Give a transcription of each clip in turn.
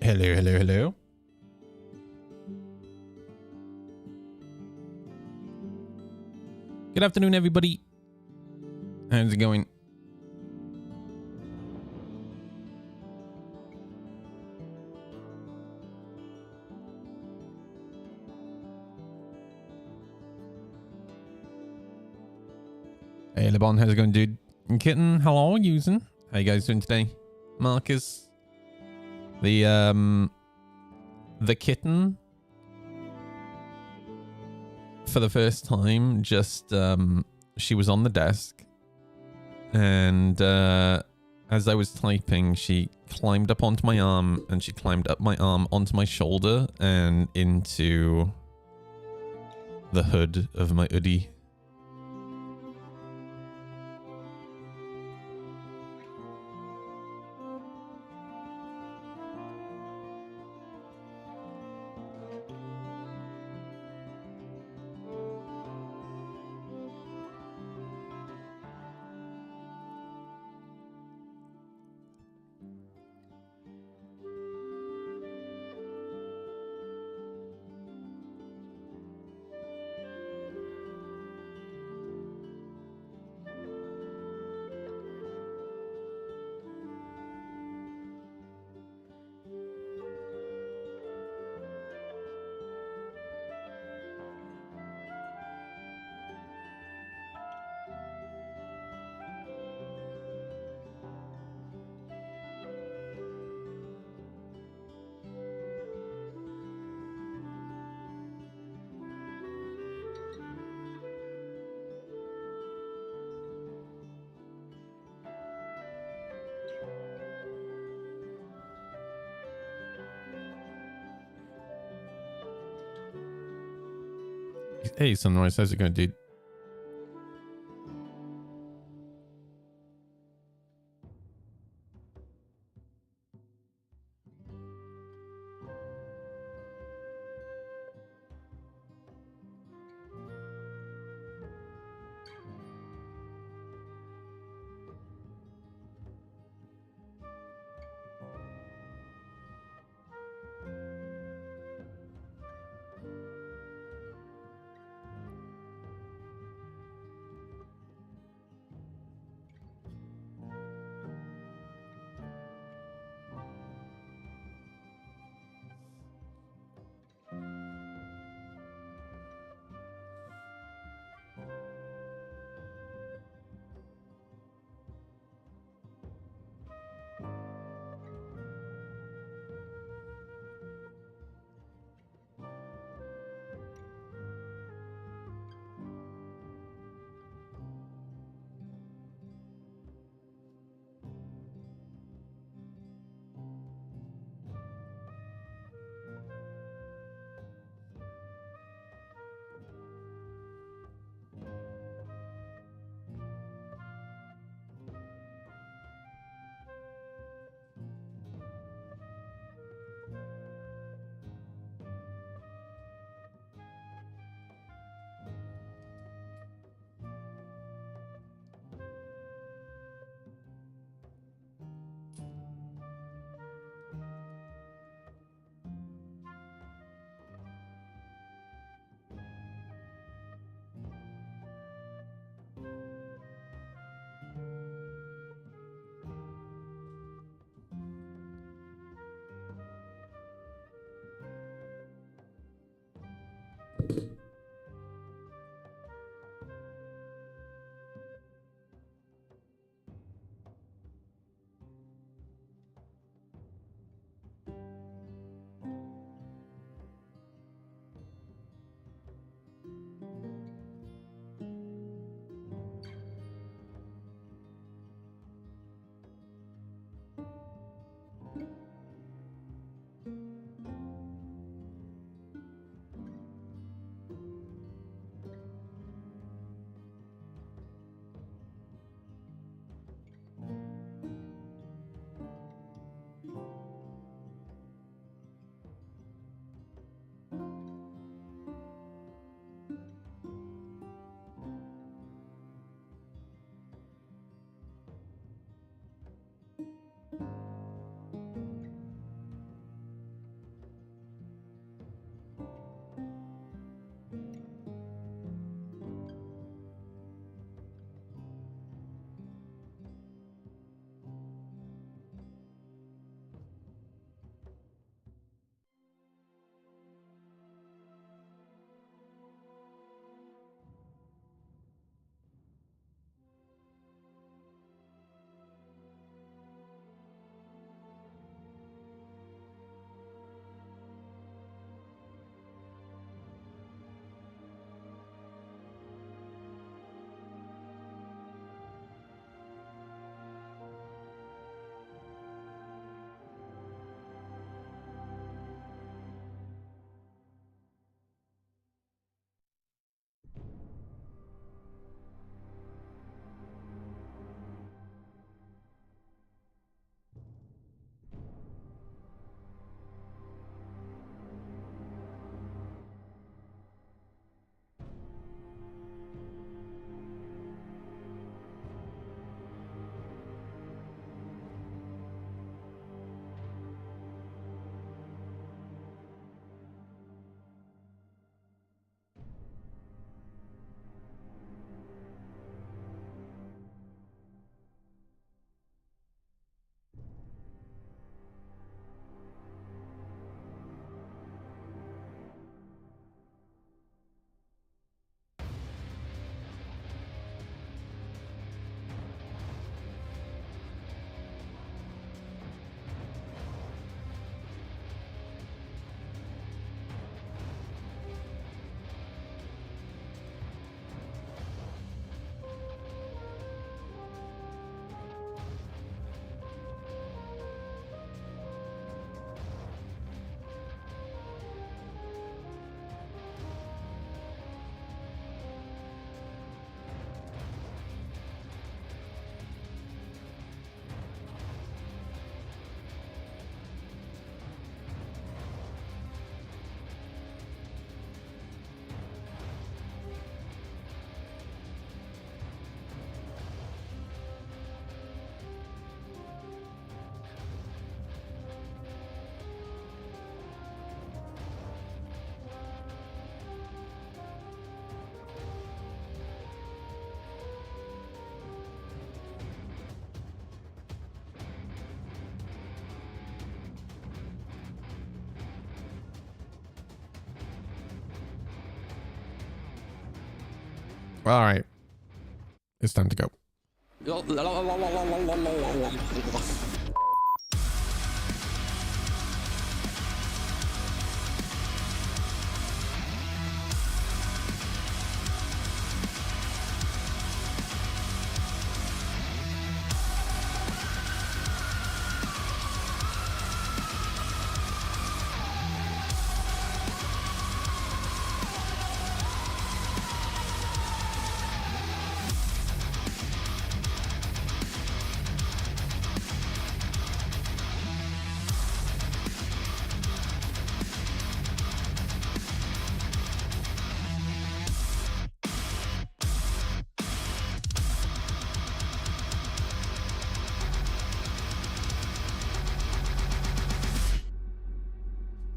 Hello, hello, hello. Good afternoon, everybody. How's it going? Hey, LeBon, how's it going, dude? And Kitten, hello, using. How you guys doing today? Marcus, the kitten, for the first time, just she was on the desk, and as I was typing, she climbed up onto my arm, and she climbed up my arm onto my shoulder and into the hood of my hoodie. Hey, Sunrise, how's it going, dude? All right. It's time to go.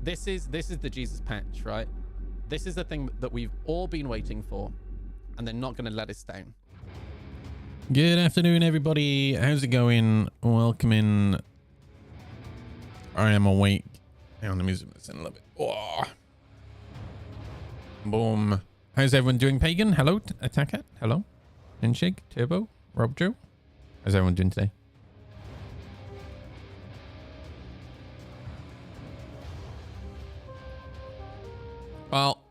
This is the Jesus patch, right? This is the thing that we've all been waiting for, and they're not going to let us down. Good afternoon, everybody. How's it going? Welcome in. I am awake. Hang on, let me zoom this in a little bit. Oh. Boom. How's everyone doing? Pagan, hello. Attacker, hello. Inshig, Turbo, Rob Joe. How's everyone doing today? Well,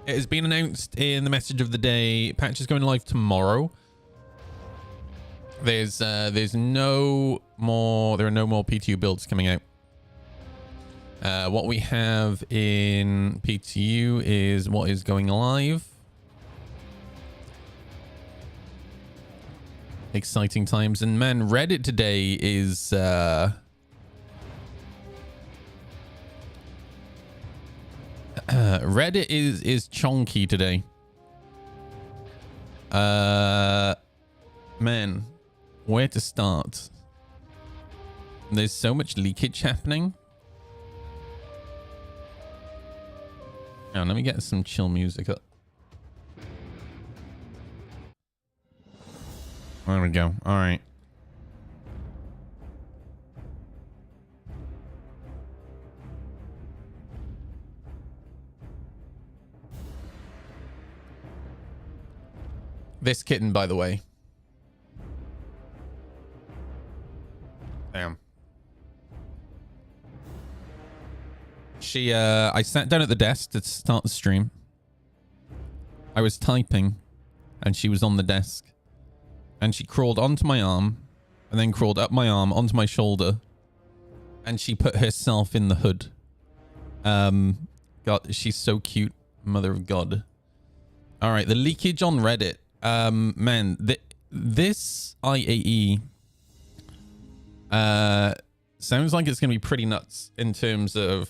it has been announced in the message of the day. Patch is going live tomorrow. There are no more PTU builds coming out. What we have in PTU is what is going live. Exciting times. And man, Reddit today is Reddit is chonky today. Man, where to start? There's so much leakage happening. Oh, let me get some chill music up. There we go. All right. This kitten, by the way. Damn. I sat down at the desk to start the stream. I was typing, and she was on the desk. And she crawled onto my arm, and then crawled up my arm onto my shoulder. And she put herself in the hood. God, she's so cute. Mother of God. All right, the leakage on Reddit. Man, this IAE sounds like it's going to be pretty nuts in terms of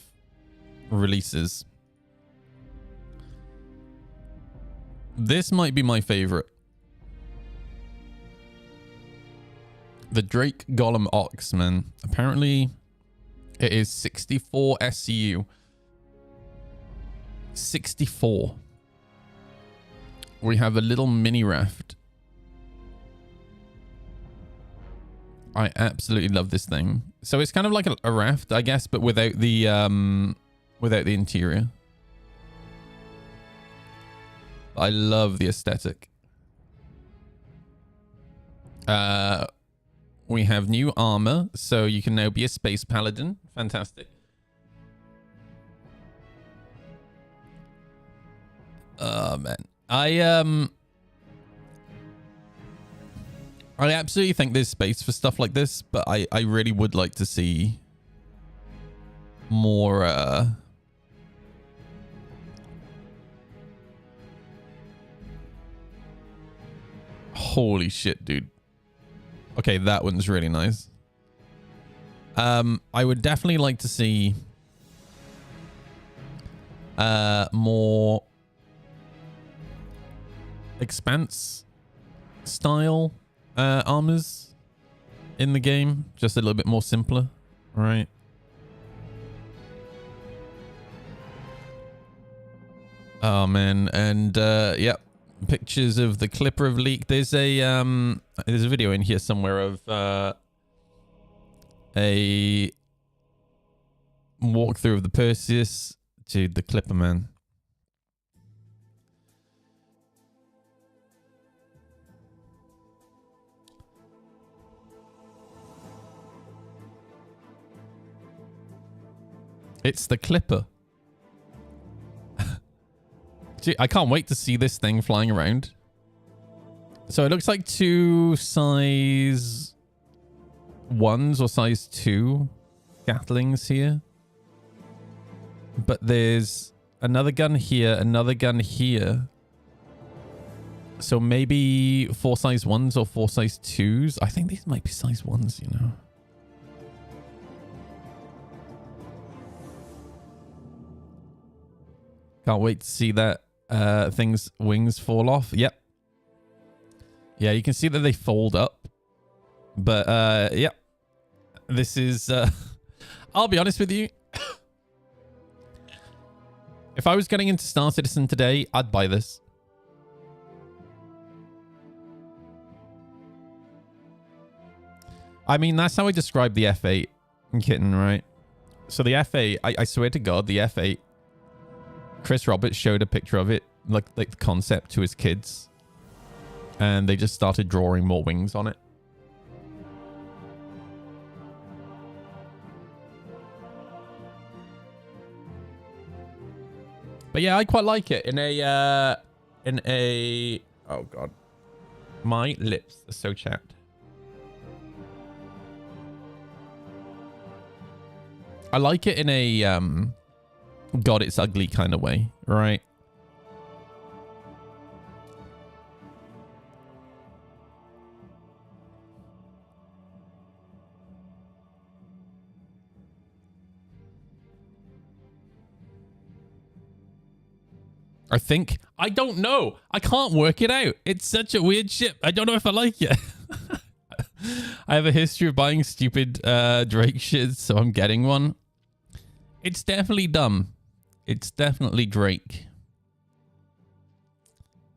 releases. This might be my favorite. The Drake Golem Ox, man. Apparently, it is 64 SCU. 64. We have a little mini raft. I absolutely love this thing. So it's kind of like a raft, I guess, but without the interior. I love the aesthetic. We have new armor, so you can now be a space paladin. Fantastic. Oh man. I absolutely think there's space for stuff like this, but I really would like to see more holy shit, dude. Okay, that one's really nice. I would definitely like to see more Expanse style armors in the game, just a little bit more simpler, right? Oh man, and yep, pictures of the Clipper have leaked. There's a video in here somewhere of a walkthrough of the Perseus. Dude, the Clipper, man. It's the Clipper. Gee, I can't wait to see this thing flying around. So it looks like 2 size 1s or size 2 Gatlings here. But there's another gun here, another gun here. So maybe 4 size 1s or 4 size 2s. I think these might be size 1s, you know. Can't wait to see that thing's wings fall off. Yep. Yeah, you can see that they fold up. But, yep. This is... I'll be honest with you. If I was getting into Star Citizen today, I'd buy this. I mean, that's how I describe the F8 kitten, right? So the F8, I swear to God, the F8, Chris Roberts showed a picture of it, like the concept to his kids. And they just started drawing more wings on it. But yeah, I quite like it in a, oh God, my lips are so chapped. I like it in a, God, it's ugly kind of way, right? I don't know. I can't work it out. It's such a weird ship. I don't know if I like it. I have a history of buying stupid Drake shits, so I'm getting one. It's definitely dumb. It's definitely Drake.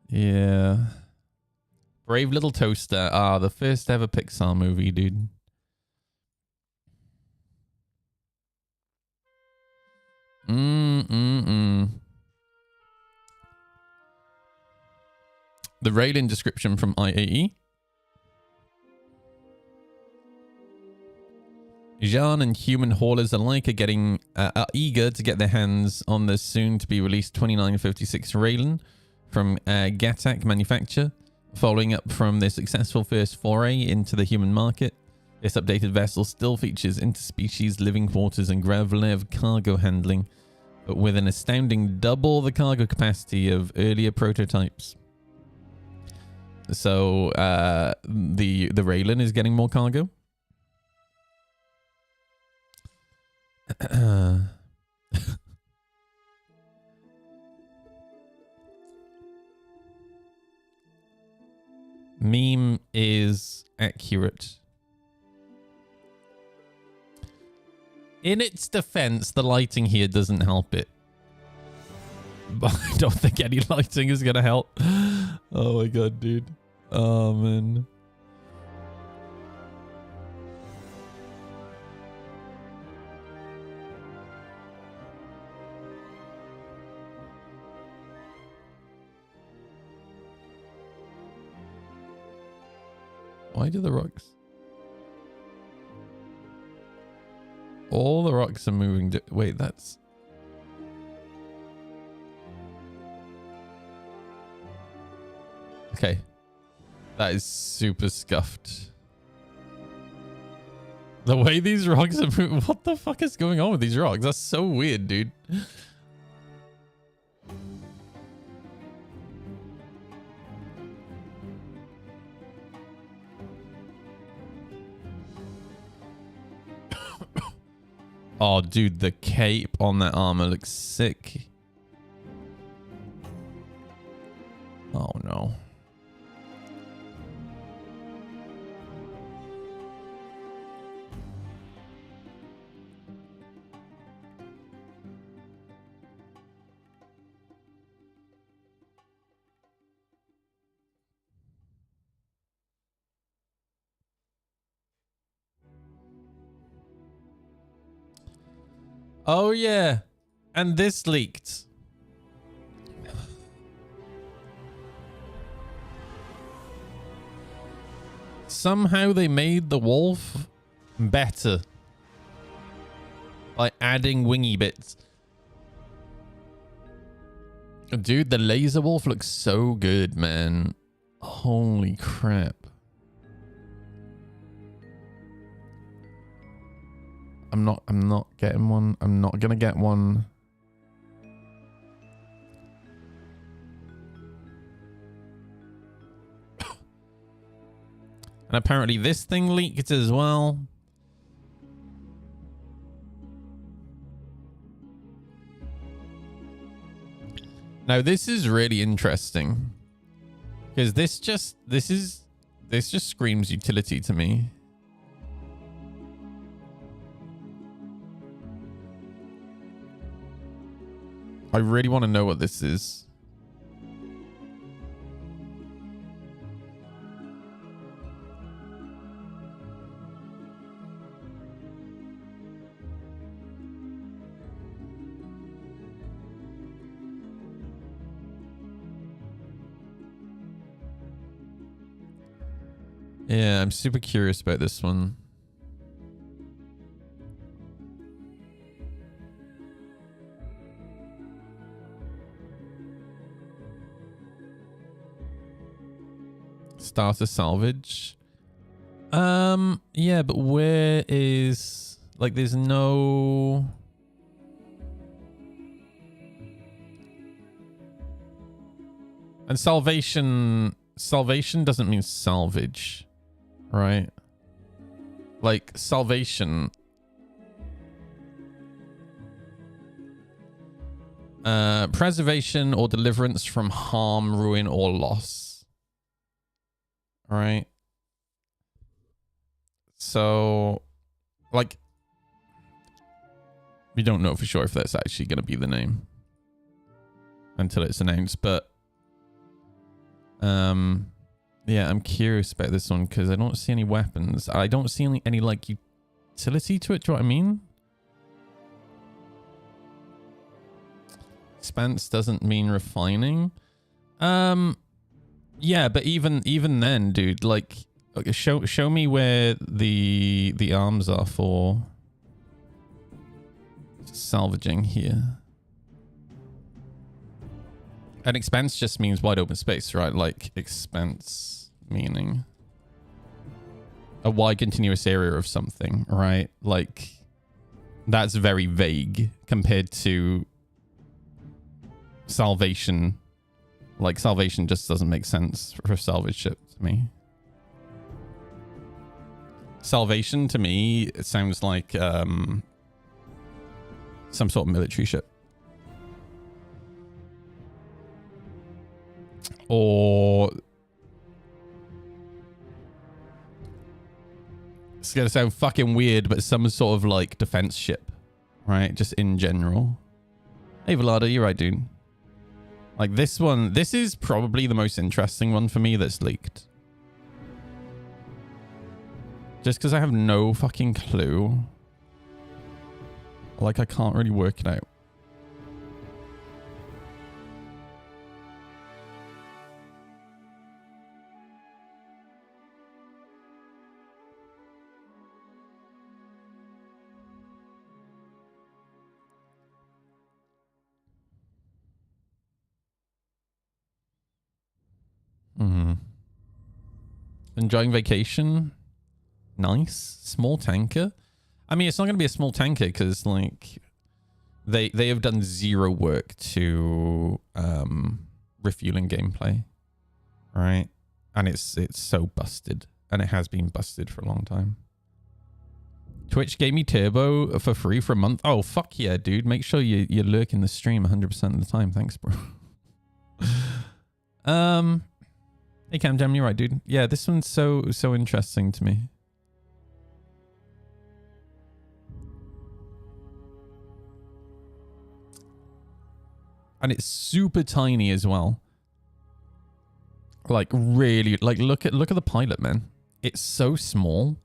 Yeah. Brave Little Toaster. Ah, the first ever Pixar movie, dude. The Raylan description from IAE. Jean and human haulers alike are eager to get their hands on the soon-to-be released 2956 Raylan from Gattac manufacture. Following up from their successful first foray into the human market, this updated vessel still features interspecies living quarters and Gravlev cargo handling, but with an astounding double the cargo capacity of earlier prototypes. So the Raylan is getting more cargo. Meme is accurate. In its defense, the lighting here doesn't help it. But I don't think any lighting is going to help. Oh my God, dude. Oh, man. Why do the rocks? All the rocks are moving. Wait, that's... Okay. That is super scuffed. The way these rocks are moving... What the fuck is going on with these rocks? That's so weird, dude. Oh, dude, the cape on that armor looks sick. Oh, no. Oh, yeah. And this leaked. Somehow they made the wolf better. by adding wingy bits. Dude, the laser wolf looks so good, man. Holy crap. I'm not getting one. I'm not gonna get one. And apparently this thing leaked as well. Now this is really interesting. Because this just screams utility to me. I really want to know what this is. Yeah, I'm super curious about this one. Starter salvage. Yeah, but where is, like, there's no... And salvation doesn't mean salvage, right? Like, salvation. Preservation or deliverance from harm, ruin, or loss. All right. So, like, we don't know for sure if that's actually going to be the name until it's announced, but yeah, I'm curious about this one because I don't see any weapons. I don't see any like utility to it. Do you know what I mean? Expanse doesn't mean refining. Yeah, but even then, dude, like, okay, show me where the arms are for salvaging here. And expanse just means wide open space, right? Like, expanse meaning a wide continuous area of something, right? Like, that's very vague compared to salvation. Like, salvation just doesn't make sense for salvage ship to me. Salvation to me, it sounds like some sort of military ship. Or it's gonna sound fucking weird, but some sort of like defense ship, right? Just in general. Hey Velada, you're right, dude. Like this one, this is probably the most interesting one for me that's leaked. Just because I have no fucking clue. Like, I can't really work it out. Enjoying vacation? Nice. Small tanker? I mean, it's not going to be a small tanker because, like, they have done zero work to refueling gameplay, right? And it's so busted, and it has been busted for a long time. Twitch gave me Turbo for free for a month. Oh, fuck yeah, dude. Make sure you lurk in the stream 100% of the time. Thanks, bro. Hey, Cam Jam, you're right, dude. Yeah, this one's so interesting to me. And it's super tiny as well. Like, really, like, look at the pilot, man. It's so small.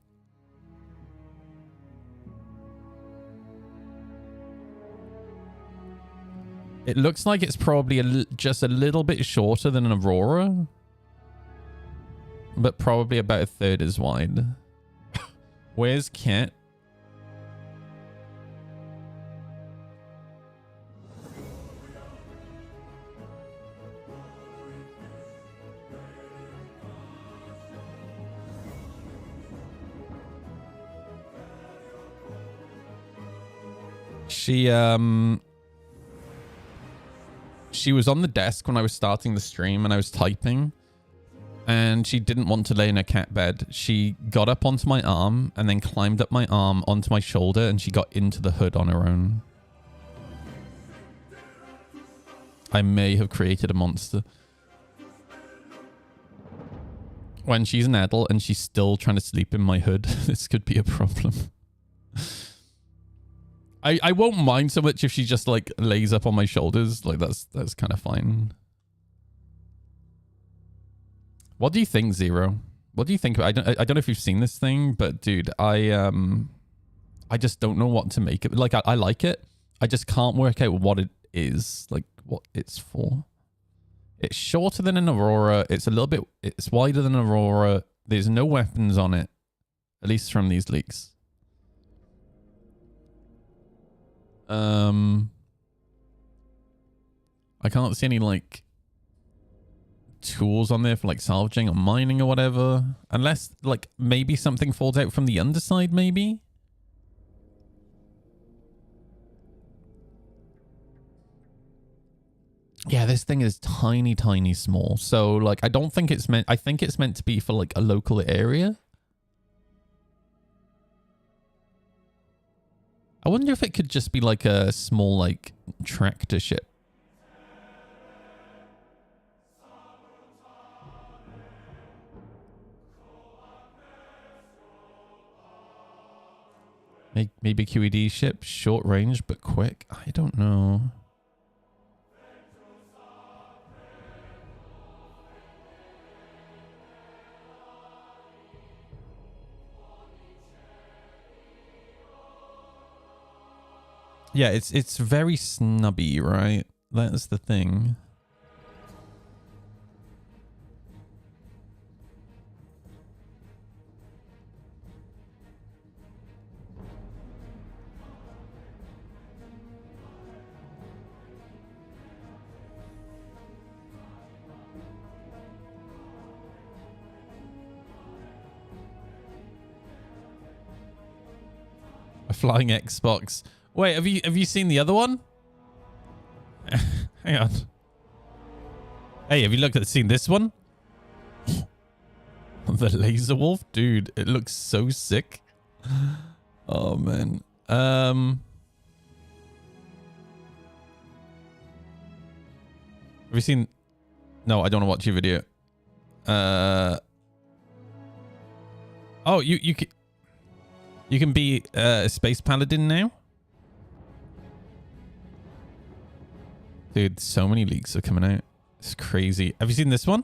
It looks like it's probably just a little bit shorter than an Aurora. But probably about a third as wide. Where's Kit? She was on the desk when I was starting the stream and I was typing, and she didn't want to lay in a cat bed. She got up onto my arm and then climbed up my arm onto my shoulder, and she got into the hood on her own. I may have created a monster. When she's an adult and she's still trying to sleep in my hood, this could be a problem. I won't mind so much if she just like lays up on my shoulders. Like that's kind of fine. What do you think, Zero? What do you think? I don't know if you've seen this thing, but dude, I just don't know what to make it. Like I like it. I just can't work out what it is, like what it's for. It's shorter than an Aurora. It's it's wider than an Aurora. There's no weapons on it, at least from these leaks. I can't see any like tools on there for like salvaging or mining or whatever, unless like maybe something falls out from the underside, maybe. Yeah, this thing is tiny small, so like I don't think it's meant. I think it's meant to be for like a local area. I wonder if it could just be like a small like tractor ship. Maybe QED ship, short range but quick. I don't know. Yeah, it's very snubby, right? That's the thing. A flying Xbox. Wait, have you seen the other one? Hang on. Hey, have you seen this one? The Laser Wolf? Dude, it looks so sick. Oh, man. Have you seen... No, I don't want to watch your video. Oh, you can be a space paladin now? Dude, so many leaks are coming out. It's crazy. Have you seen this one?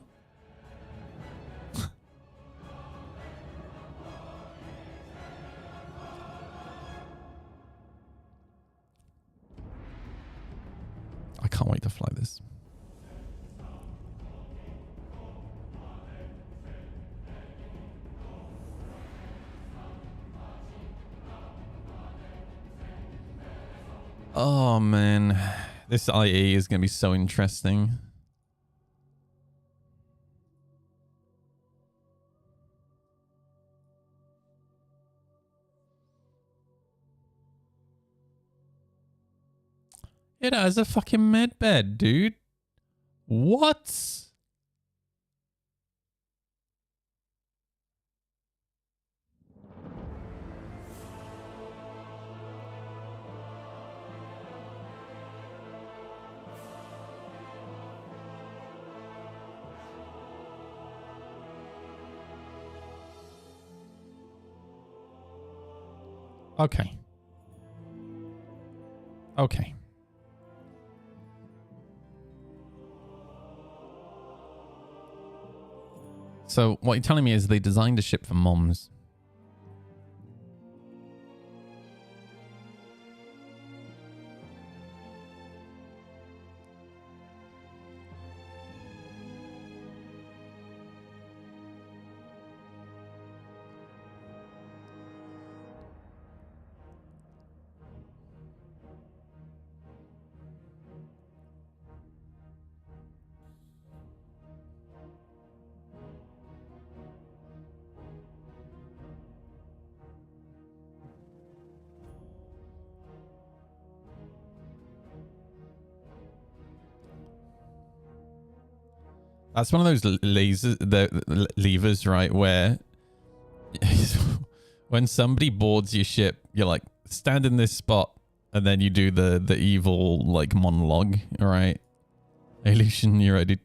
I can't wait to fly this. Oh, man. This IE is going to be so interesting. It has a fucking med bed, dude. What? Okay. Okay. So what you're telling me is they designed a ship for moms. That's one of those the levers, right? Where when somebody boards your ship, you're like, stand in this spot, and then you do the evil like monologue. All right, Aleutian, you're right, dude.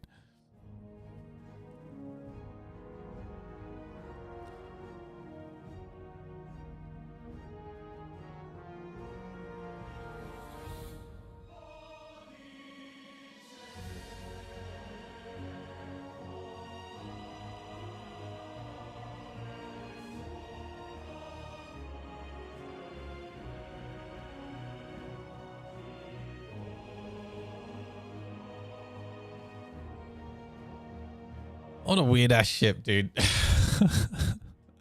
What a weird ass ship, dude.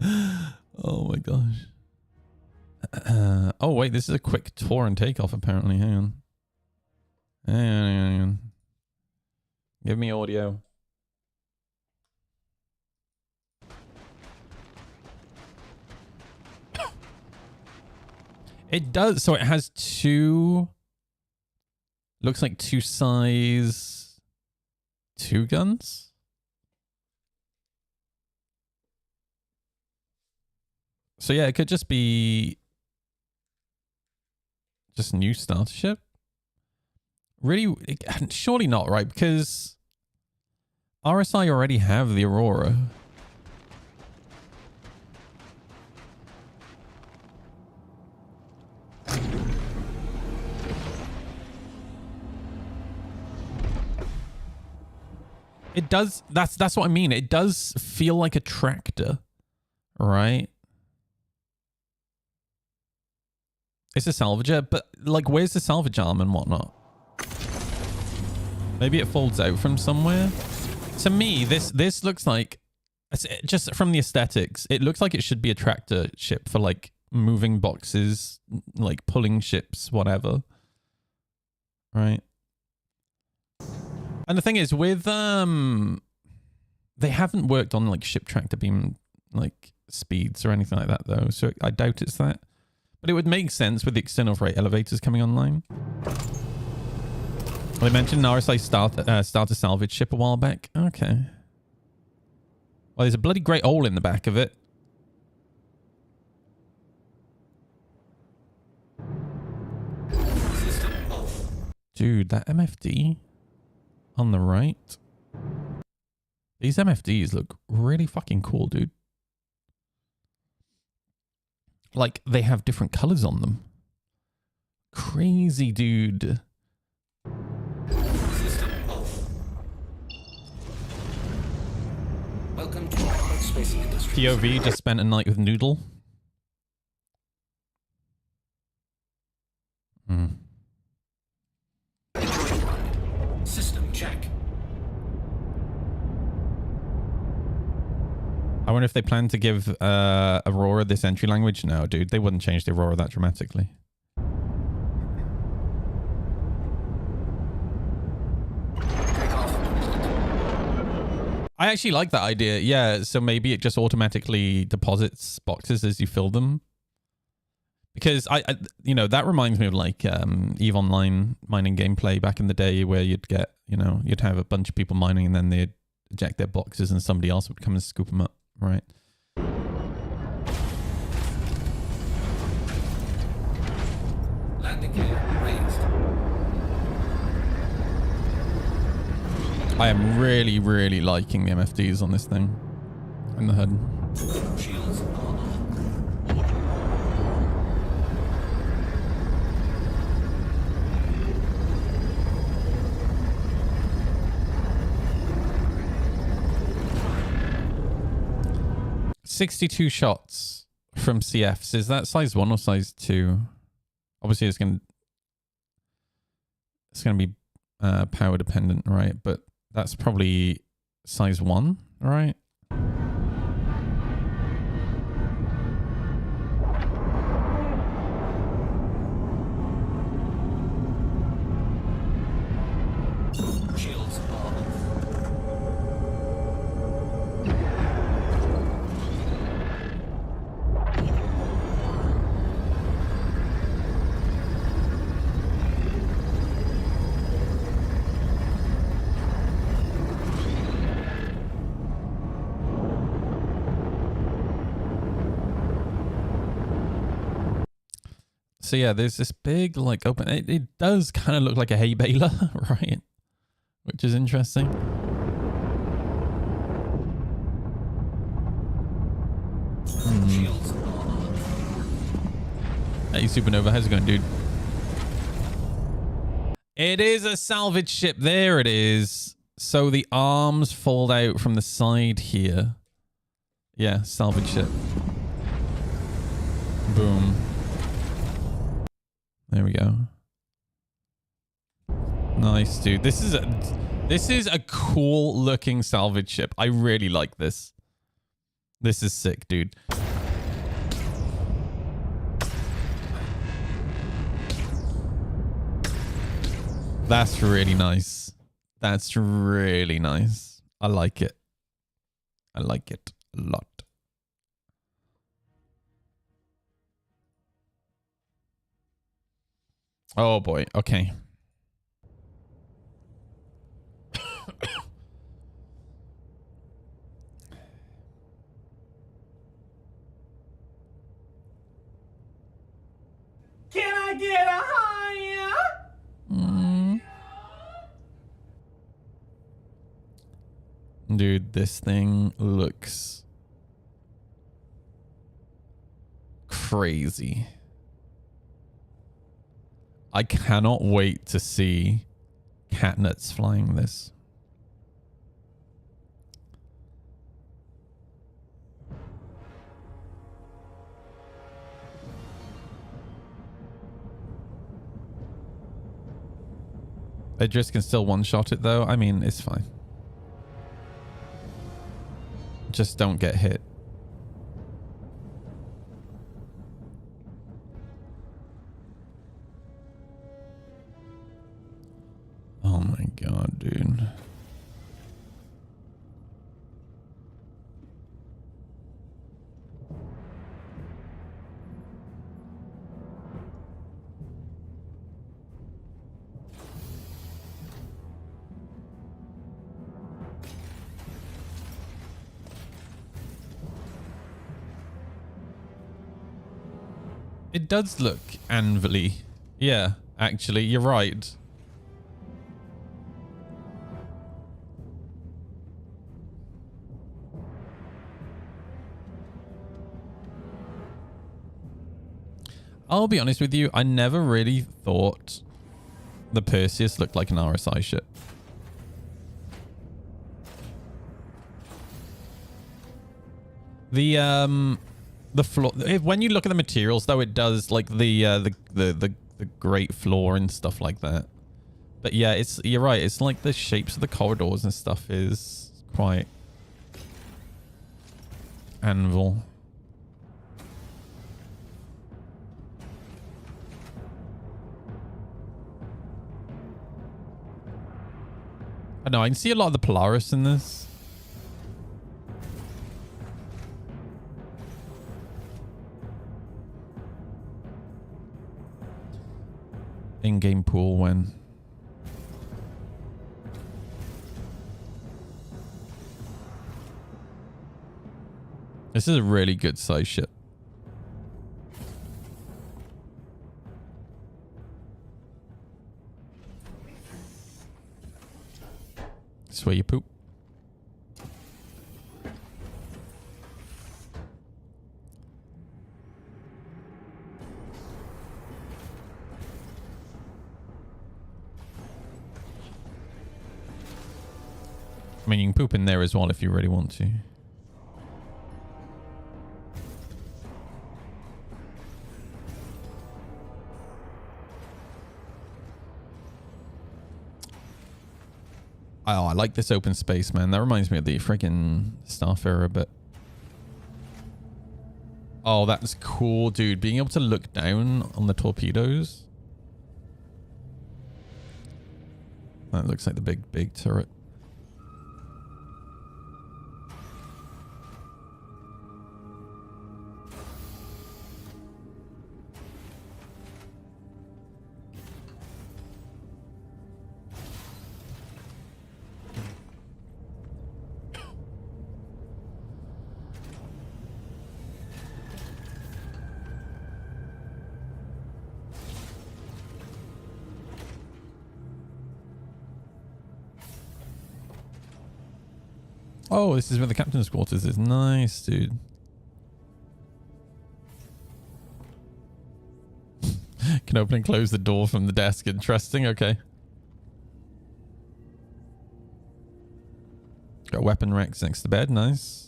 Oh my gosh. Oh wait, this is a quick tour and takeoff apparently. Hang on. Hang on. Give me audio. It does. So it has two. Looks like two size 2 guns. So yeah, it could just be just new starter ship. Really, surely not, right? Because RSI already have the Aurora. It does. That's what I mean. It does feel like a tractor, right? It's a salvager, but like, where's the salvage arm and whatnot? Maybe it folds out from somewhere. To me, this looks like, just from the aesthetics, it looks like it should be a tractor ship for like moving boxes, like pulling ships, whatever. Right. And the thing is, with they haven't worked on like ship tractor beam like speeds or anything like that though, so I doubt it's that. But it would make sense with the external freight elevators coming online. Well, they mentioned an RSI starter salvage ship a while back. Okay. Well, there's a bloody great hole in the back of it. Dude, that MFD on the right. These MFDs look really fucking cool, dude. Like, they have different colors on them. Crazy, dude. Welcome to Space Industries. POV just spent a night with Noodle. System check. I wonder if they plan to give Aurora this entry language. No, dude, they wouldn't change the Aurora that dramatically. I actually like that idea. Yeah, so maybe it just automatically deposits boxes as you fill them. Because I you know, that reminds me of like EVE Online mining gameplay back in the day, where you'd get, you know, you'd have a bunch of people mining and then they'd eject their boxes and somebody else would come and scoop them up. Right. Landing gear raised. I am really, really liking the MFDs on this thing. In the hood. Shields are on. 62 shots from CFs. Is that size 1 or size 2? Obviously, it's gonna be power dependent, right? But that's probably size 1, right? Shields are off. So yeah, there's this big like open. It does kind of look like a hay baler, right? Which is interesting. Shields are on. Hey, Supernova, how's it going, dude? It is a salvage ship. There it is. So the arms fold out from the side here. Yeah, salvage ship. Boom. There we go. Nice, dude. This is a cool looking salvage ship. I really like this. This is sick, dude. That's really nice. That's really nice. I like it. I like it a lot. Oh boy. Okay. Can I get a higher? Dude, this thing looks crazy. I cannot wait to see Catnuts flying this. Idris can still one-shot it though. I mean, it's fine. Just don't get hit. Oh my god, dude. It does look anvil-y. Yeah, actually, you're right. I'll be honest with you, I never really thought the Perseus looked like an RSI ship. The floor, when you look at the materials though, it does like the great floor and stuff like that. But yeah, you're right, it's like the shapes of the corridors and stuff is quite anvil. I know, I can see a lot of the Polaris in this. In-game pool when. This is a really good size ship. This is where you poop. I mean, you can poop in there as well if you really want to. Oh, I like this open space, man. That reminds me of the freaking Starfarer a bit. Oh, that's cool, dude. Being able to look down on the torpedoes. That looks like the big turret. Oh, this is where the captain's quarters is. Nice, dude. Can open and close the door from the desk. Interesting. Okay. Got weapon racks next to the bed. Nice.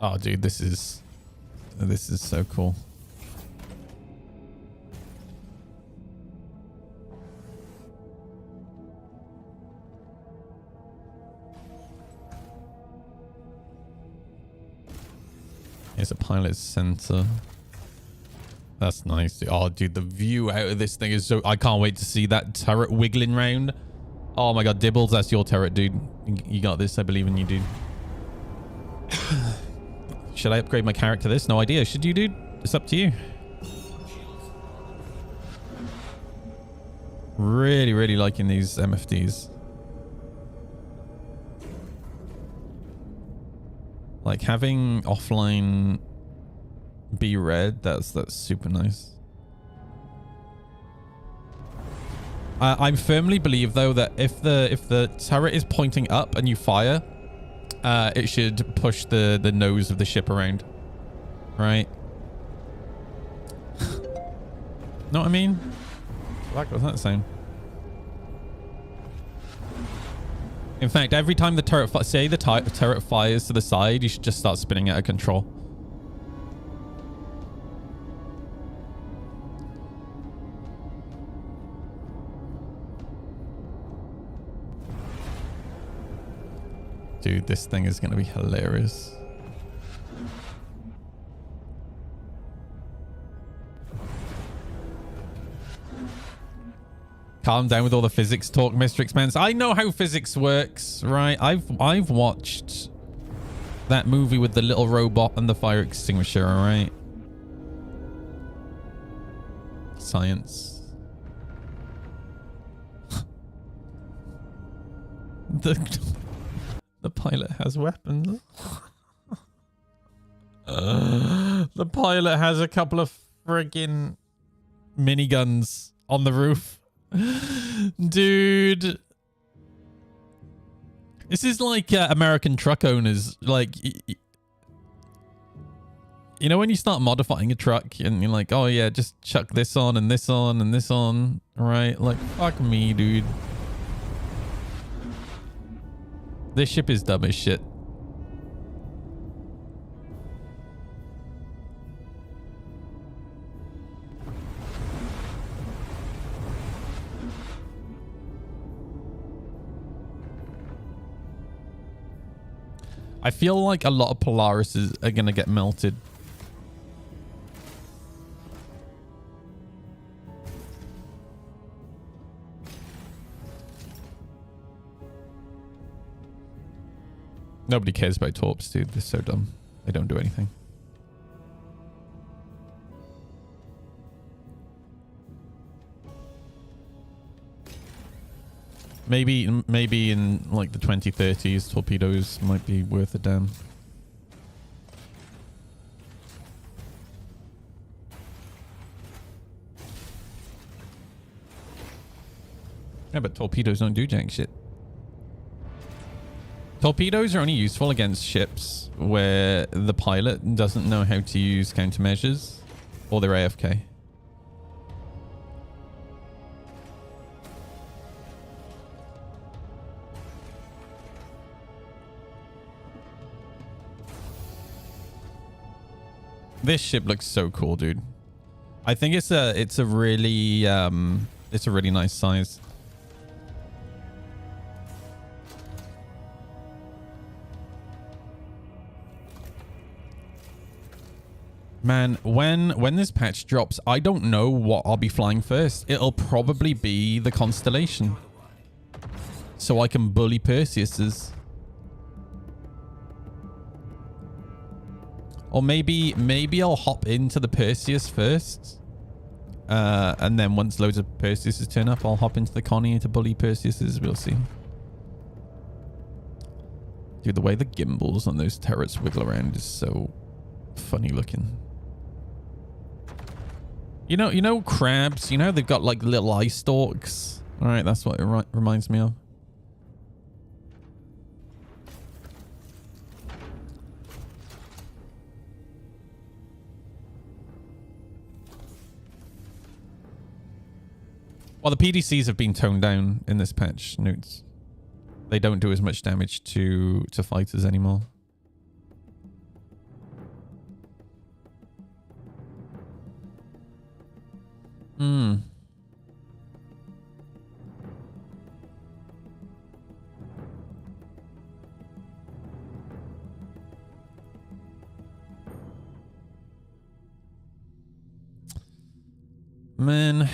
Oh, dude, this is so cool. Here's a pilot center. That's nice, dude. Oh, dude, the view out of this thing is so... I can't wait to see that turret wiggling round. Oh my god, Dibbles, that's your turret, dude. You got this. I believe in you, dude. Should I upgrade my character to this? No idea. Should you, dude? It's up to you. Really, really liking these MFDs. Like having offline be red, that's super nice. I firmly believe though that if the turret is pointing up and you fire, it should push the nose of the ship around, right? Know what I mean? What was that saying? In fact, every time the turret, say the turret fires to the side, you should just start spinning out of control. Dude, this thing is going to be hilarious. Calm down with all the physics talk, Mr. Expanse. I know how physics works, right? I've watched that movie with the little robot and the fire extinguisher, all right? Science. The pilot has weapons. The pilot has a couple of friggin' miniguns on the roof. Dude. This is like American truck owners. Like, you know when you start modifying a truck and you're like, oh yeah, just chuck this on and this on and this on, right? Like, fuck me, dude. This ship is dumb as shit. I feel like a lot of Polarises are going to get melted. Nobody cares about torps, dude. They're so dumb. They don't do anything. Maybe in like the 2030s, torpedoes might be worth a damn. Yeah, but torpedoes don't do jack shit. Torpedoes are only useful against ships where the pilot doesn't know how to use countermeasures or they're AFK. This ship looks so cool, dude. I think it's a really nice size. Man, when this patch drops, I don't know what I'll be flying first. It'll probably be the Constellation. So I can bully Perseus's. Or maybe I'll hop into the Perseus first. And then once loads of Perseuses turn up, I'll hop into the Connie to bully Perseus's. We'll see. Dude, the way the gimbals on those turrets wiggle around is so funny looking. You know crabs? You know they've got like little eye stalks? Alright, that's what it reminds me of. Well, the PDCs have been toned down in this patch, Newts. They don't do as much damage to fighters anymore. Hmm. Man.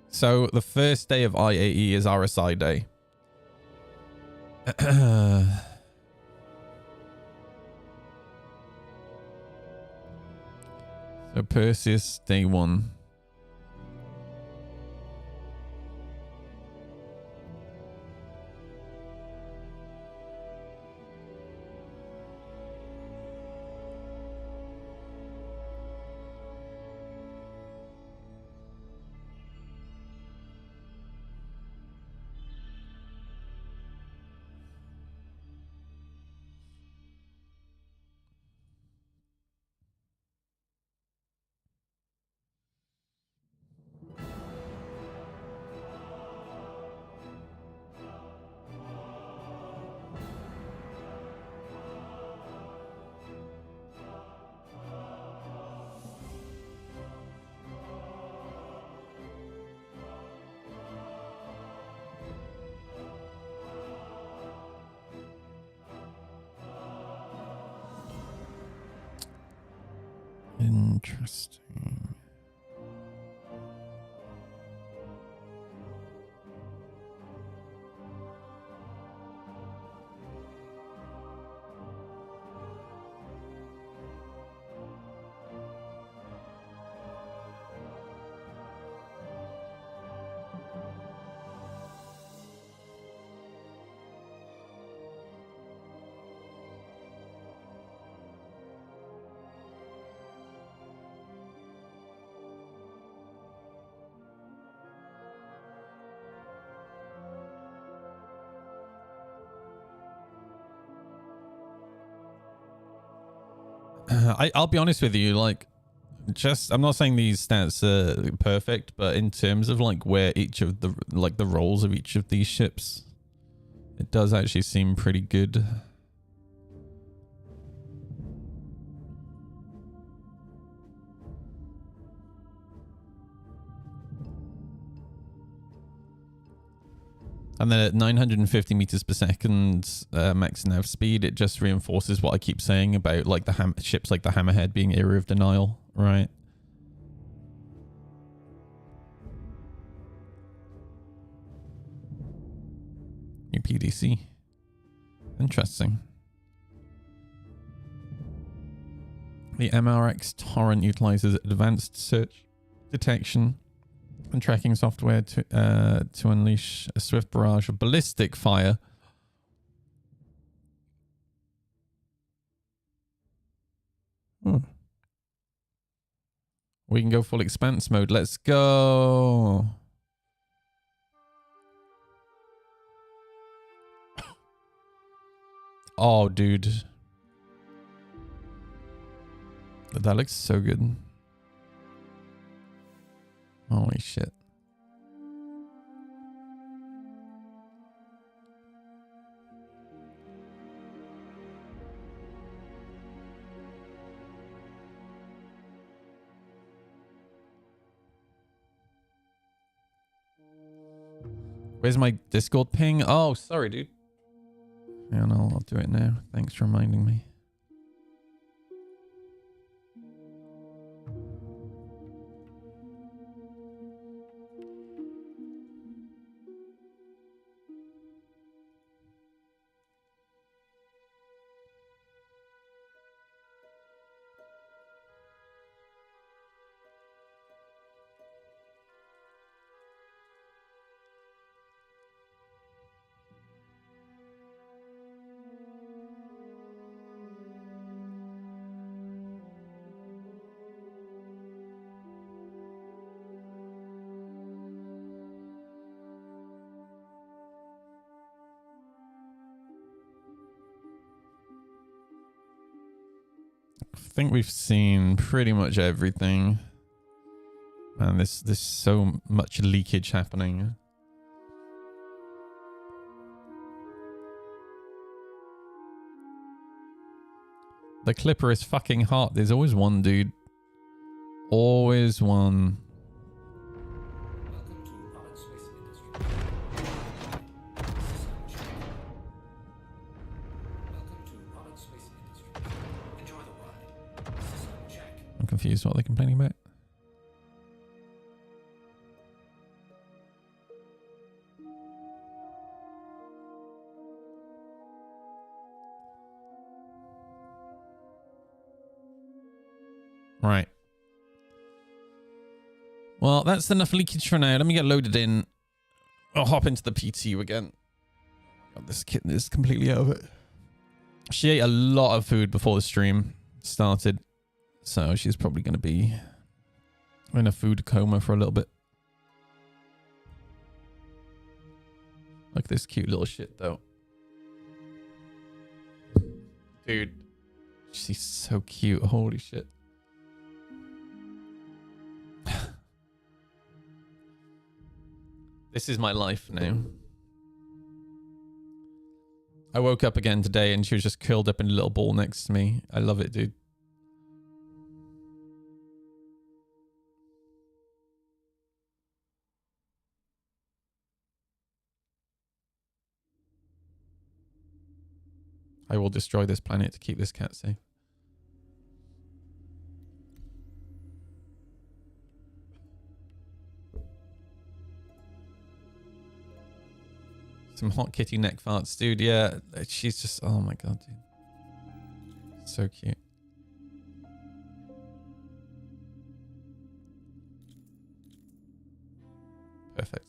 So the first day of IAE is RSI day. So Perseus day 1. Interesting. I'll be honest with you, like, I'm not saying these stats are perfect, but in terms of like where each of the the roles of each of these ships, it does actually seem pretty good. And then at 950 meters per second max nav speed, it just reinforces what I keep saying about like the ships like the Hammerhead being Area of Denial, right? New PDC. Interesting. The MRX Torrent utilizes advanced search detection and tracking software to unleash a swift barrage of ballistic fire. We can go full expanse mode. Let's go. Oh, dude. That looks so good. Holy shit. Where's my Discord ping? Oh, sorry, dude. Yeah, no, I'll do it now. Thanks for reminding me. I think we've seen pretty much everything. Man, there's so much leakage happening. The Clipper is fucking hot. There's always one, dude. Always one. Welcome to Pollock Space Industries. System check. Welcome to Pollock Space Industries. Enjoy the ride. System check. I'm confused what they're complaining about. Right. Well, that's enough leakage for now. Let me get loaded in. I'll hop into the PTU again. God, this kitten is completely out of it. She ate a lot of food before the stream started, so she's probably going to be in a food coma for a little bit. Look at this cute little shit, though. Dude, she's so cute. Holy shit. This is my life now. I woke up again today and she was just curled up in a little ball next to me. I love it, dude. I will destroy this planet to keep this cat safe. Some hot kitty neck farts, dude. Yeah, she's just, oh my god, dude. So cute. Perfect.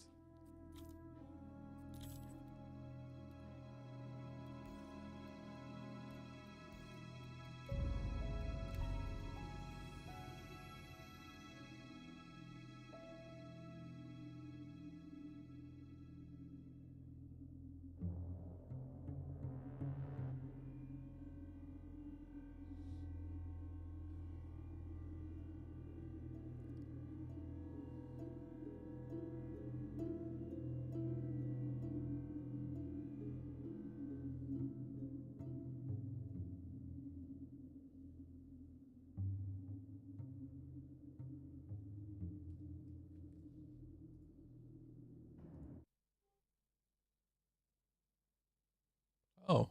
Oh.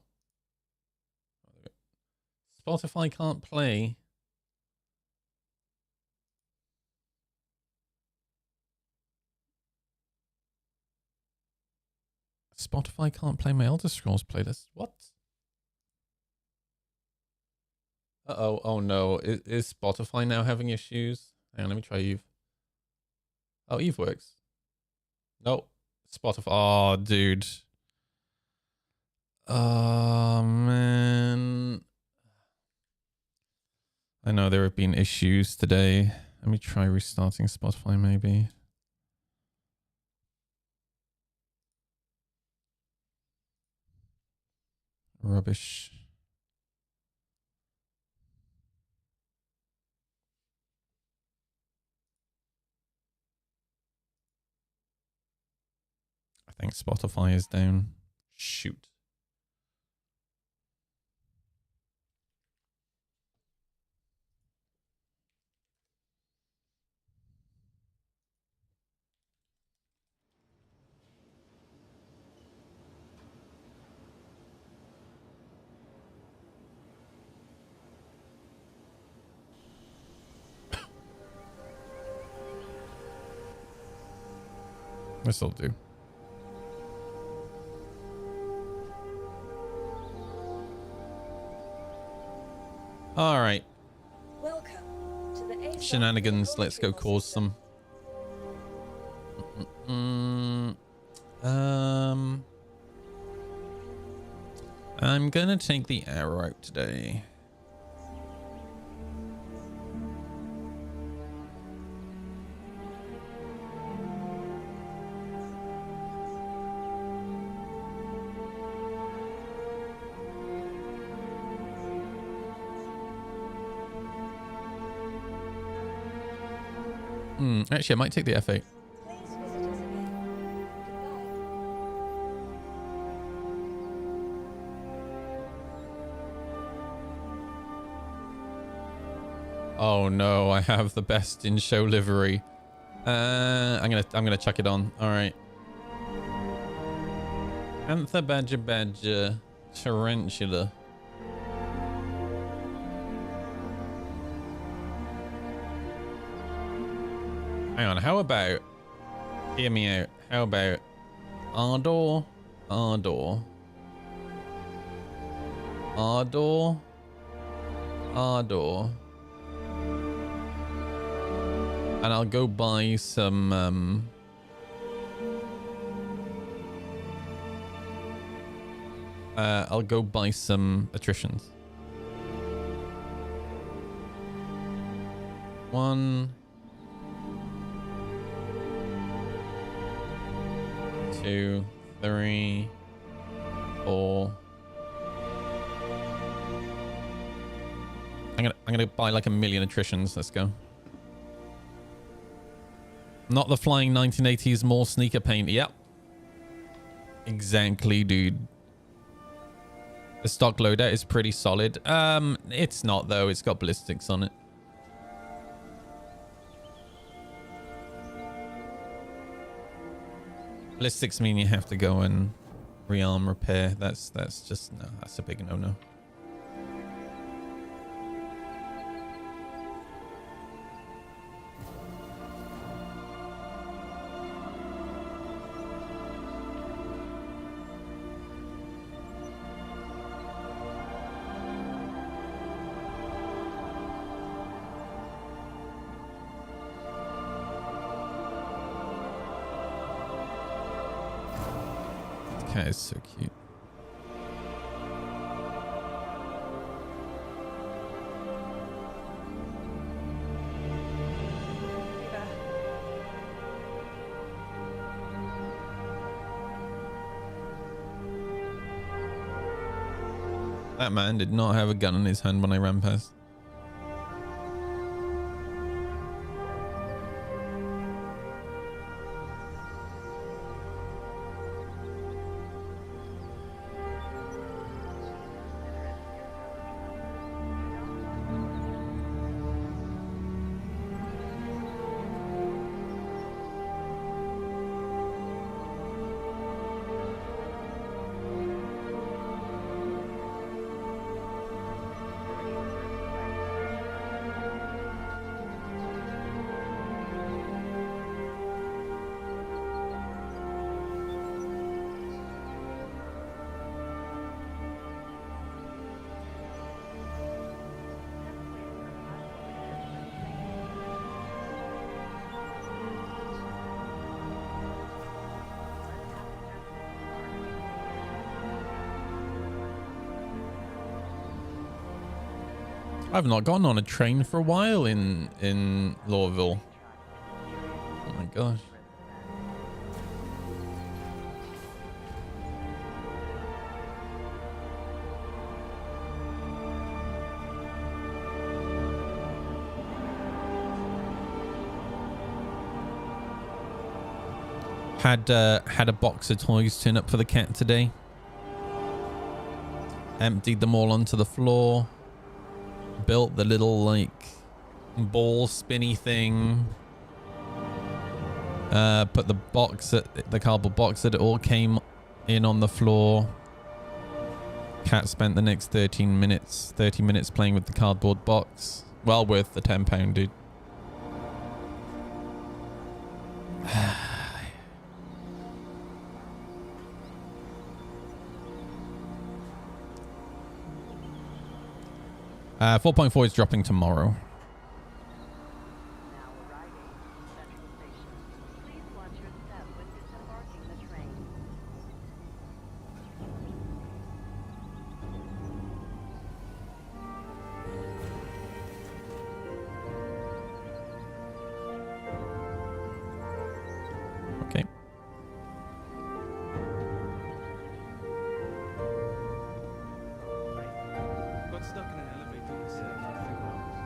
Spotify can't play. Spotify can't play my Elder Scrolls playlist. What? Uh-oh. Oh, no. Is Spotify now having issues? Hang on, let me try Eve. Oh, Eve works. No. Spotify. Oh, dude. Oh, man. I know there have been issues today. Let me try restarting Spotify, maybe. Rubbish. I think Spotify is down. Shoot. This'll do. All right. Welcome to the Shenanigans. Let's go cause some. I'm gonna take the arrow out today. Actually, I might take the F8. Please visit us again. Goodbye. Oh no, I have the best in show livery. I'm gonna chuck it on. All right. Panther, badger, tarantula. Hang on, how about, hear me out, how about Ardor, Ardor, Ardor, Ardor, and I'll go buy some, I'll go buy some attritions. 1, 2, 3, 4. I'm gonna buy like 1,000,000 attritions. Let's go. Not the flying 1980s more sneaker paint. Yep. Exactly, dude. The stock loadout is pretty solid. It's not though. It's got ballistics on it. Ballistics mean you have to go and rearm repair. That's just no. That's a big no-no. Cat is so cute. That man did not have a gun in his hand when I ran past. I've not gone on a train for a while in Lawville. Oh my gosh. Had a box of toys turn up for the cat today. Emptied them all onto the floor. Built the little like ball spinny thing. Put the box at the cardboard box that it all came in on the floor. Cat spent the next 30 minutes playing with the cardboard box. Well worth the £10, dude. Uh, 4.4 is dropping tomorrow. Okay. Got stuck in an elevator for 4 hours.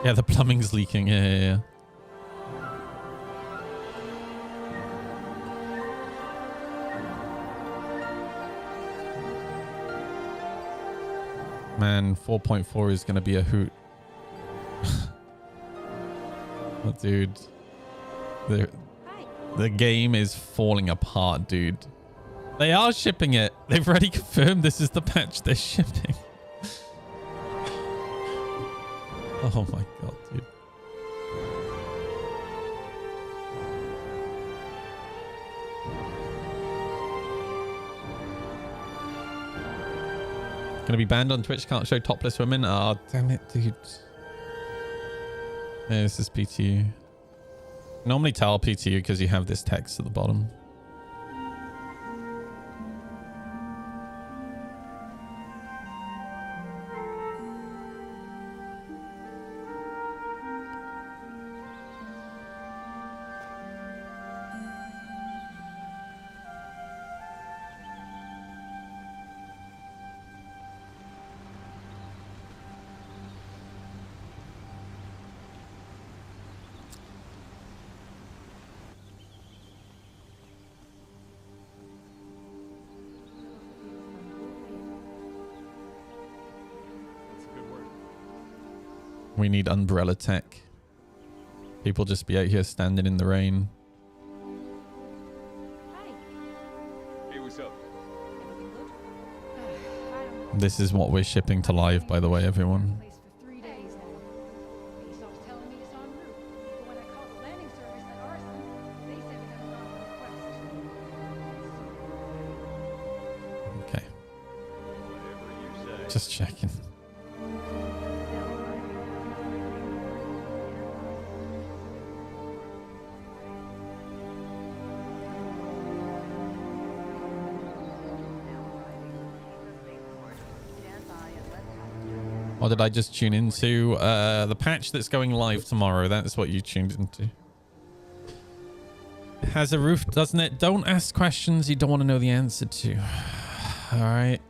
Yeah, the plumbing's leaking. Yeah. Man, 4.4 is going to be a hoot. Oh, dude. The game is falling apart, dude. They are shipping it. They've already confirmed this is the patch they're shipping. Oh my god, dude. Gonna be banned on Twitch, can't show topless women. Oh, damn it, dude. Yeah, this is PTU. Normally tell PTU because you have this text at the bottom. We need umbrella tech. People just be out here standing in the rain. Hi. Hey, what's up? Everything good? This is what we're shipping to live, by the way, everyone. Place for 3 days now. He stops telling me it's en route. But when I called the landing service at Arson, they said it had not been requested. Okay, Whatever you say. just checking. Or did I just tune into the patch that's going live tomorrow? That's what you tuned into. It has a roof, doesn't it? Don't ask questions you don't want to know the answer to. All right.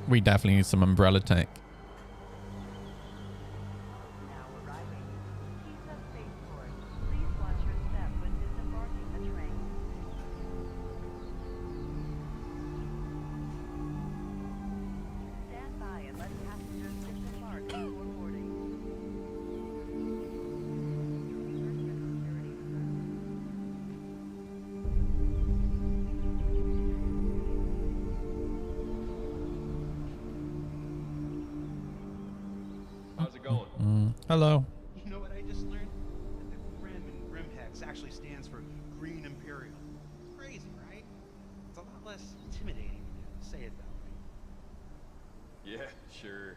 We definitely need some umbrella tech. Now arriving. Pizza Spaceport. Please watch your step when disembarking the train. Stand by and let passengers disembark before boarding. How's it going? Hello. You know what I just learned? That the Grim in Grimhex actually stands for Green Imperial. It's crazy, right? It's a lot less intimidating when you say it that way. Yeah, sure.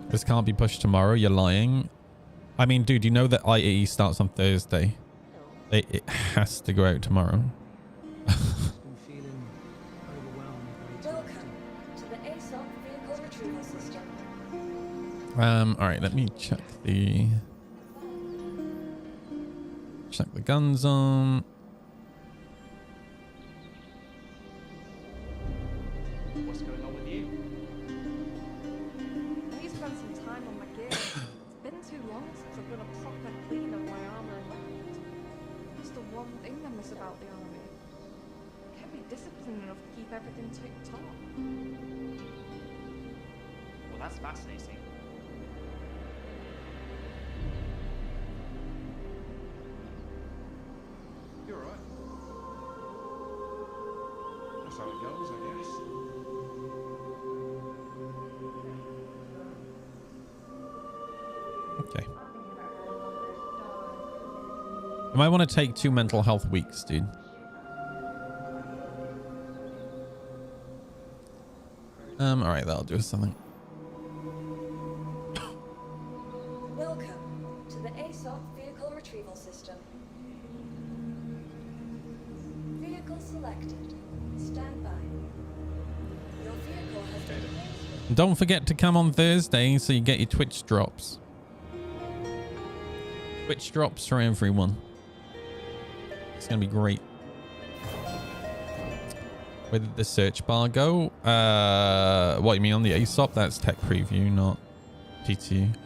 This can't be pushed tomorrow. You're lying. I mean, dude, you know that IAE starts on Thursday. It has to go out tomorrow. Welcome to the ASOP vehicle retrieval system. All right, let me check the gun zone. What's going on with you? I need to spend some time on my gear. It's been too long since I've done a proper clean of my armor and weapons. It's the one thing I miss about the army. It kept me disciplined enough to keep everything tip-top. Well, that's fascinating. You're alright. That's how it goes, I guess. Okay. You might want to take 2 mental health weeks, dude. All right, that'll do something. Welcome to the ASOP Vehicle Retrieval System. Vehicle selected. Stand by. Your vehicle has been placed. Don't forget to come on Thursday so you get your Twitch drops. Twitch drops for everyone. It's going to be great. Where did the search bar go? What you mean on the ASOP? That's tech preview, not PTU.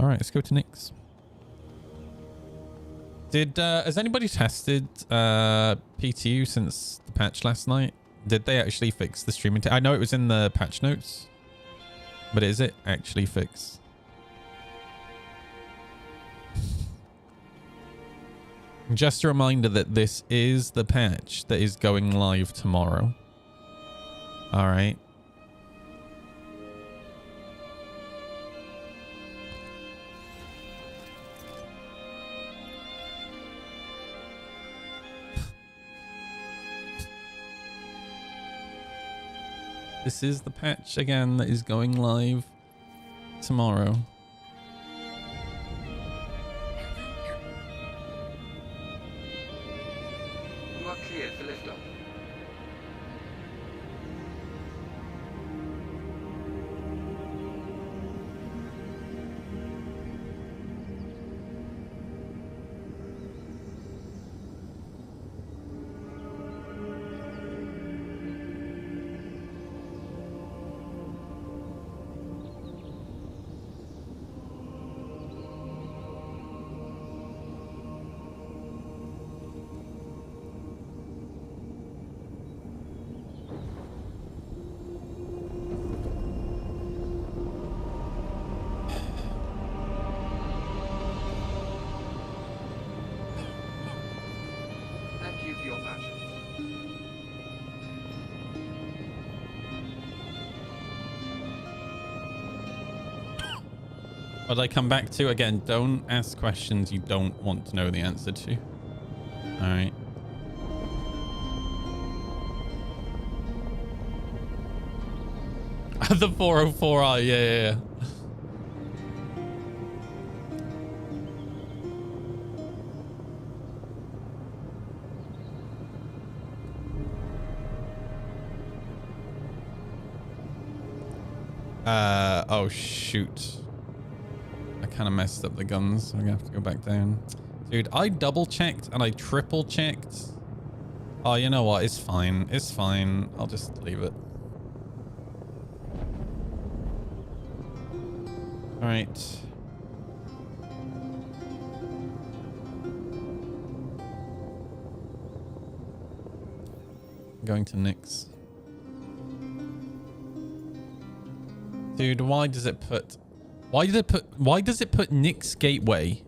All right, let's go to Nick's. Has anybody tested PTU since the patch last night? Did they actually fix the streaming? I know it was in the patch notes, but is it actually fixed? Just a reminder that this is the patch that is going live tomorrow. All right. This is the patch again that is going live tomorrow. You are clear for liftoff. Thank you for your passion. What I come back to again, don't ask questions you don't want to know the answer to. All right. The 404R, yeah. Oh shoot. I kind of messed up the guns. I'm gonna have to go back down. Dude, I double checked and I triple checked. Oh, you know what? It's fine. It's fine. I'll just leave it. All right. Going to Nick's. Dude, why does it put Nick's Gateway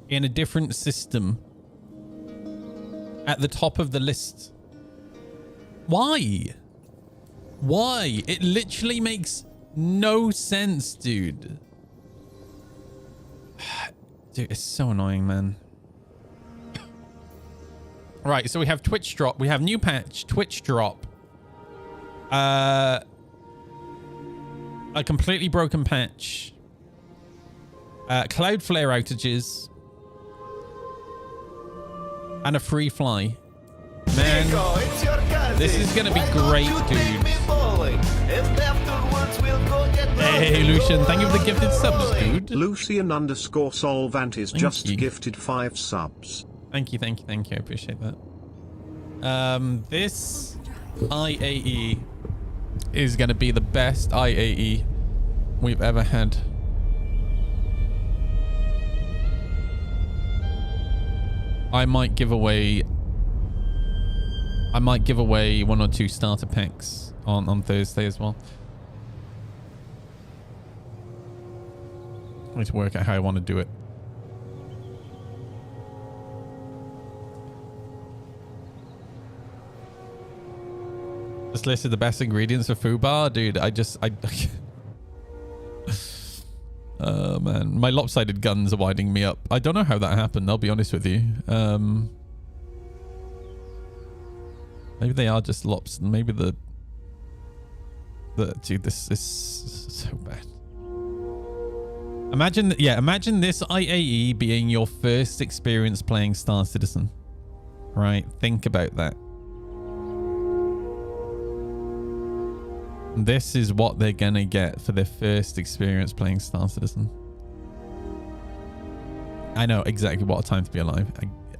in a different system at the top of the list? Why? Why? It literally makes no sense, dude. Dude, it's so annoying, man. Right, so we have Twitch drop. We have new patch, Twitch drop. A completely broken patch. Cloudflare outages. And a free fly. Man, this is going to be great, dude. Hey, Lucian, thank you for the gifted subs, dude. Lucian_Solvant is just gifted 5 subs. Thank you. I appreciate that. This IAE is going to be the best IAE we've ever had. I might give away 1 or 2 starter packs on Thursday as well. I need to work out how I want to do it. Just listed the best ingredients for Fubar, dude. Oh man, my lopsided guns are winding me up. I don't know how that happened, I'll be honest with you. Maybe they are just lops. Maybe the dude, this is so bad. Imagine this IAE being your first experience playing Star Citizen. Right? Think about that. This is what they're gonna get for their first experience playing Star Citizen. I know exactly what a time to be alive.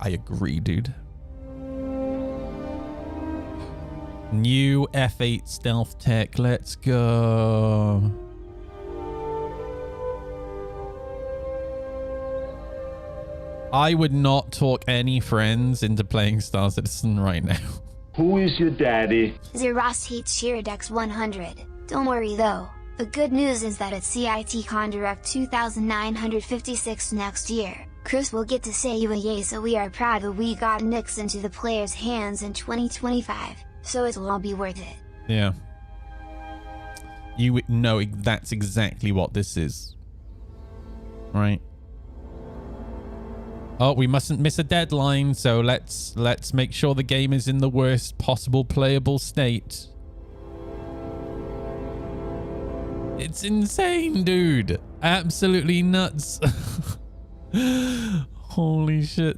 I agree, dude. New F8 stealth tech. Let's go. I would not talk any friends into playing Star Citizen right now. Who is your daddy? Zeros hates Shiradex 100. Don't worry though. The good news is that at CITCon Direct 2956 next year, Chris will get to say you a yay, so we are proud that we got Nyx into the players' hands in 2025, so it will all be worth it. Yeah. You know that's exactly what this is. Right? Oh, we mustn't miss a deadline, so let's make sure the game is in the worst possible playable state. It's insane, dude. Absolutely nuts. Holy shit.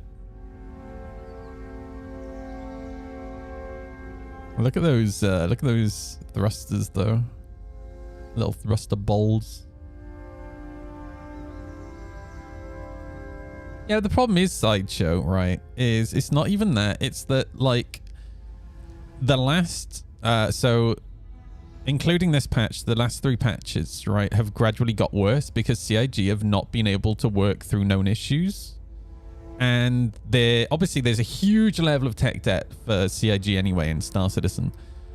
Look at those thrusters though. Little thruster bolts. Yeah, the problem is Sideshow, right? Is it's not even that. It's that, like, the last so including this patch, the last 3 patches, right, have gradually got worse because CIG have not been able to work through known issues. And obviously there's a huge level of tech debt for CIG anyway in Star Citizen.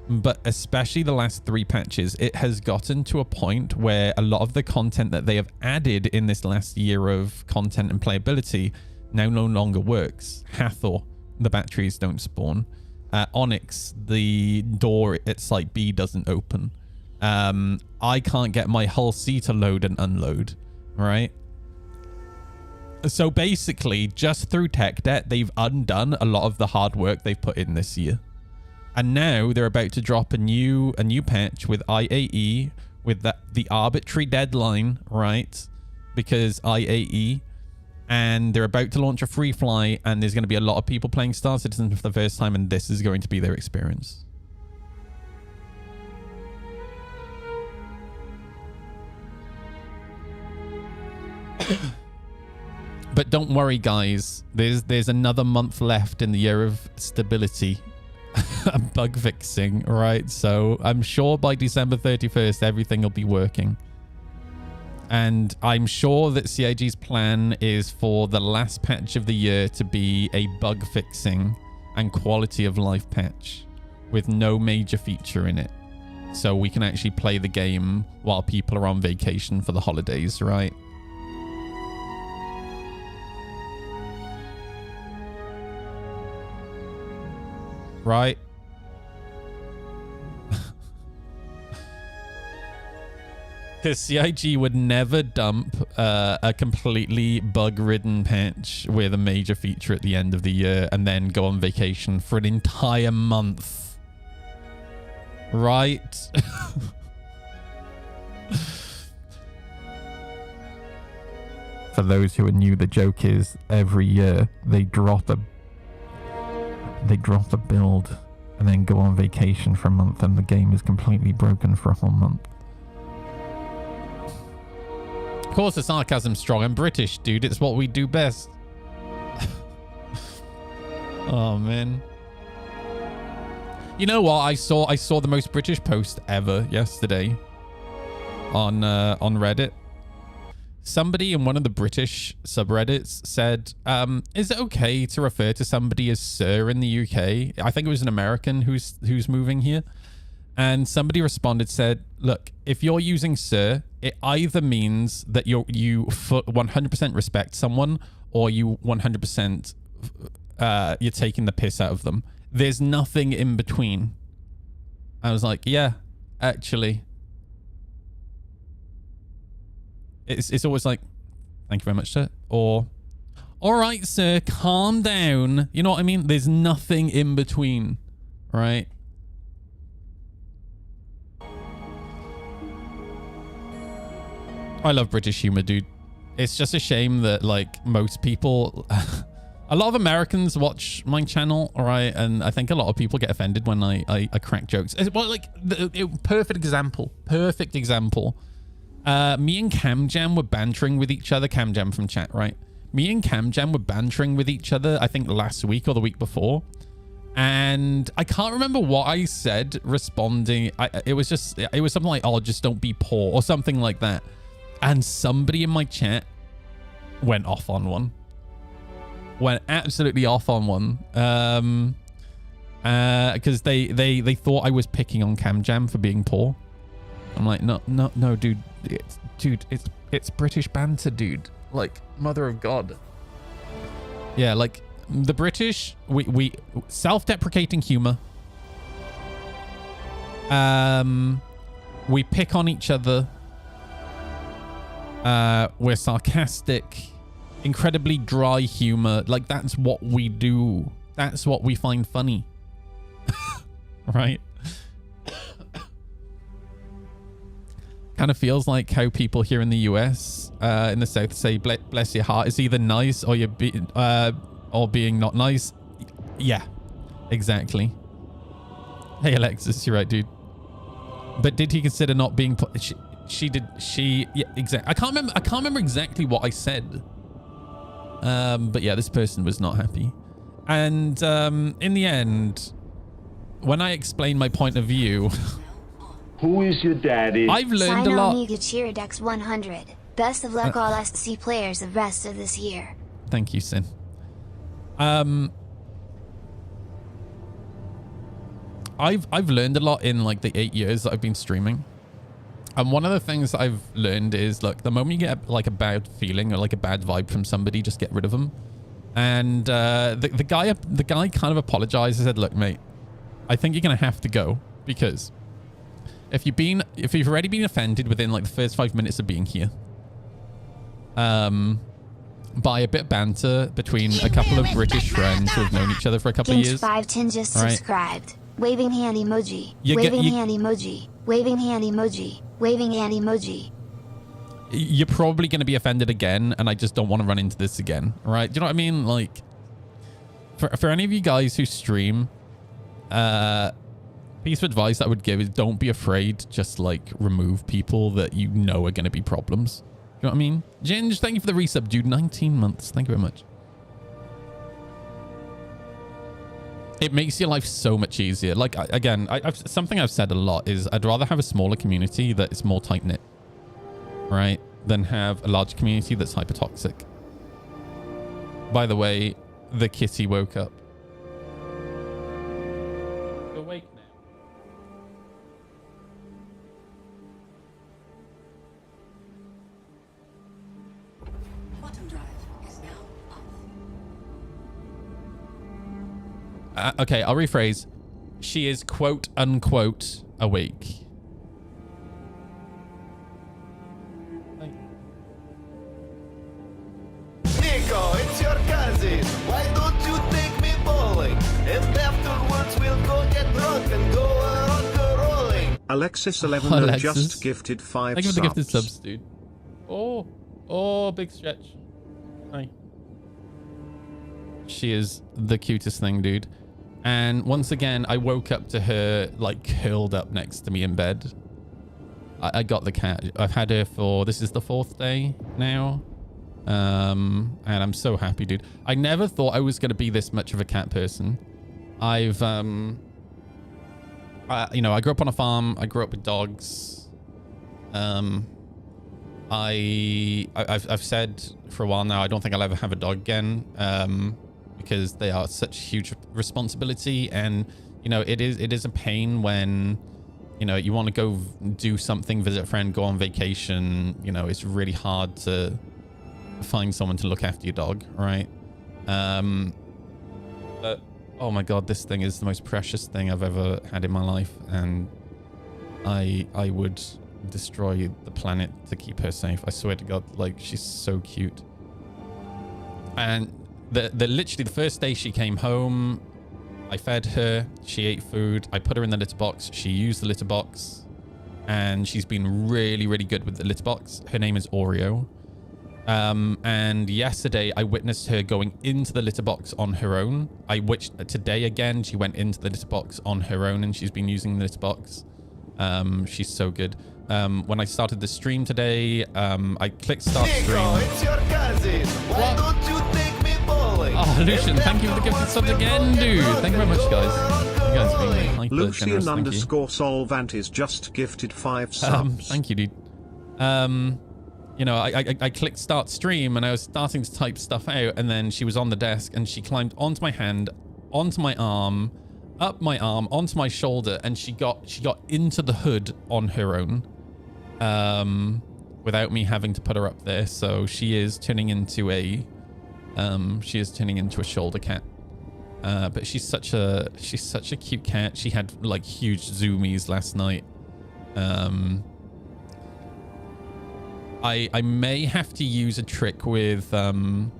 But especially the last 3 patches, it has gotten to a point where a lot of the content that they have added in this last year of content and playability now no longer works. Hathor, the batteries don't spawn. Onyx, the door at Site B doesn't open. I can't get my Hull C to load and unload, right? So basically, just through tech debt, they've undone a lot of the hard work they've put in this year. And now they're about to drop a new patch with IAE, with the arbitrary deadline, right? Because IAE, and they're about to launch a free fly, and there's going to be a lot of people playing Star Citizen for the first time, and this is going to be their experience. But don't worry, guys. There's another month left in the year of stability. Bug fixing, right? So I'm sure by December 31st everything will be working, and I'm sure that CIG's plan is for the last patch of the year to be a bug fixing and quality of life patch with no major feature in it, so we can actually play the game while people are on vacation for the holidays, right? Right? Because CIG would never dump a completely bug-ridden patch with a major feature at the end of the year and then go on vacation for an entire month. Right? For those who are new, the joke is every year they drop a build and then go on vacation for a month, and the game is completely broken for a whole month. Of course the sarcasm's strong. I'm British, dude. It's what we do best. Oh man. You know what? I saw the most British post ever yesterday on Reddit. somebody in one of the British subreddits said, is it okay to refer to somebody as sir in the UK? I think it was an American who's moving here. And somebody responded, said, look, if you're using sir, it either means that you 100% respect someone, or you 100% you're taking the piss out of them. There's nothing in between. I was like, yeah, actually. It's always like, thank you very much, sir. Or, all right, sir, calm down. You know what I mean? There's nothing in between, right? I love British humor, dude. It's just a shame that, like, most people... a lot of Americans watch my channel, all right? And I think a lot of people get offended when I crack jokes. Well, like, perfect example. Perfect example. Me and Camjam were bantering with each other. Camjam from chat, right? Me and Camjam were bantering with each other, I think last week or the week before. And I can't remember what I said responding. It was something like, oh, just don't be poor or something like that. And somebody in my chat went off on one. Went absolutely off on one. Because they thought I was picking on Camjam for being poor. I'm like, no, dude. It's British banter, dude. Like, mother of God. Yeah, like, the British, we self-deprecating humor. We pick on each other. We're sarcastic, incredibly dry humor. Like, that's what we do. That's what we find funny. Right? Kind of feels like how people here in the US, in the South, say, bless your heart. It's either nice or or being not nice. Yeah, exactly. Hey, Alexis, you're right, dude. But did he consider not being... yeah, exactly. I can't remember exactly what I said. But yeah, this person was not happy. And in the end, when I explained my point of view... Who is your daddy? I've learned a lot. Omega Cheerdex 100. Best of luck all SC players the rest of this year. Thank you, Sin. I've learned a lot in like the 8 years that I've been streaming. And one of the things that I've learned is, look, the moment you get like a bad feeling or like a bad vibe from somebody, just get rid of them. And the guy kind of apologized and said, look, mate, I think you're gonna have to go, because if you've already been offended within like the first 5 minutes of being here, by a bit of banter between a couple of British friends who have known each other for a couple of years. 510 just subscribed. Waving hand emoji. Waving hand emoji. Waving hand emoji. Waving hand emoji. You're probably going to be offended again, and I just don't want to run into this again, right? Do you know what I mean? Like, for any of you guys who stream, piece of advice I would give is don't be afraid to just like remove people that you know are going to be problems. You know what I mean? Ginge, thank you for the resub, dude. 19 months. Thank you very much. It makes your life so much easier. Like, again, something I've said a lot is I'd rather have a smaller community that is more tight-knit, right, than have a large community that's hyper-toxic. By the way, the kitty woke up. Awake now. Bottom drive is now up. Okay, I'll rephrase. She is quote unquote awake. Nico, it's your cousin. Why don't you take me bowling? And afterwards we'll go get drunk and go rock-a-rolling. Alexis11 just gifted 5 Thank you subs. for the gifted subs, dude. Oh, big stretch. Hi. She is the cutest thing, dude. And once again, I woke up to her like curled up next to me in bed. I got the cat. I've had her for, this is the 4th day now. And I'm so happy, dude. I never thought I was going to be this much of a cat person. I've, you know, I grew up on a farm. I grew up with dogs. I I've said for a while now, I don't think I'll ever have a dog again, because they are such huge responsibility, and you know, it is a pain when, you know, you want to go do something, visit a friend, go on vacation. You know, it's really hard to find someone to look after your dog, right? But oh my god, this thing is the most precious thing I've ever had in my life, and I would destroy the planet to keep her safe. I swear to god, like, she's so cute. And the literally the first day she came home, I fed her, she ate food, I put her in the litter box, she used the litter box, and she's been really, really good with the litter box. Her name is Oreo. And yesterday I witnessed her going into the litter box on her own. Today again, she went into the litter box on her own, and she's been using the litter box. She's so good. When I started the stream today, I clicked start stream. It's your cousin. Why don't you take me bowling? Oh, Lucian, thank you for the gifted subs again, dude. Thank you very much, guys. You guys are being hyper generous. Lucian Thank you. _Solvant is just gifted 5 subs. Thank you, dude. You know, I clicked start stream, and I was starting to type stuff out, and then she was on the desk, and she climbed onto my hand, onto my arm, up my arm, onto my shoulder, and she got into the hood on her own, without me having to put her up there. So she is turning into a shoulder cat. But she's such a cute cat. She had like huge zoomies last night. I may have to use a trick with that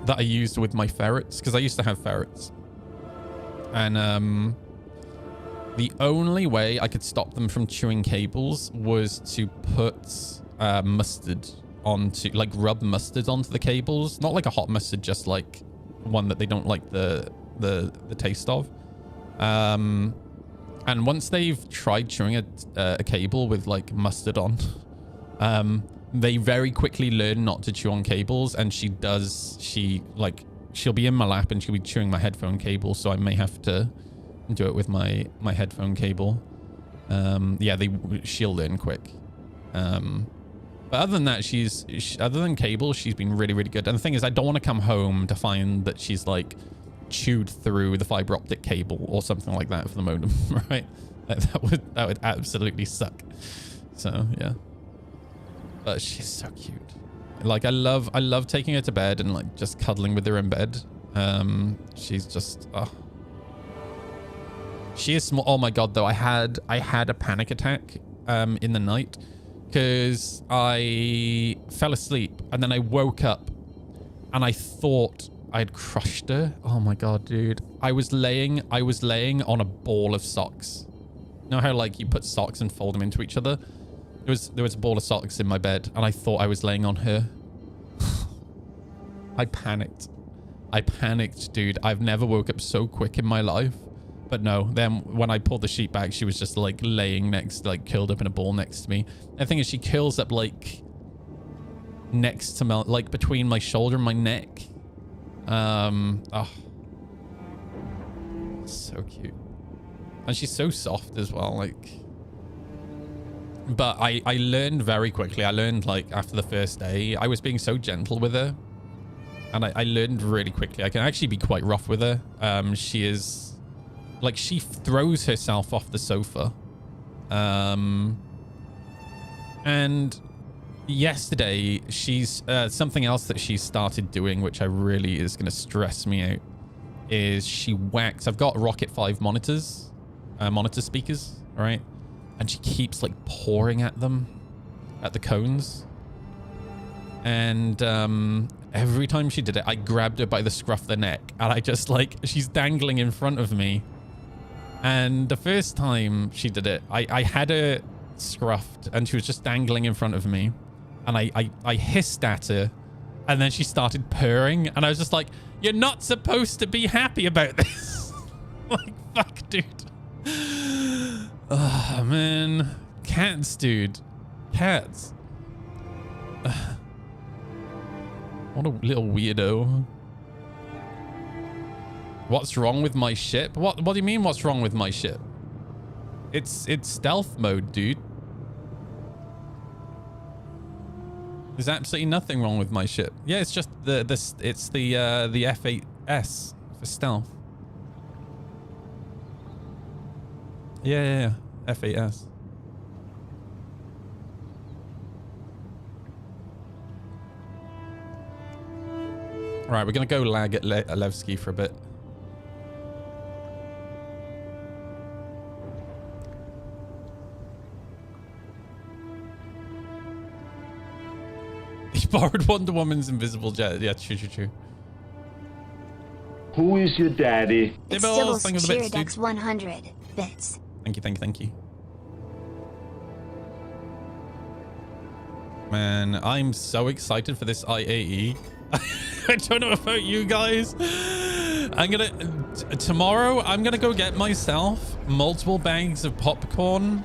I used with my ferrets, because I used to have ferrets, and the only way I could stop them from chewing cables was to put mustard onto, like, rub mustard onto the cables, not like a hot mustard, just like one that they don't like the taste of. And once they've tried chewing a cable with like mustard on, they very quickly learn not to chew on cables, and she'll be in my lap and she'll be chewing my headphone cable, so I may have to do it with my headphone cable. Yeah, she'll learn quick. But other than that, other than cable, she's been really, really good. And the thing is, I don't want to come home to find that she's like chewed through the fiber optic cable or something like that for the modem, right? That would absolutely suck. So yeah. But she's so cute. Like, I love taking her to bed and like just cuddling with her in bed. She's just, she is small. Oh my god, though, I had a panic attack in the night because I fell asleep and then I woke up and I thought I'd crushed her. Oh my god, dude. I was laying on a ball of socks. You know how like you put socks and fold them into each other? There was a ball of socks in my bed, and I thought I was laying on her. I panicked, dude. I've never woke up so quick in my life. But no, then when I pulled the sheet back, she was just like laying next, like curled up in a ball next to me. And the thing is, she curls up like next to my, like between my shoulder and my neck. Oh, so cute. And she's so soft as well, like. But I learned very quickly. I learned like after the first day, I was being so gentle with her, and I learned really quickly I can actually be quite rough with her. She is like, she throws herself off the sofa. And yesterday she's something else that she started doing, which I really is going to stress me out, is she whacks. I've got Rocket 5 monitors, monitor speakers, right? And she keeps like pouring at them, at the cones. And every time she did it, I grabbed her by the scruff of the neck, and I just like, she's dangling in front of me. And the first time she did it, I had her scruffed and she was just dangling in front of me. And I hissed at her, and then she started purring, and I was just like, you're not supposed to be happy about this. Like, fuck, dude. Oh, man. Cats, dude. Cats. What a little weirdo. What's wrong with my ship? What do you mean, what's wrong with my ship? It's stealth mode, dude. There's absolutely nothing wrong with my ship. Yeah, it's just the F8S for stealth. Yeah. F8S. Right, we're gonna go lag at Levski for a bit. He borrowed Wonder Woman's invisible jet. Yeah, true. Who is your daddy? It's Sybil's Tyrannex 100 bits. Thank you. Man, I'm so excited for this IAE. I don't know about you guys. Tomorrow, I'm gonna go get myself multiple bags of popcorn.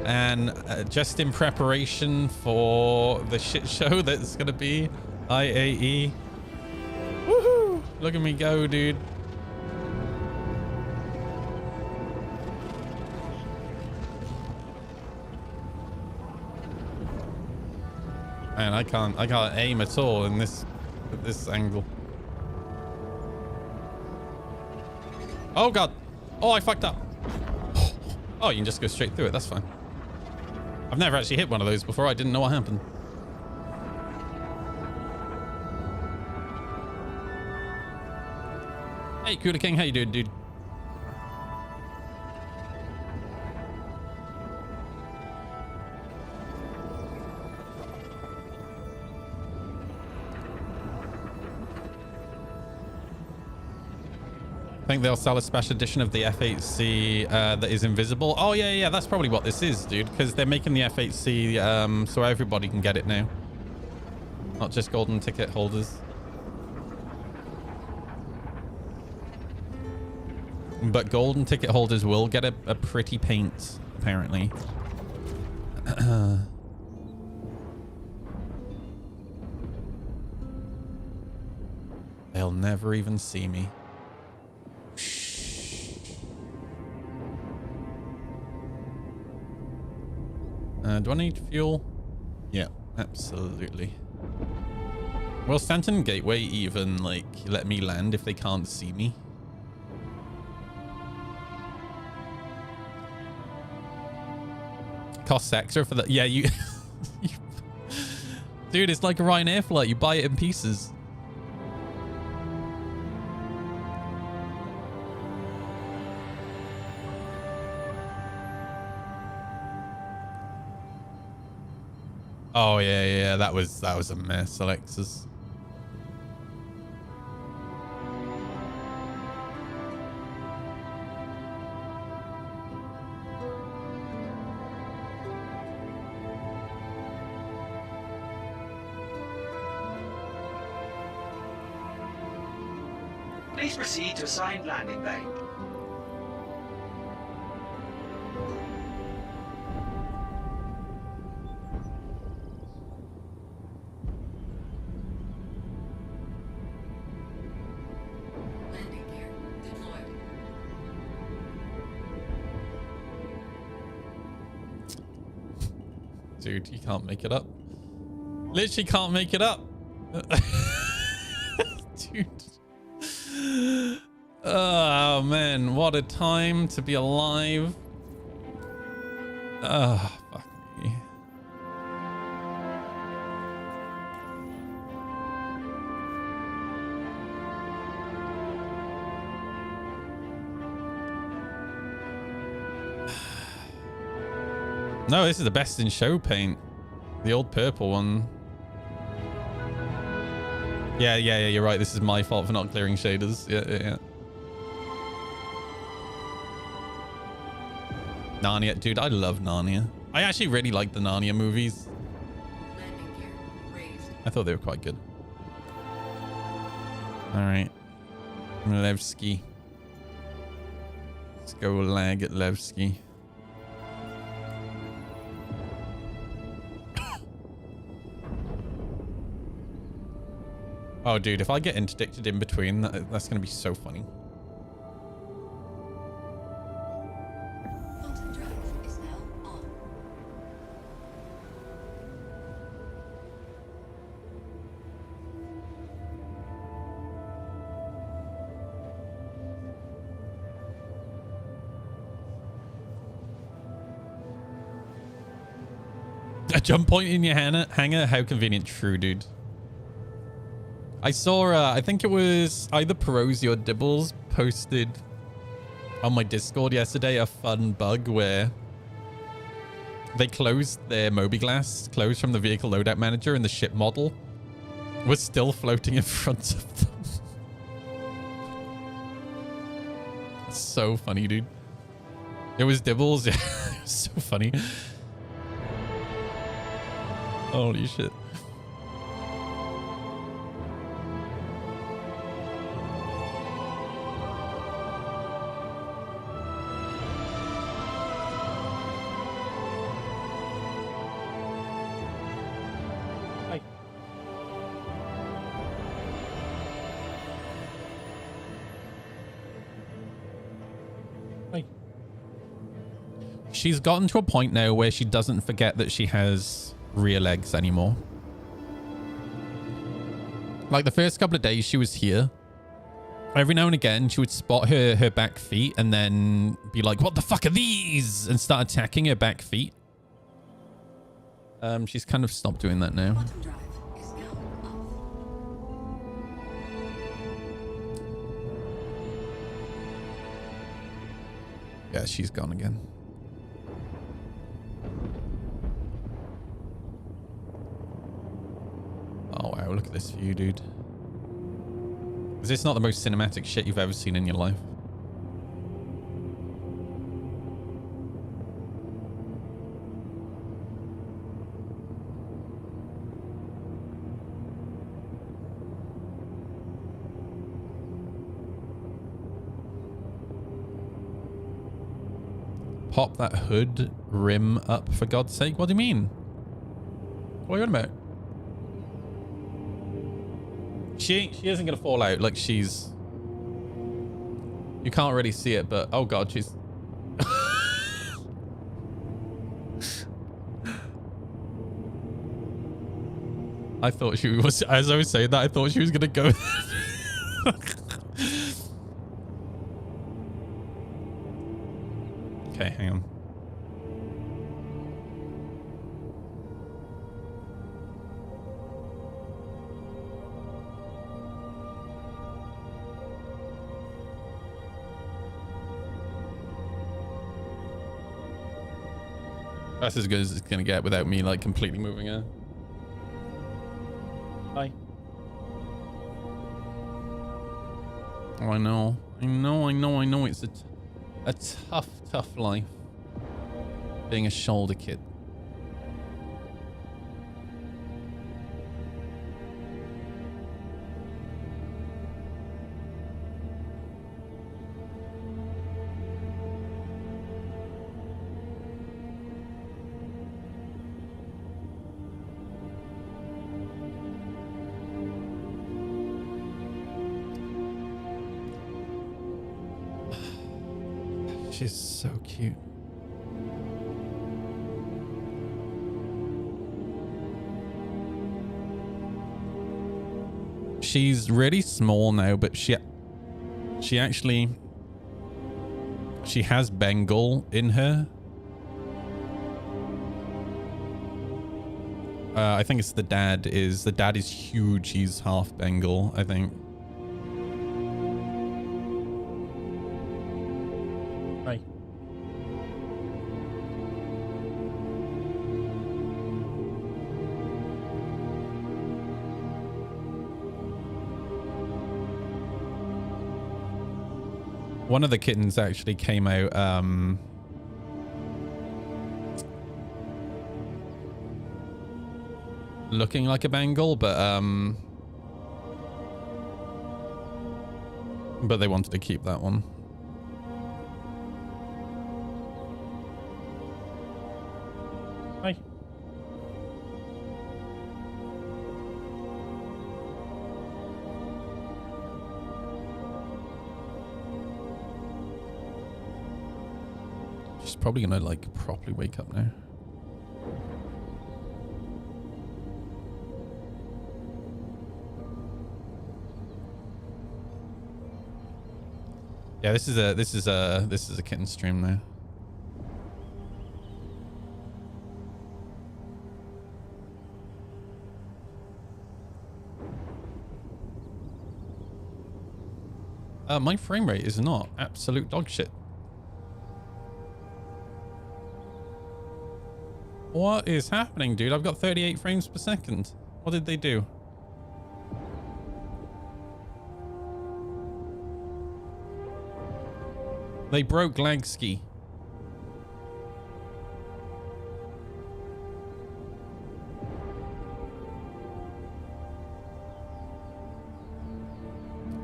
And just in preparation for the shit show that's gonna be IAE. Woohoo! Look at me go, dude. Man, I can't aim at all in this angle. Oh god. Oh, I fucked up. Oh, you can just go straight through it. That's fine. I've never actually hit one of those before. I didn't know what happened. Hey, Kuda King, how you doing, dude? I think they'll sell a special edition of the F8C that is invisible. Oh, yeah, that's probably what this is, dude, because they're making the F8C so everybody can get it now. Not just golden ticket holders. But golden ticket holders will get a pretty paint, apparently. They'll never even see me. Do I need fuel? Yeah, absolutely. Will Stanton Gateway even, like, let me land if they can't see me? Costs extra for that? Yeah, you... Dude, it's like a Ryanair flight. You buy it in pieces. Oh yeah, that was a mess, Alexis. Please proceed to assigned landing bay. Dude, you can't make it up. Literally can't make it up. Dude. Oh, man. What a time to be alive. Oh, fuck me. No, this is the best in show paint. The old purple one. Yeah, you're right. This is my fault for not clearing shaders. Yeah. Narnia. Dude, I love Narnia. I actually really like the Narnia movies. I thought they were quite good. All right. Levski. Let's go lag at Levski. Oh, dude, if I get interdicted in between, that's going to be so funny. Quantum drive is now on. A jump point in your hangar? How convenient. True, dude. I saw, I think it was either Perosi or Dibbles posted on my Discord yesterday a fun bug where they closed their Mobi-Glass, closed from the vehicle loadout manager, and the ship model was still floating in front of them. So funny, dude. It was Dibbles. Yeah, it was so funny. Holy shit. She's gotten to a point now where she doesn't forget that she has rear legs anymore. Like the first couple of days she was here, every now and again she would spot her back feet and then be like, what the fuck are these? And start attacking her back feet. She's kind of stopped doing that now. Yeah, she's gone again. Oh wow, look at this view, dude. Is this not the most cinematic shit you've ever seen in your life? Pop that hood rim up, for God's sake. What do you mean? What are you on about? She isn't gonna fall out. Like, she's... You can't really see it, but... Oh God, she's... I thought she was... As I was saying that, I thought she was gonna go... Okay, hang on. That's as good as it's gonna get without me like completely moving her. Hi. Oh, I know. I know. It's a tough life being a shoulder kid. She's so cute. She's really small now, but she has Bengal in her. I think it's the dad is huge. He's half Bengal, I think. Hi. One of the kittens actually came out looking like a Bengal, but they wanted to keep that one. Hi. She's probably gonna like properly wake up now. Yeah, this is a kitten stream now. My frame rate is not absolute dog shit. What is happening, dude? I've got 38 frames per second. What did they do? They broke Lagski.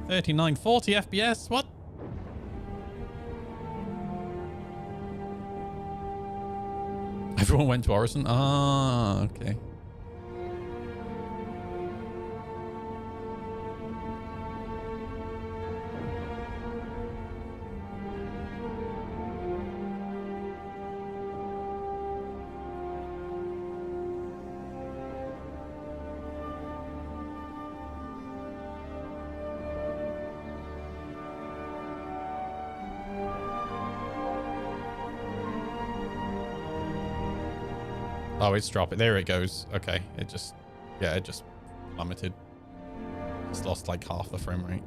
$39.40 FPS? What? Everyone went to Orison? Ah, okay. Oh, it's dropping. There it goes. Okay. It just plummeted. Just lost like half the frame rate.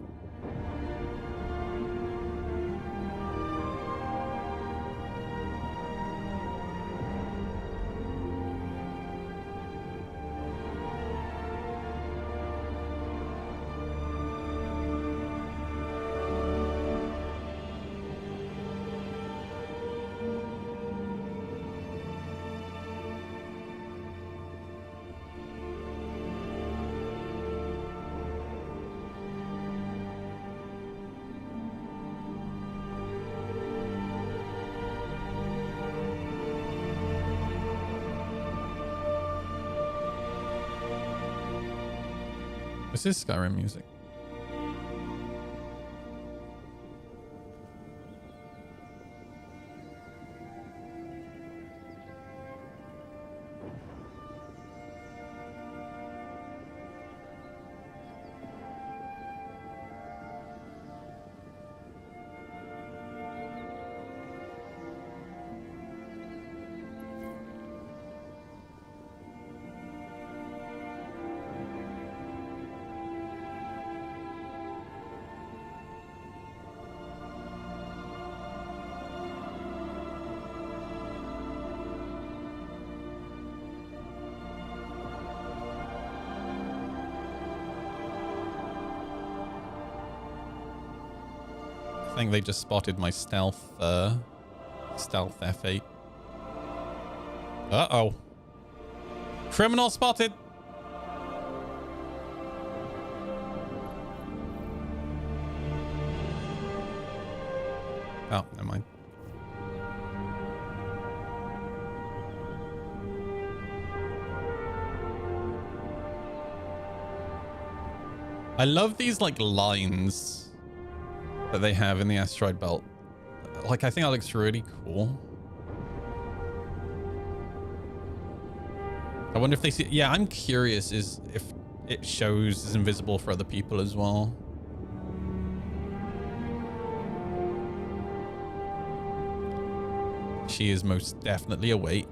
This is Skyrim music. I think they just spotted my stealth F8. Uh-oh. Criminal spotted. Oh, never mind. I love these like lines that they have in the asteroid belt. Like, I think that looks really cool. I wonder if they see... Yeah, I'm curious if it shows as invisible for other people as well. She is most definitely awake.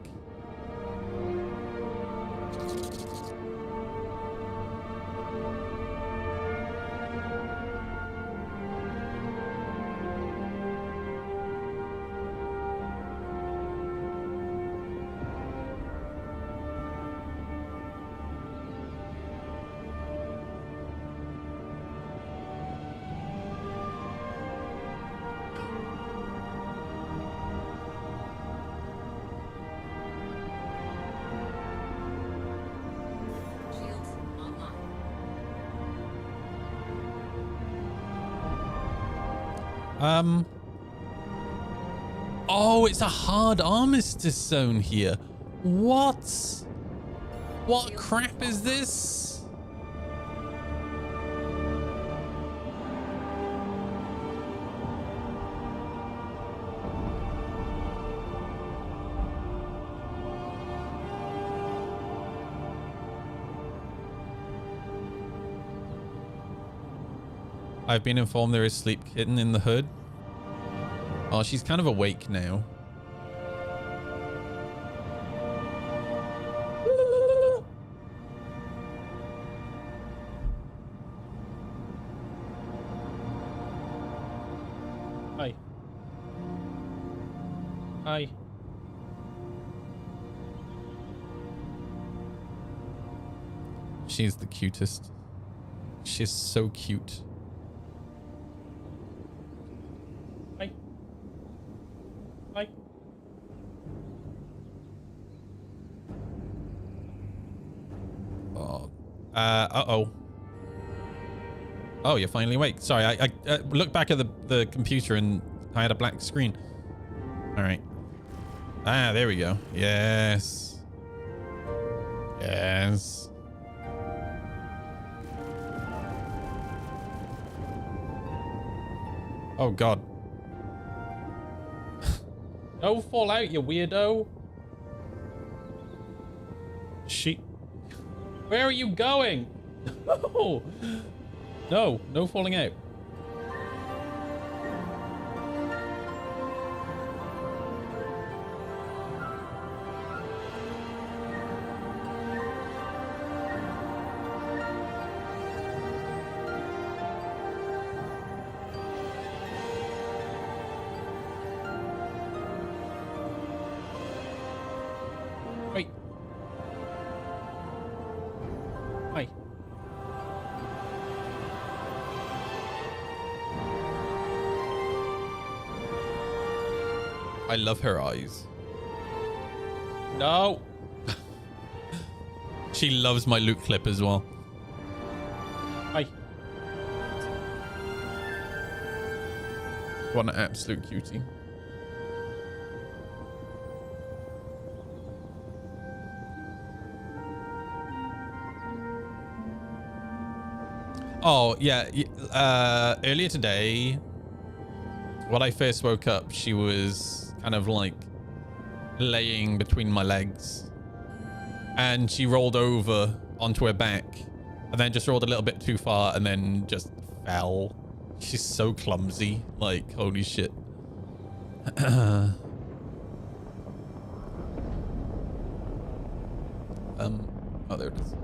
Oh, it's a hard armistice zone here. What? What crap is this? I've been informed there is Sleep Kitten in the hood. Oh, she's kind of awake now. Hi. She's the cutest. She's so cute. Hi. Hi. Oh. Uh-oh. Oh, you're finally awake. Sorry, I looked back at the computer and I had a black screen. All right. Ah, there we go. Yes. Yes. Oh, God. Don't fall out, you weirdo. Where are you going? No. No, no falling out. Wait. Hi. I love her eyes. No. She loves my loot clip as well. Hi. What an absolute cutie. Oh, yeah. Earlier today, when I first woke up, she was kind of like laying between my legs. And she rolled over onto her back and then just rolled a little bit too far and then just fell. She's so clumsy. Like, holy shit. Oh, there it is.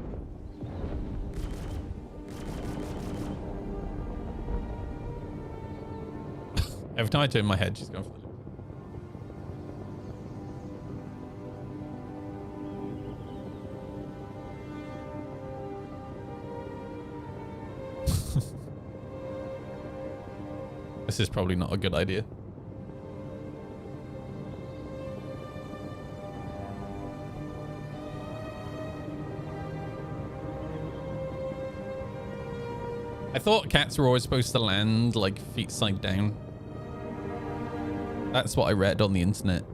Every time I turn my head, she's going for the loop. This is probably not a good idea. I thought cats were always supposed to land like feet side down. That's what I read on the internet.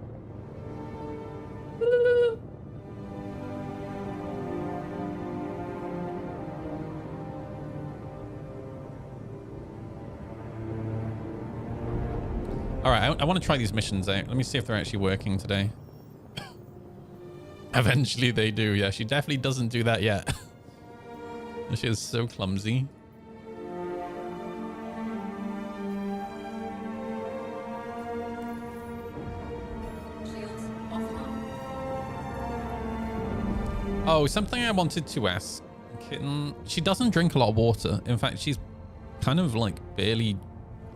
All right, I want to try these missions out. Let me see if they're actually working today. Eventually they do. Yeah, she definitely doesn't do that yet. She is so clumsy. Oh, something I wanted to ask Kitten. She doesn't drink a lot of water. In fact, she's kind of like barely,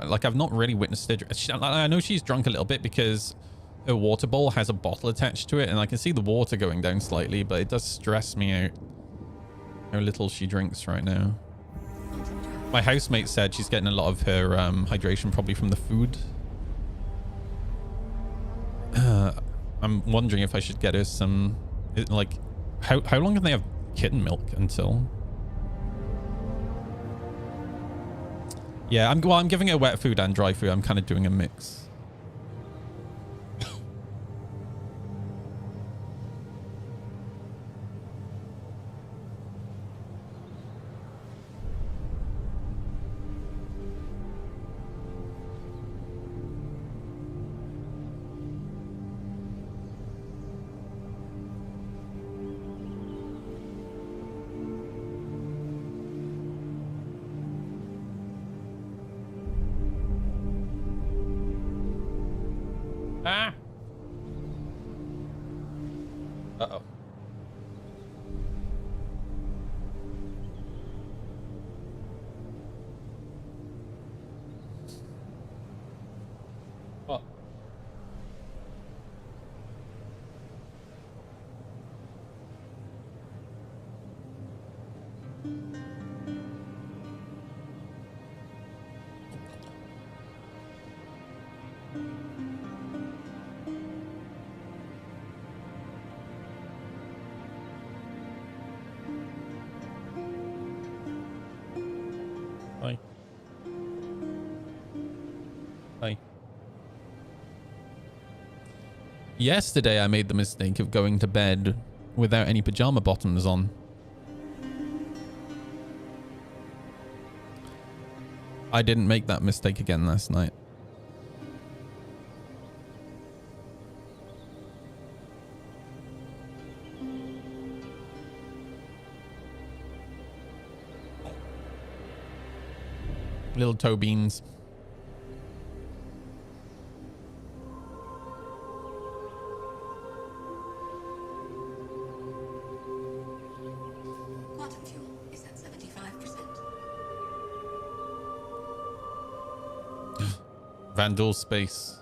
like I've not really witnessed her. I know she's drunk a little bit because her water bowl has a bottle attached to it and I can see the water going down slightly, but it does stress me out how little she drinks right now. My housemate said she's getting a lot of her hydration probably from the food. I'm wondering if I should get her some, like, how long can they have kitten milk until? Yeah, I'm giving her wet food and dry food. I'm kind of doing a mix. Ah. Uh-oh. What? Hi. Hi. Yesterday, I made the mistake of going to bed without any pajama bottoms on. I didn't make that mistake again last night. Little toe beans. Quantum fuel is at 75%. Vandal space.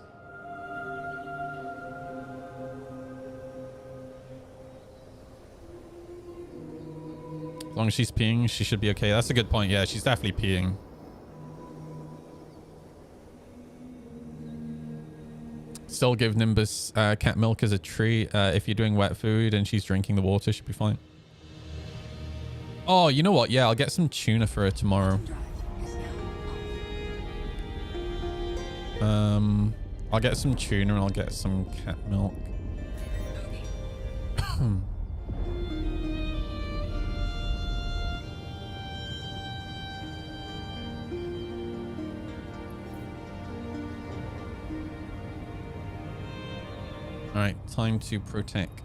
As long as she's peeing, she should be okay. That's a good point. Yeah, she's definitely peeing. Still give Nimbus cat milk as a treat. If you're doing wet food and she's drinking the water, she'll be fine. Oh, you know what? Yeah, I'll get some tuna for her tomorrow. I'll get some tuna and I'll get some cat milk. All right, time to protect.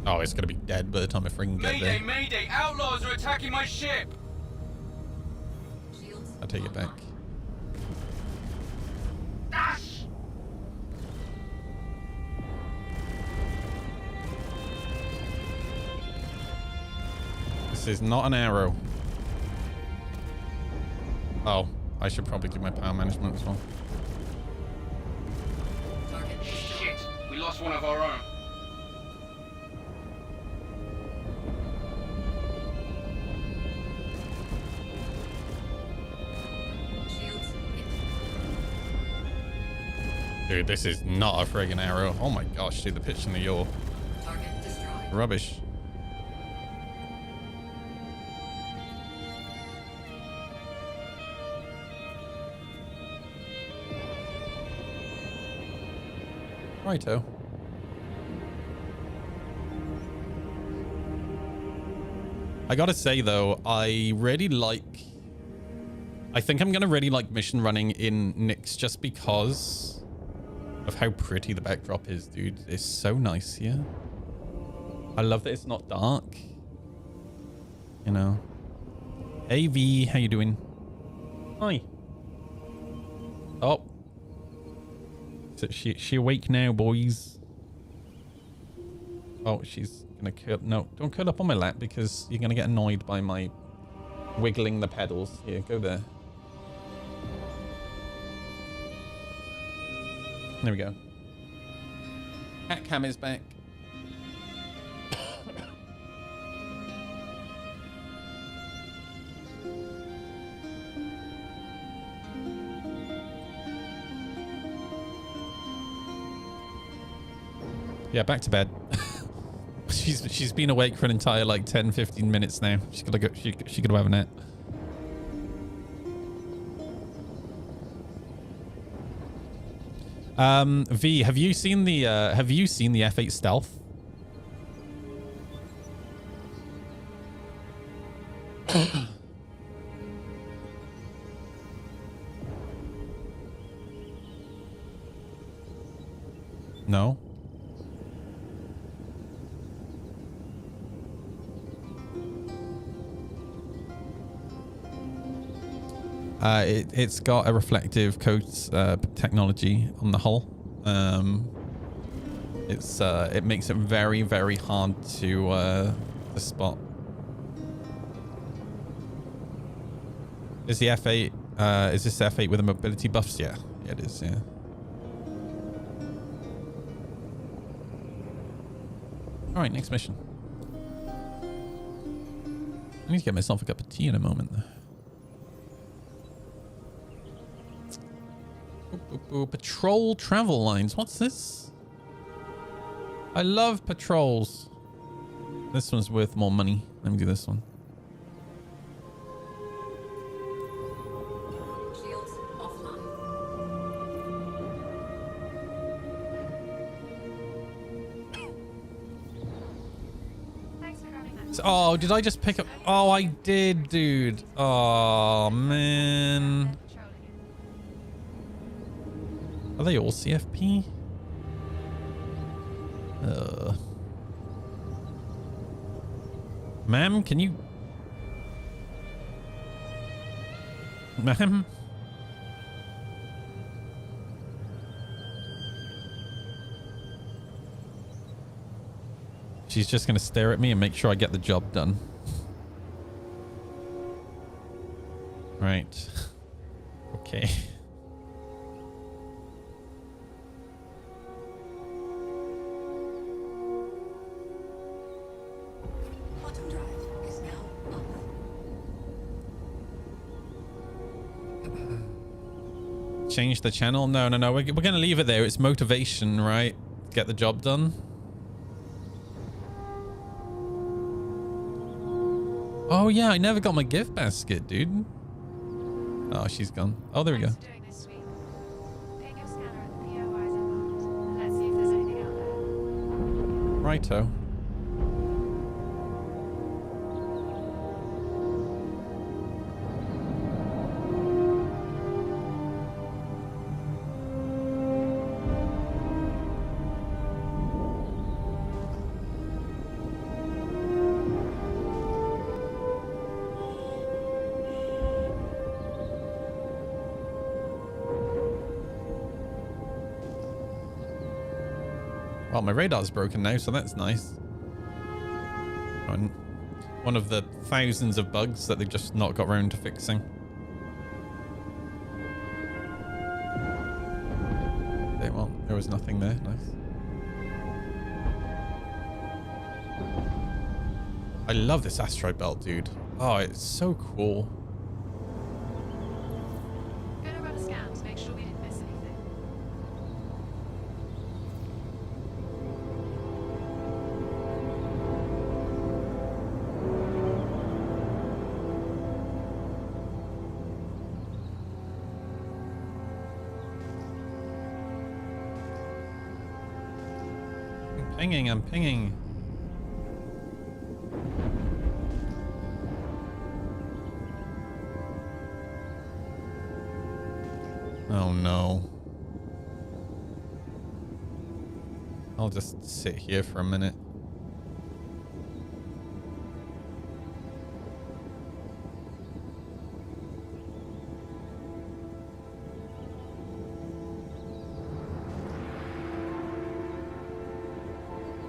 Oh, it's gonna be dead by the time I freaking get there. Mayday, mayday! Outlaws are attacking my ship! I'll take it back. Dash! This is not an arrow. Oh, I should probably do my power management as well. Shit! We lost one of our own. Dude, this is not a friggin' arrow. Oh my gosh, dude, the pitch in the yaw. Rubbish. Righto. I gotta say though, I think I'm gonna really like mission running in Nyx just because of how pretty the backdrop is, dude. It's so nice here. I love that it's not dark. You know. Hey V, how you doing? Hi. Oh. So she awake now, boys. Oh, she's gonna curl. No, don't curl up on my lap because you're gonna get annoyed by my wiggling the pedals. Here, go there. There we go. Cat cam is back. Yeah, back to bed. she's been awake for an entire like 10-15 minutes now. She's gotta go. She gotta have a nap. V, have you seen the F8 stealth? No. It's got a reflective coat technology on the hull. It makes it very, very hard to spot. Is the F8 is this F8 with the mobility buffs? Yeah, it is. Yeah. All right, next mission. I need to get myself a cup of tea in a moment, though. Patrol travel lines. What's this? I love patrols. This one's worth more money. Let me do this one. Shields offline. Thanks for grabbing that. Oh, did I just pick up? Oh, I did, dude. Oh, man. Are they all CFP? Ma'am, can you... Ma'am? She's just going to stare at me and make sure I get the job done. Right. Okay. Quantum drive is now off. Change the channel? No. We're going to leave it there. It's motivation, right? Get the job done. Oh, yeah. I never got my gift basket, dude. Oh, she's gone. Oh, there we go. Righto. Well, my radar's broken now, so that's nice. One of the thousands of bugs that they've just not got around to fixing. Okay, well, there was nothing there. Nice. I love this asteroid belt, dude. Oh, it's so cool. Gonna run a scan to make sure we didn't miss anything. I'm pinging. Oh no. I'll just sit here for a minute.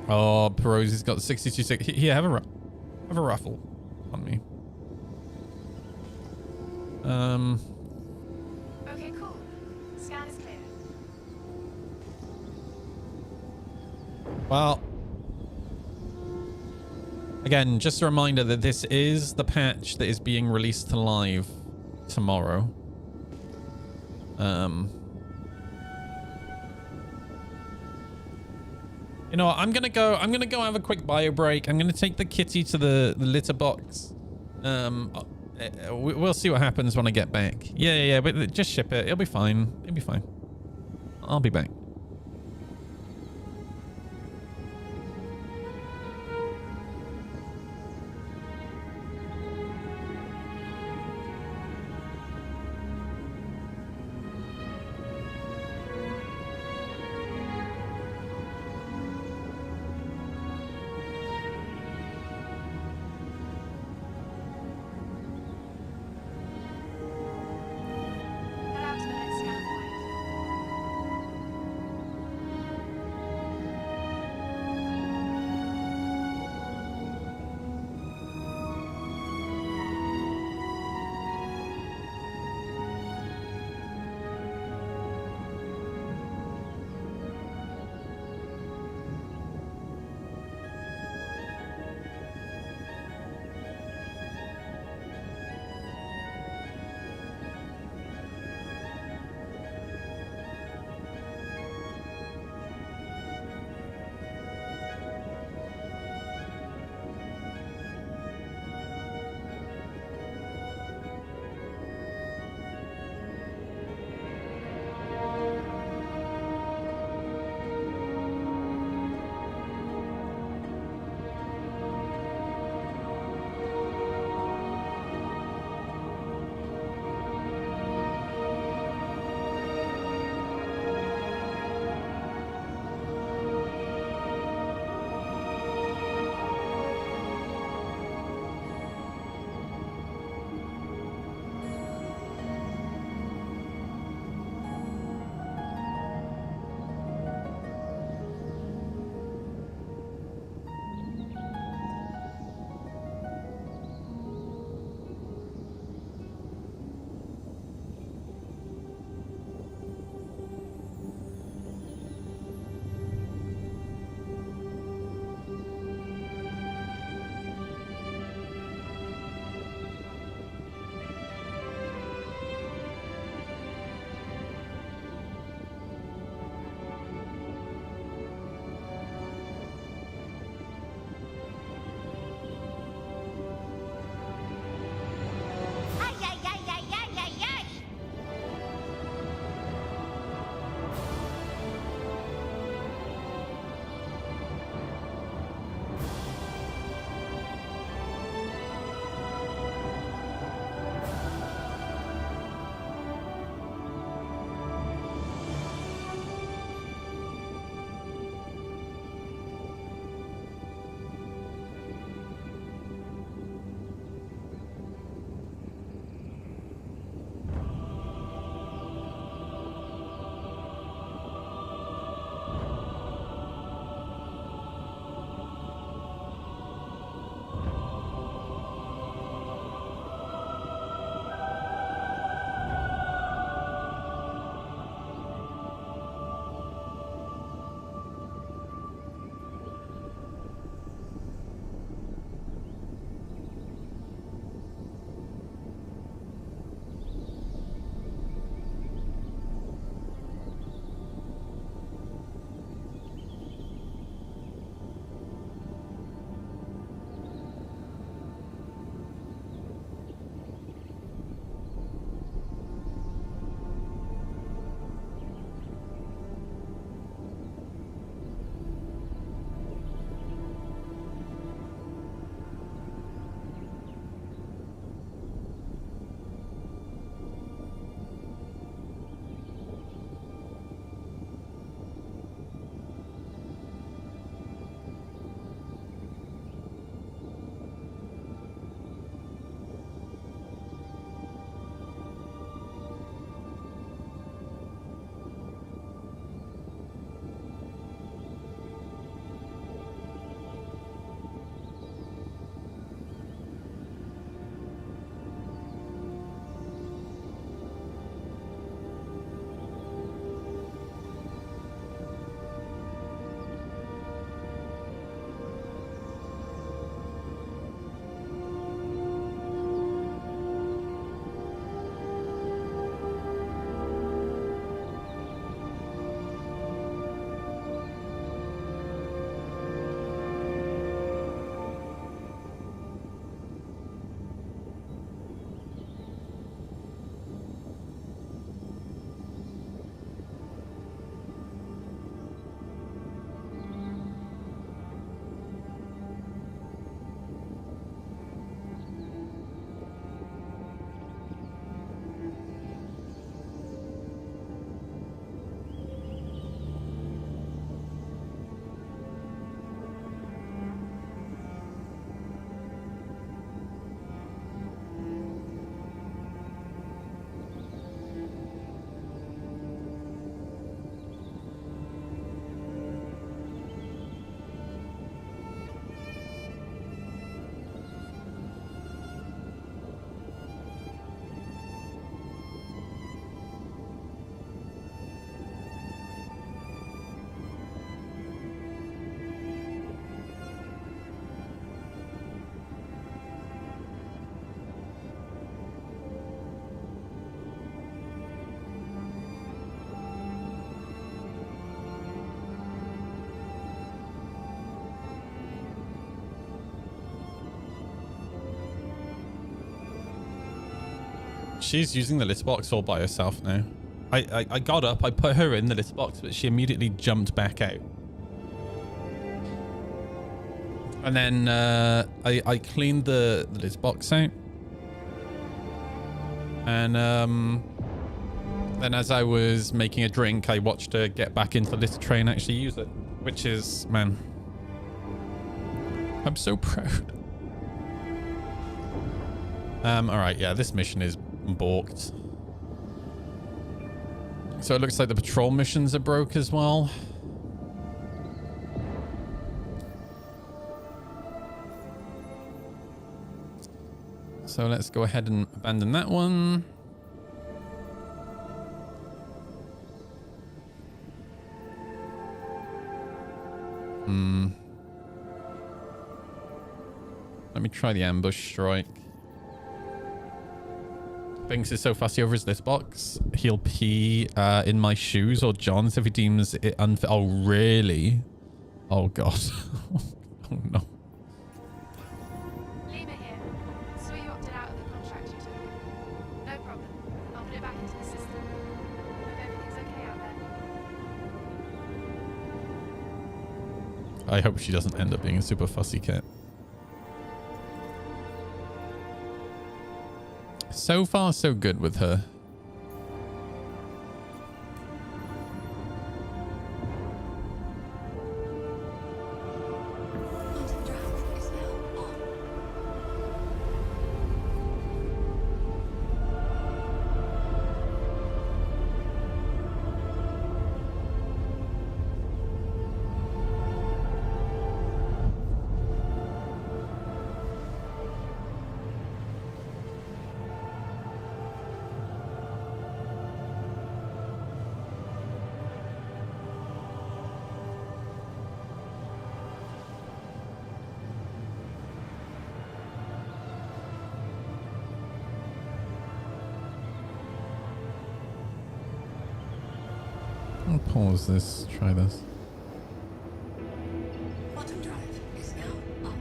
Oh, Perosi's got 62 seconds. Here, have a raffle on me. Okay, cool. Scan is clear. Well, again, just a reminder that this is the patch that is being released to live tomorrow. You know what? I'm gonna go have a quick bio break. I'm gonna take the kitty to the litter box. We'll see what happens when I get back. Yeah, but just ship it. It'll be fine. It'll be fine. I'll be back. Head out to the next scan point. She's using the litter box all by herself now. I got up, I put her in the litter box, but she immediately jumped back out. And then I cleaned the litter box out. And then as I was making a drink, I watched her get back into the litter tray and actually use it. Which is, man, I'm so proud. Alright, yeah, this mission is balked. So it looks like the patrol missions are broke as well. So let's go ahead and abandon that one. Let me try the ambush strike. Binks is so fussy over his list box. He'll pee in my shoes or John's if he deems it unfair. Oh, really? Oh, God. Oh, no. Leave it here. Saw you opted out of the contract you took. No problem. I'll put it back into the system. Hope everything's okay out there. I hope she doesn't end up being a super fussy cat. So far, so good with her. Quantum drive is now on. I'll pause this, try this. Quantum drive is now off. Quantum drive is now on.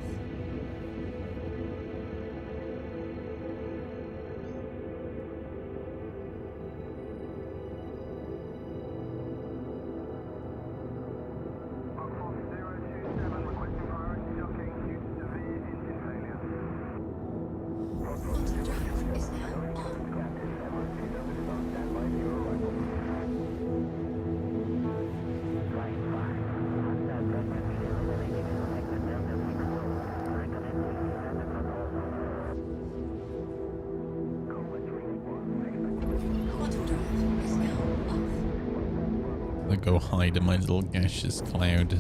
Quantum drive is now off. I go hide in my little gaseous cloud.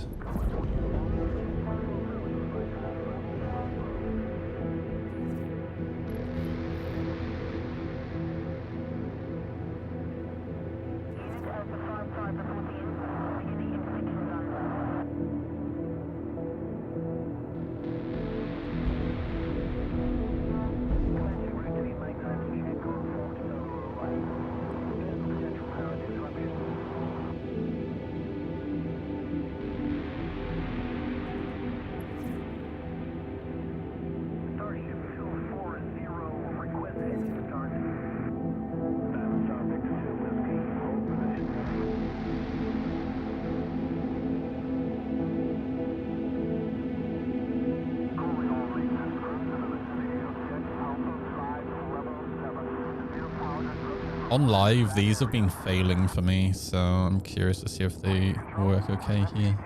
On live, these have been failing for me, so I'm curious to see if they work okay here.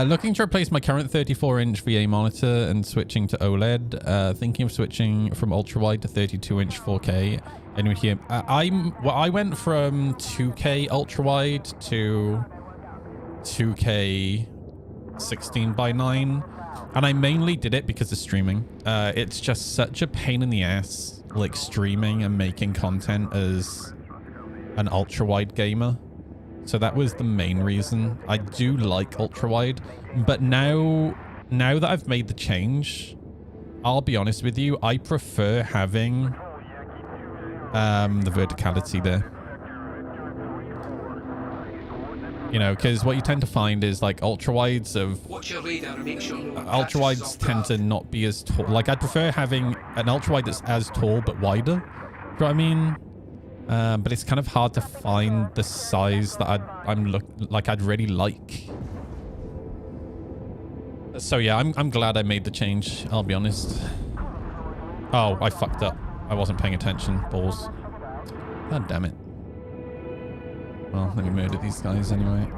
Looking to replace my current 34-inch VA monitor and switching to OLED. Thinking of switching from ultra-wide to 32-inch 4K. Anyone here? I went from 2K ultra-wide to 2K 16:9, and I mainly did it because of streaming. It's just such a pain in the ass, like streaming and making content as an ultra-wide gamer. So that was the main reason. I do like ultra-wide, but now that I've made the change, I'll be honest with you, I prefer having the verticality there. You know, because what you tend to find is like ultra wides of Watch your radar and make sure no one ultra wides catches tend to not be as tall. Like I'd prefer having an ultra wide that's as tall but wider. You know what I mean? But it's kind of hard to find the size that I'd really like. So yeah, I'm glad I made the change. I'll be honest. Oh, I fucked up. I wasn't paying attention. Balls. God damn it. Well, let me murder these guys anyway.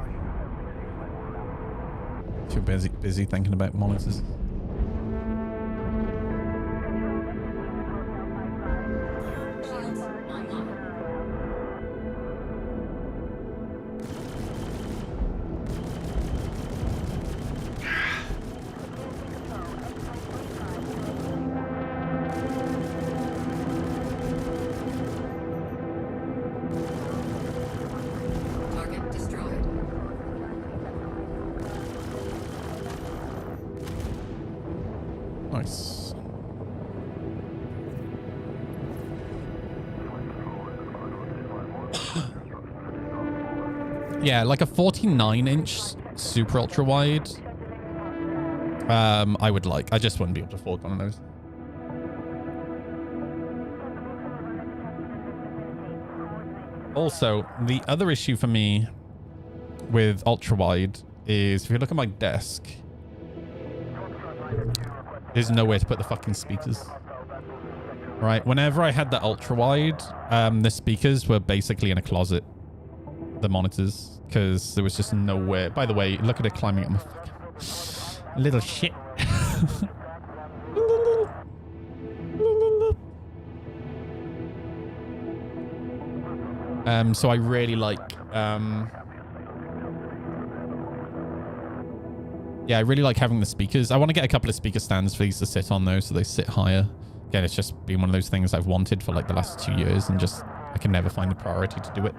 Too busy thinking about monitors. Target destroyed. Nice. Yeah, like a 49-inch super ultra wide. I would like. I just wouldn't be able to afford one of those. Also, the other issue for me with ultra wide is if you look at my desk, there's nowhere to put the fucking speakers. Right, whenever I had the ultra wide, the speakers were basically in a closet. The monitors, because there was just nowhere. By the way, look at it climbing up my fucking little shit. So I really like, yeah, I really like having the speakers. I want to get a couple of speaker stands for these to sit on though, so they sit higher. Again, it's just been one of those things I've wanted for like the last 2 years and just, I can never find the priority to do it.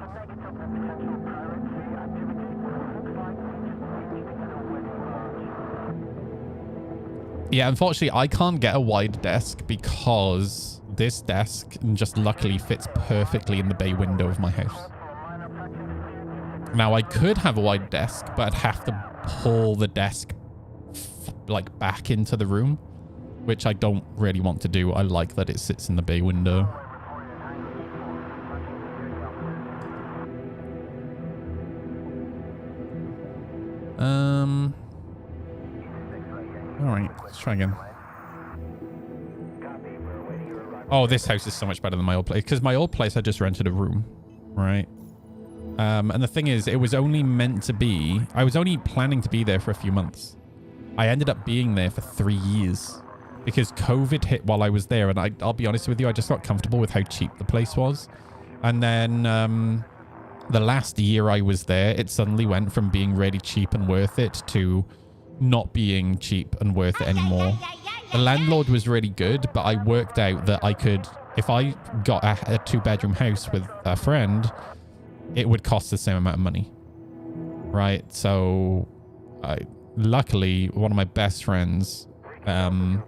Yeah, unfortunately, I can't get a wide desk because this desk just luckily fits perfectly in the bay window of my house. Now, I could have a wide desk, but I'd have to pull the desk like back into the room, which I don't really want to do. I like that it sits in the bay window. All right, let's try again. Oh, this house is so much better than my old place, because my old place I just rented a room, right? And the thing is, it was only meant to be, I was only planning to be there for a few months. I ended up being there for 3 years because COVID hit while I was there. And I'll be honest with you, I just got comfortable with how cheap the place was. And then the last year I was there, it suddenly went from being really cheap and worth it to not being cheap and worth it anymore. The landlord was really good, but I worked out that I could, if I got a 2-bedroom house with a friend, it would cost the same amount of money, right? So luckily one of my best friends, you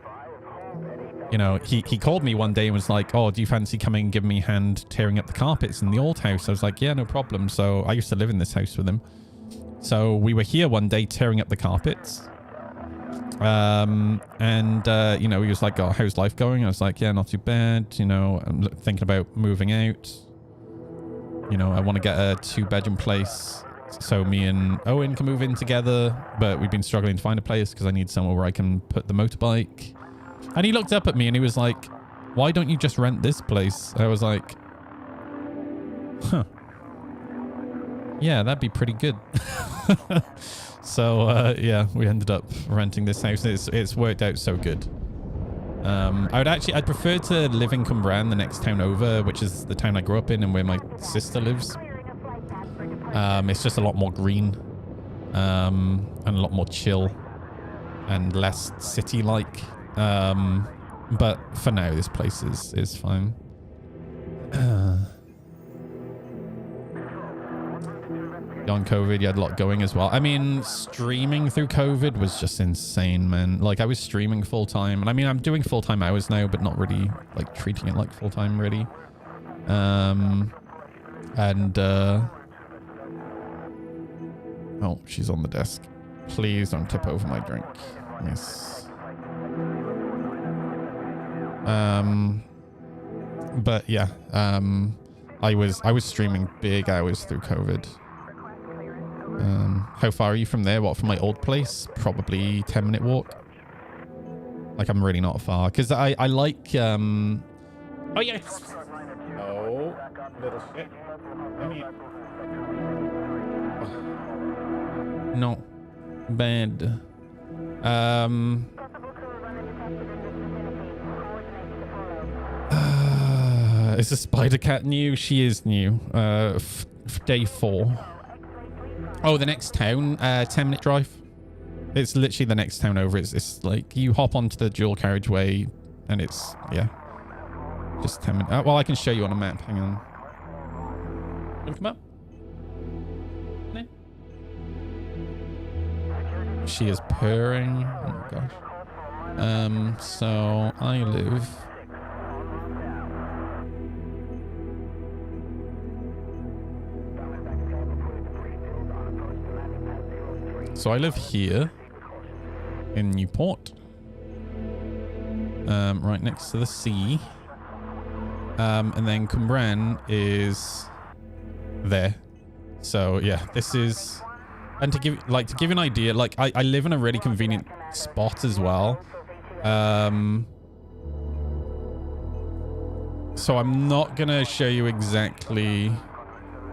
know, he called me one day and was like, oh, do you fancy coming and give me a hand tearing up the carpets in the old house? I was like, yeah, no problem. So I used to live in this house with him. So we were here one day tearing up the carpets. You know, he was like, oh, how's life going? I was like, yeah, not too bad. You know, I'm thinking about moving out. You know, I want to get a 2-bedroom place so me and Owen can move in together. But we've been struggling to find a place because I need somewhere where I can put the motorbike. And he looked up at me and he was like, why don't you just rent this place? I was like, huh. Yeah, that'd be pretty good. So, yeah, we ended up renting this house. It's worked out so good. I'd prefer to live in Cwmbran, the next town over, which is the town I grew up in and where my sister lives. It's just a lot more green, and a lot more chill and less city-like. But for now, this place is fine. On COVID, you had a lot going as well. I mean, streaming through COVID was just insane, man. Like, I was streaming full-time. And I mean, I'm doing full-time hours now, but not really, like, treating it like full-time, really. Oh, she's on the desk. Please don't tip over my drink. Yes. But yeah, I was streaming big hours through COVID. How far are you from there? What, from my old place? Probably 10-minute walk. Like, I'm really not far because I like oh yes. Oh, little shit. No. Bad. Is the Spider Cat new? She is new. Day 4. Oh, the next town. 10-minute drive. It's literally the next town over. It's like you hop onto the dual carriageway and it's, yeah. Just 10 minutes. Well, I can show you on a map. Hang on. Wanna come up? No. She is purring. Oh my gosh. So I live. So I live here in Newport, right next to the sea. And then Cwmbran is there. So yeah, this is, and to give you an idea, like I live in a really convenient spot as well. So I'm not gonna show you exactly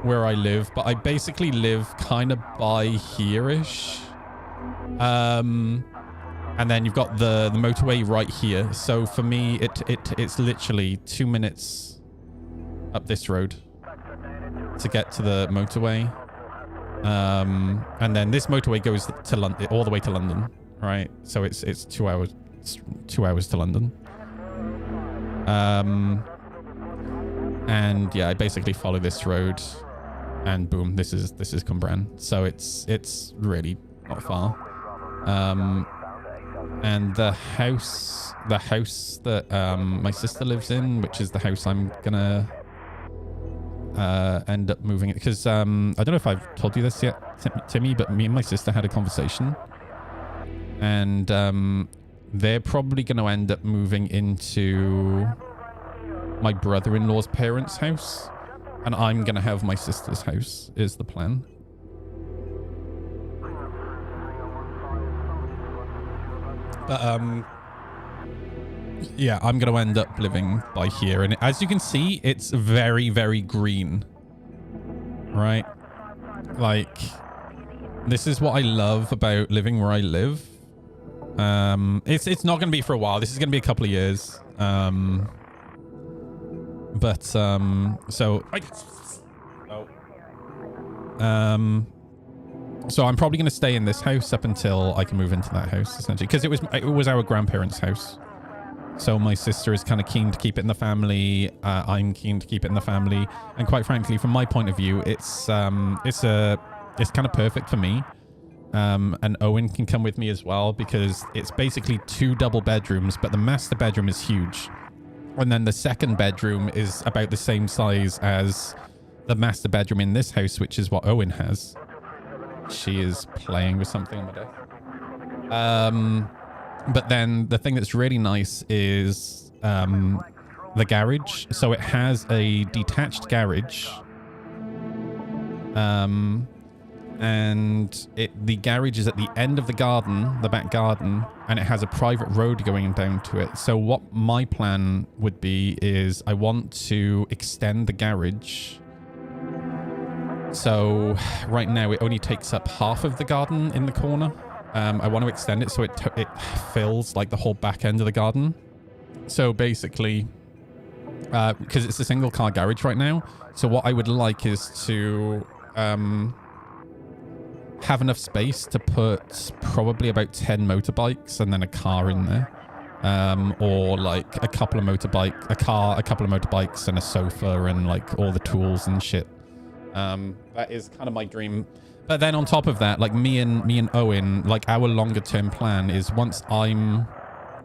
where I live, but I basically live kind of by here-ish. And then you've got the motorway right here. So for me, it's literally 2 minutes up this road to get to the motorway. And then this motorway goes to London, all the way to London, right? So it's 2 hours, 2 hours to London. And yeah, I basically follow this road, and boom, this is Cwmbran. So it's really not far. And the house that my sister lives in, which is the house I'm gonna end up moving it, because I don't know if I've told you this yet, Timmy, but me and my sister had a conversation, and they're probably gonna end up moving into my brother-in-law's parents' house, and I'm gonna have my sister's house, is the plan. But yeah, I'm gonna end up living by here, and as you can see, it's very, very green, right? Like, this is what I love about living where I live. It's not gonna be for a while. This is gonna be a couple of years. But so I'm probably going to stay in this house up until I can move into that house, essentially, because it was our grandparents' house. So my sister is kind of keen to keep it in the family. I'm keen to keep it in the family, and quite frankly, from my point of view, it's kind of perfect for me. And Owen can come with me as well, because it's basically 2 double bedrooms, but the master bedroom is huge. And then the second bedroom is about the same size as the master bedroom in this house, which is what Owen has. She is playing with something on my desk. But then the thing that's really nice is the garage. So it has a detached garage. And the garage is at the end of the garden, the back garden, and it has a private road going down to it. So what my plan would be is I want to extend the garage. So right now it only takes up half of the garden in the corner. I want to extend it so it fills like the whole back end of the garden. So basically, because it's a single car garage right now, so what I would like is to have enough space to put probably about 10 motorbikes and then a car in there, or like a couple of motorbikes and a sofa and like all the tools and shit. That is kind of my dream. But then on top of that, like me and Owen, like our longer term plan is once I'm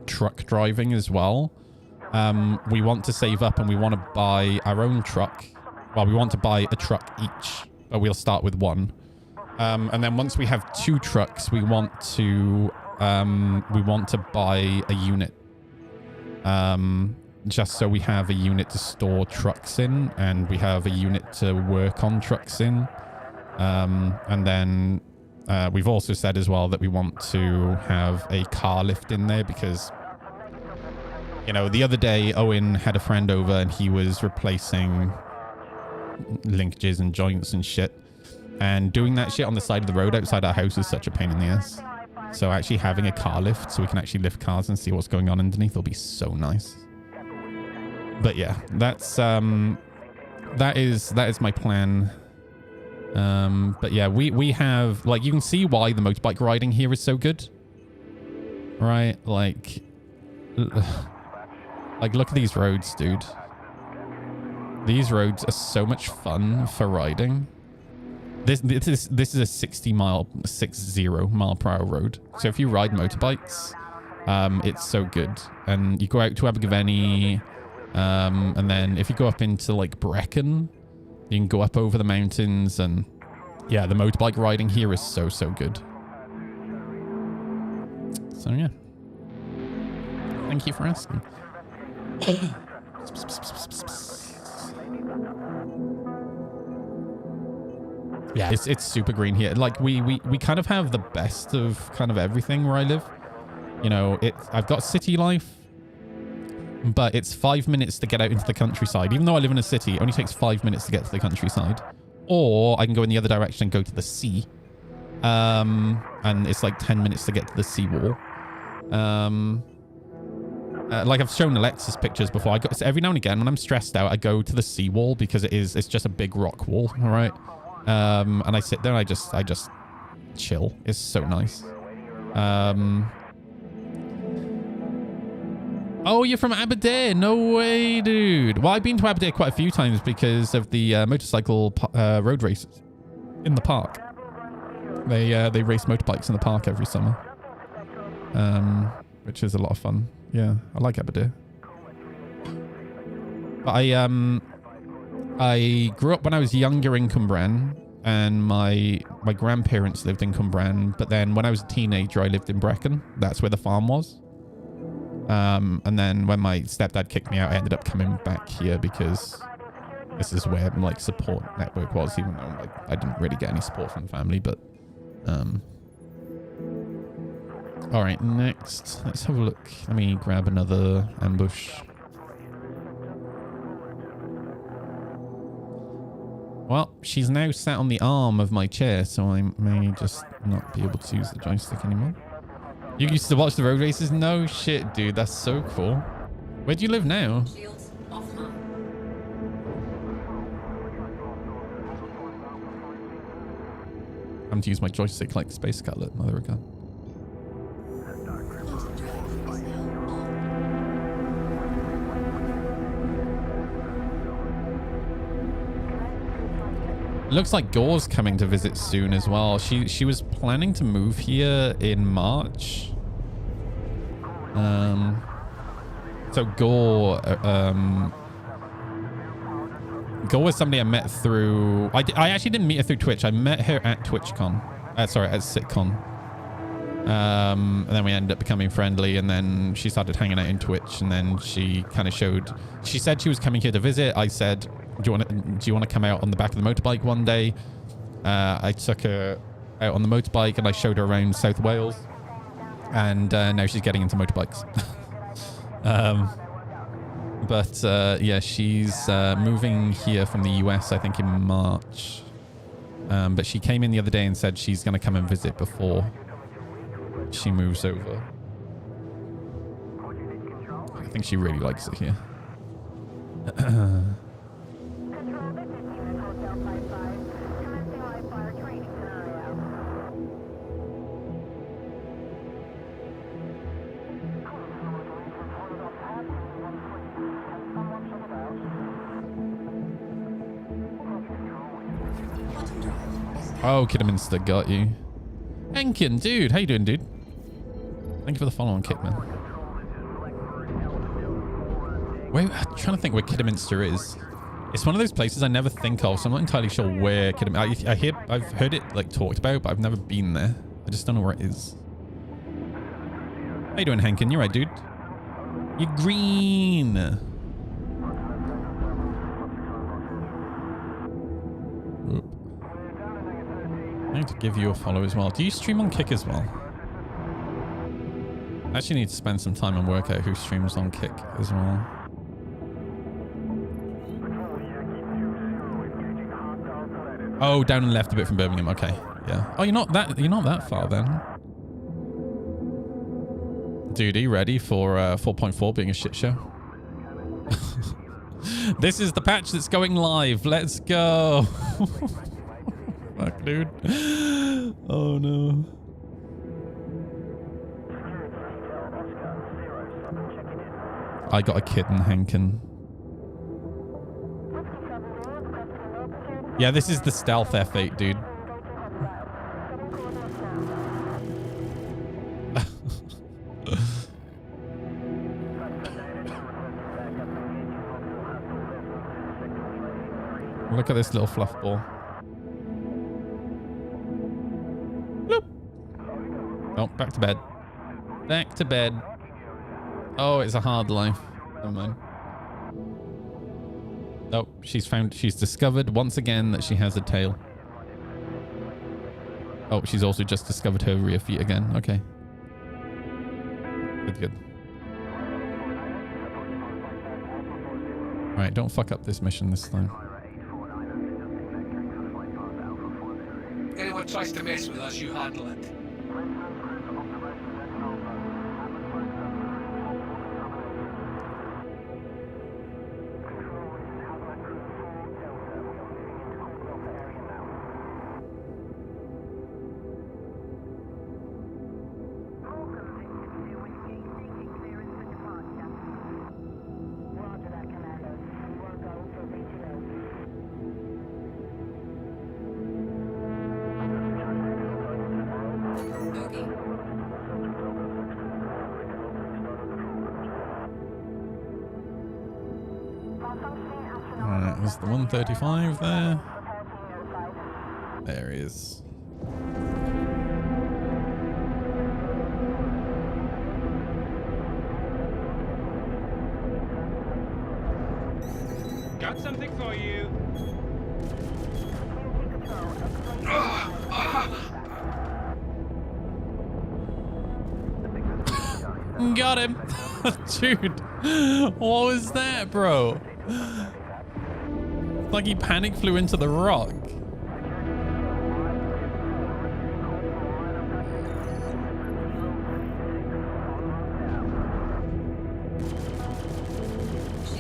truck driving as well, we want to save up and we want to buy our own truck. Well, we want to buy a truck each, but we'll start with one. And then once we have 2 trucks, we want to buy a unit. Just so we have a unit to store trucks in, and we have a unit to work on trucks in. And then we've also said as well that we want to have a car lift in there because, you know, the other day Owen had a friend over and he was replacing linkages and joints and shit. And doing that shit on the side of the road outside our house is such a pain in the ass. So actually having a car lift so we can actually lift cars and see what's going on underneath will be so nice. But yeah, that's that is my plan. But yeah, we have, like, you can see why the motorbike riding here is so good, right? Like look at these roads, dude. These roads are so much fun for riding. This is a 60 mile per hour road. So if you ride motorbikes, it's so good. And you go out to Abergavenny, and then if you go up into like Brecon, you can go up over the mountains, and yeah, the motorbike riding here is so good. So yeah, thank you for asking. Yeah, it's super green here. Like we kind of have the best of kind of everything where I live. You know, I've got city life, but it's 5 minutes to get out into the countryside. Even though I live in a city, it only takes 5 minutes to get to the countryside. Or I can go in the other direction and go to the sea. And it's like 10 minutes to get to the seawall. Like I've shown Alexis pictures before. So every now and again when I'm stressed out, I go to the seawall because it's just a big rock wall, all right? And I sit there and I just chill. It's so nice. Oh, you're from Aberdeen? No way, dude. Well, I've been to Aberdeen quite a few times because of the motorcycle road races in the park. They race motorbikes in the park every summer, which is a lot of fun. Yeah, I like Aberdeen. But I grew up when I was younger in Cwmbran, and my grandparents lived in Cwmbran. But then when I was a teenager, I lived in Brecon. That's where the farm was. And then when my stepdad kicked me out, I ended up coming back here because this is where my support network was, even though I didn't really get any support from the family. But all right, next, let's have a look. Let me grab another ambush. Well, she's now sat on the arm of my chair, so I may just not be able to use the joystick anymore. You used to watch the road races? No shit, dude. That's so cool. Where do you live now? Shields offline. I'm going to use my joystick like Space Cutlet. Oh, there we go. Looks like Gore's coming to visit soon as well. She was planning to move here in March. So Gore was somebody I met through. I actually didn't meet her through Twitch. I met her at TwitchCon. Sorry, at SitCon. And then we ended up becoming friendly, and then she started hanging out in Twitch, and then she kind of showed. She said she was coming here to visit. I said, do you want to come out on the back of the motorbike one day? I took her out on the motorbike and I showed her around South Wales, and now she's getting into motorbikes. But yeah, she's moving here from the US, I think in March. But she came in the other day and said she's going to come and visit before she moves over. I think she really likes it here. Oh, Kidderminster got you. Enkin, dude. How you doing, dude? Thank you for the follow on, Kitman. Wait, I'm trying to think where Kidderminster is. It's one of those places I never think of, so I'm not entirely sure where I've heard it like talked about, but I've never been there. I just don't know where it is. How you doing, Henkin? You're right, dude. You're green. Oop. I need to give you a follow as well. Do you stream on Kick as well? I actually need to spend some time and work out who streams on Kick as well. Oh, down and left a bit from Birmingham. Okay, yeah. Oh, you're not that far then. Dude, are you ready for 4.4 being a shit show? This is the patch that's going live. Let's go. Fuck, dude. Oh no. I got a kitten, Henkin. Yeah, this is the stealth F8, dude. Look at this little fluff ball. Bloop. Oh, back to bed. Back to bed. Oh, it's a hard life. Never mind. Oh, she's discovered once again that she has a tail. Oh, she's also just discovered her rear feet again. Okay. Good. Alright, don't fuck up this mission this time. Anyone tries to mess with us, you handle it. Alright, there's the 135 there. There he is. Got something for you. Got him. Dude, what was that, bro? Like he panic flew into the rock.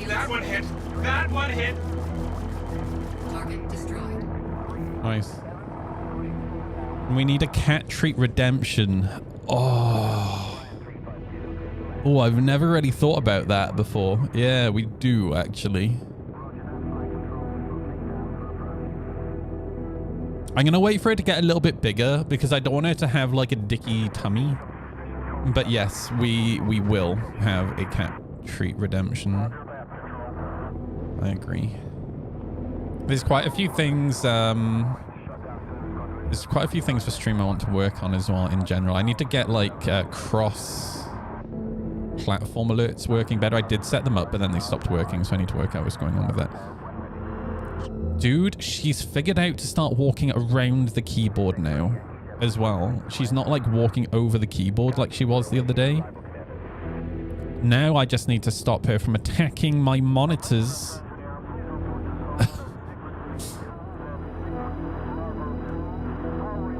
That one hit. That one hit. Target destroyed. Nice. We need a cat treat redemption. Oh, I've never really thought about that before. Yeah, we do actually. I'm going to wait for it to get a little bit bigger because I don't want her to have like a dicky tummy. But yes, we will have a cat treat redemption. I agree. There's quite a few things. There's quite a few things for stream I want to work on as well in general. I need to get like cross platform alerts working better. I did set them up, but then they stopped working, so I need to work out what's going on with that. Dude, she's figured out to start walking around the keyboard now as well. She's not like walking over the keyboard like she was the other day. Now I just need to stop her from attacking my monitors.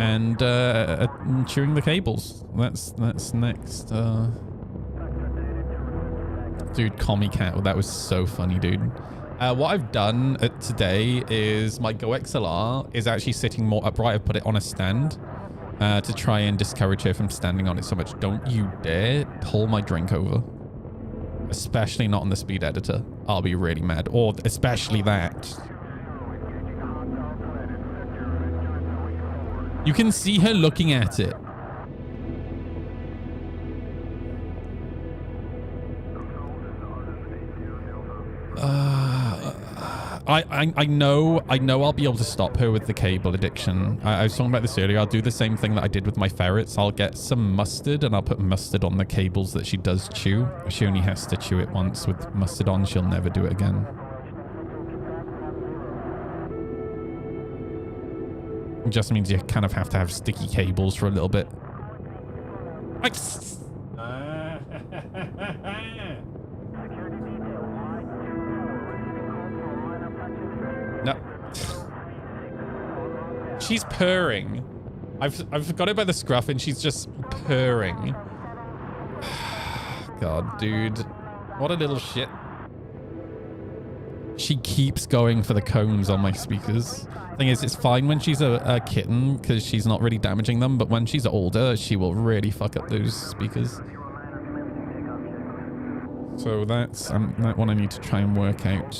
And chewing the cables. That's next. Dude, Commie Cat, that was so funny, dude. What I've done today is my Go XLR is actually sitting more upright. I've put it on a stand to try and discourage her from standing on it so much. Don't you dare pull my drink over. Especially not on the speed editor. I'll be really mad. Or especially that. You can see her looking at it. I know I'll be able to stop her with the cable addiction. I was talking about this earlier. I'll do the same thing that I did with my ferrets. I'll get some mustard and I'll put mustard on the cables that she does chew. She only has to chew it once with mustard on. She'll never do it again. It just means you kind of have to have sticky cables for a little bit. No. She's purring. I've got it by the scruff and she's just purring. God, dude. What a little shit. She keeps going for the cones on my speakers. Thing is, it's fine when she's a kitten because she's not really damaging them, but when she's older, she will really fuck up those speakers. So that's that one I need to try and work out.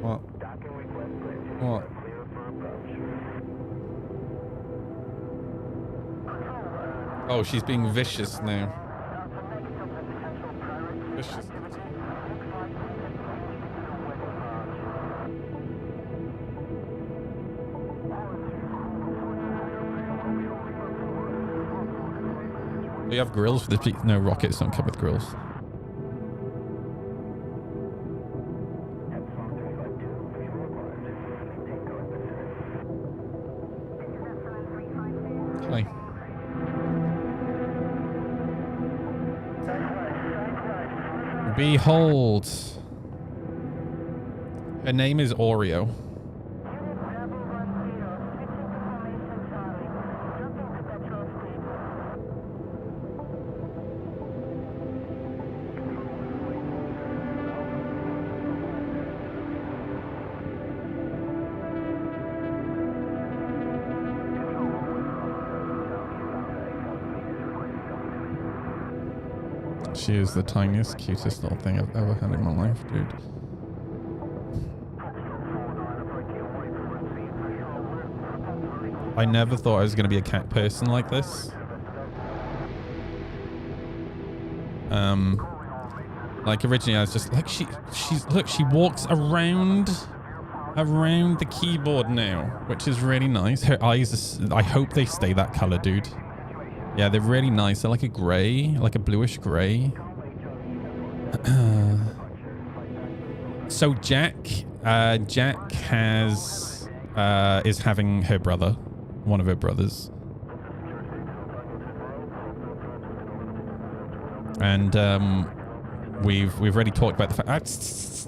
What? What? Oh, she's being vicious now. Vicious. Do you have grills for the... No, rockets don't come with grills. Hi. Behold. Her name is Oreo. She is the tiniest, cutest little thing I've ever had in my life, dude. I never thought I was going to be a cat person like this. Like originally I was just like, look, she walks around the keyboard now, which is really nice. Her eyes are, I hope they stay that color, dude. Yeah, they're really nice. They're like a gray, like a bluish gray. So Jack has is having her brother, one of her brothers, and we've already talked about the fact.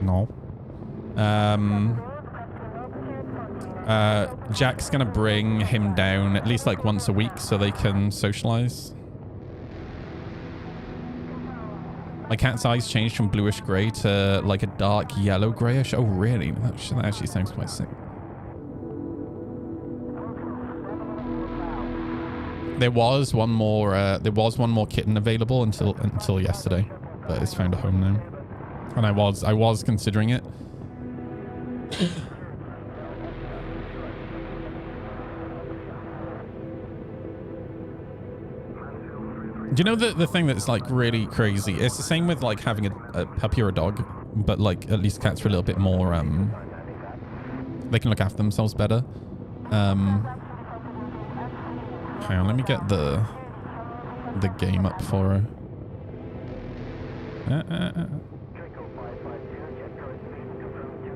No. Jack's gonna bring him down at least like once a week so they can socialize. My cat's eyes changed from bluish grey to like a dark yellow greyish. Oh really? That actually sounds quite sick. There was one more kitten available until yesterday, but it's found a home now. And I was considering it. Do you know the thing that's like really crazy? It's the same with like having a puppy or a dog, but like at least cats are a little bit more they can look after themselves better. Hang on, let me get the game up for her.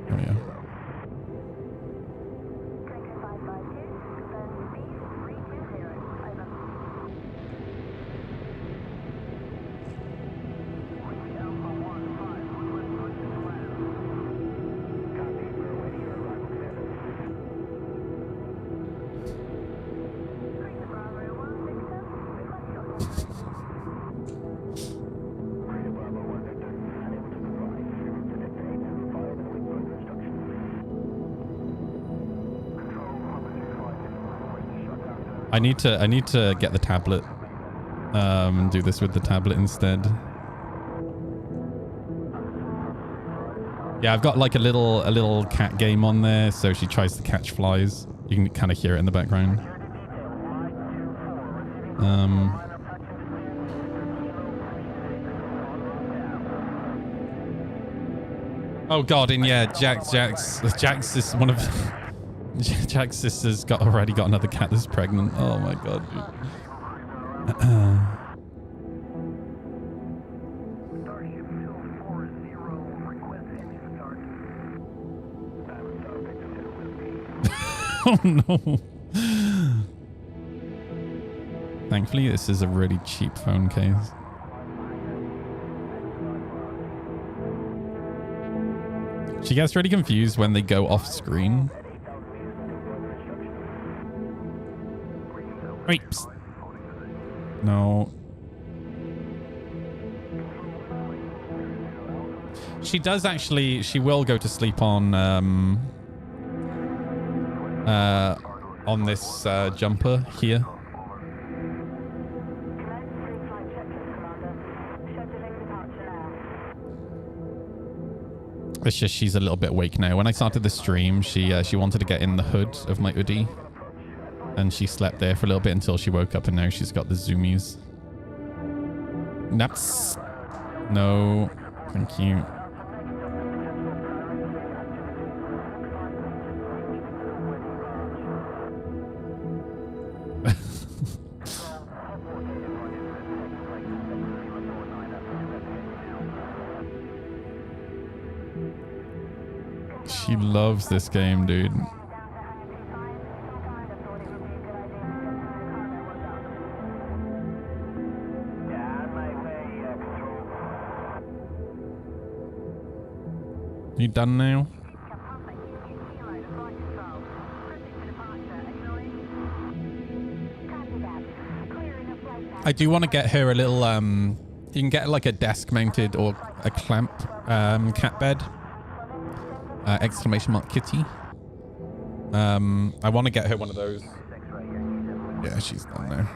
Oh yeah. I need to get the tablet and do this with the tablet instead. Yeah, I've got like a little cat game on there, so she tries to catch flies. You can kind of hear it in the background. Oh god, and yeah, Jack's is one of Jack's sisters already got another cat that's pregnant. Oh my god, dude. Oh no. Thankfully, this is a really cheap phone case. She gets really confused when they go off screen. Wait. Psst. No. She does actually, she will go to sleep on this jumper here. It's just she's a little bit awake now. When I started the stream, she wanted to get in the hood of my hoodie, and she slept there for a little bit until she woke up, and now she's got the zoomies. Naps. No, thank you. She loves this game, dude. You done now? I do want to get her a little you can get like a desk mounted or a clamp cat bed. Exclamation mark kitty. I want to get her one of those. Yeah, she's done now.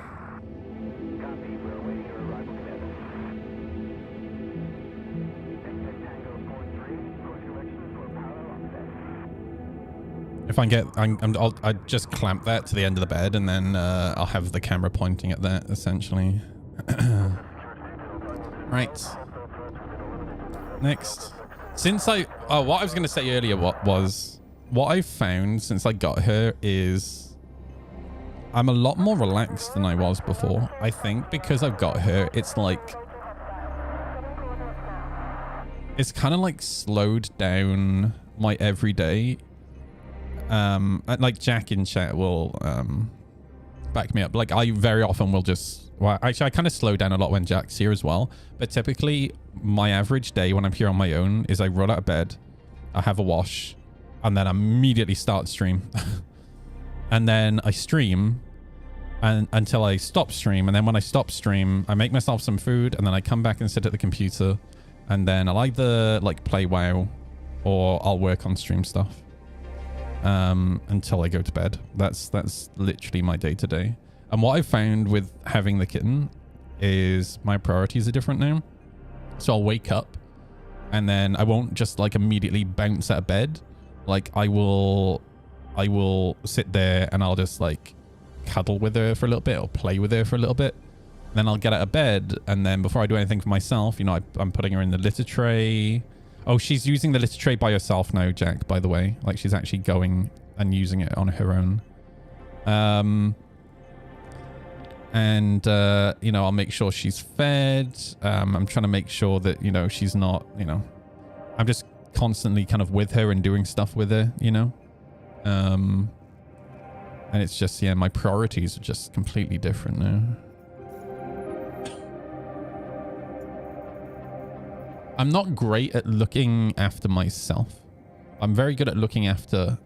If I get, I'll just clamp that to the end of the bed, and then I'll have the camera pointing at that, essentially. Right. Next. Since what I was going to say earlier, what I've found since I got her is I'm a lot more relaxed than I was before. I think because I've got her, it's like, it's kind of like slowed down my everyday. Like Jack in chat will back me up. Like I very often will just, well, actually I kind of slow down a lot when Jack's here as well. But typically my average day when I'm here on my own is I roll out of bed, I have a wash, and then I immediately start stream. And then I stream until I stop stream. And then when I stop stream, I make myself some food, and then I come back and sit at the computer, and then I'll either like play WoW or I'll work on stream stuff. Until I go to bed. That's literally my day to day. And what I found with having the kitten is my priorities are different now. So I'll wake up, and then I won't just like immediately bounce out of bed. Like I will sit there and I'll just like cuddle with her for a little bit or play with her for a little bit. And then I'll get out of bed, and then before I do anything for myself, you know, I'm putting her in the litter tray. Oh, she's using the litter tray by herself now, Jack, by the way. Like, she's actually going and using it on her own. You know, I'll make sure she's fed. I'm trying to make sure that, you know, she's not, you know... I'm just constantly kind of with her and doing stuff with her, you know? And it's just, yeah, my priorities are just completely different now. I'm not great at looking after myself. I'm very good at looking after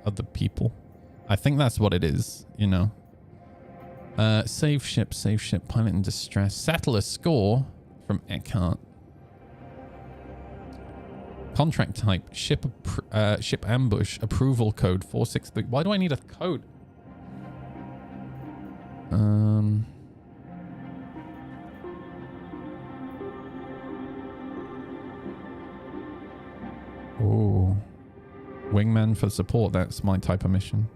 other people. I think that's what it is, you know. Save ship, pilot in distress. Settle a score from Eckhart. Contract type, ship ambush, approval code 463. Why do I need a code? Oh, wingman for support. That's my type of mission.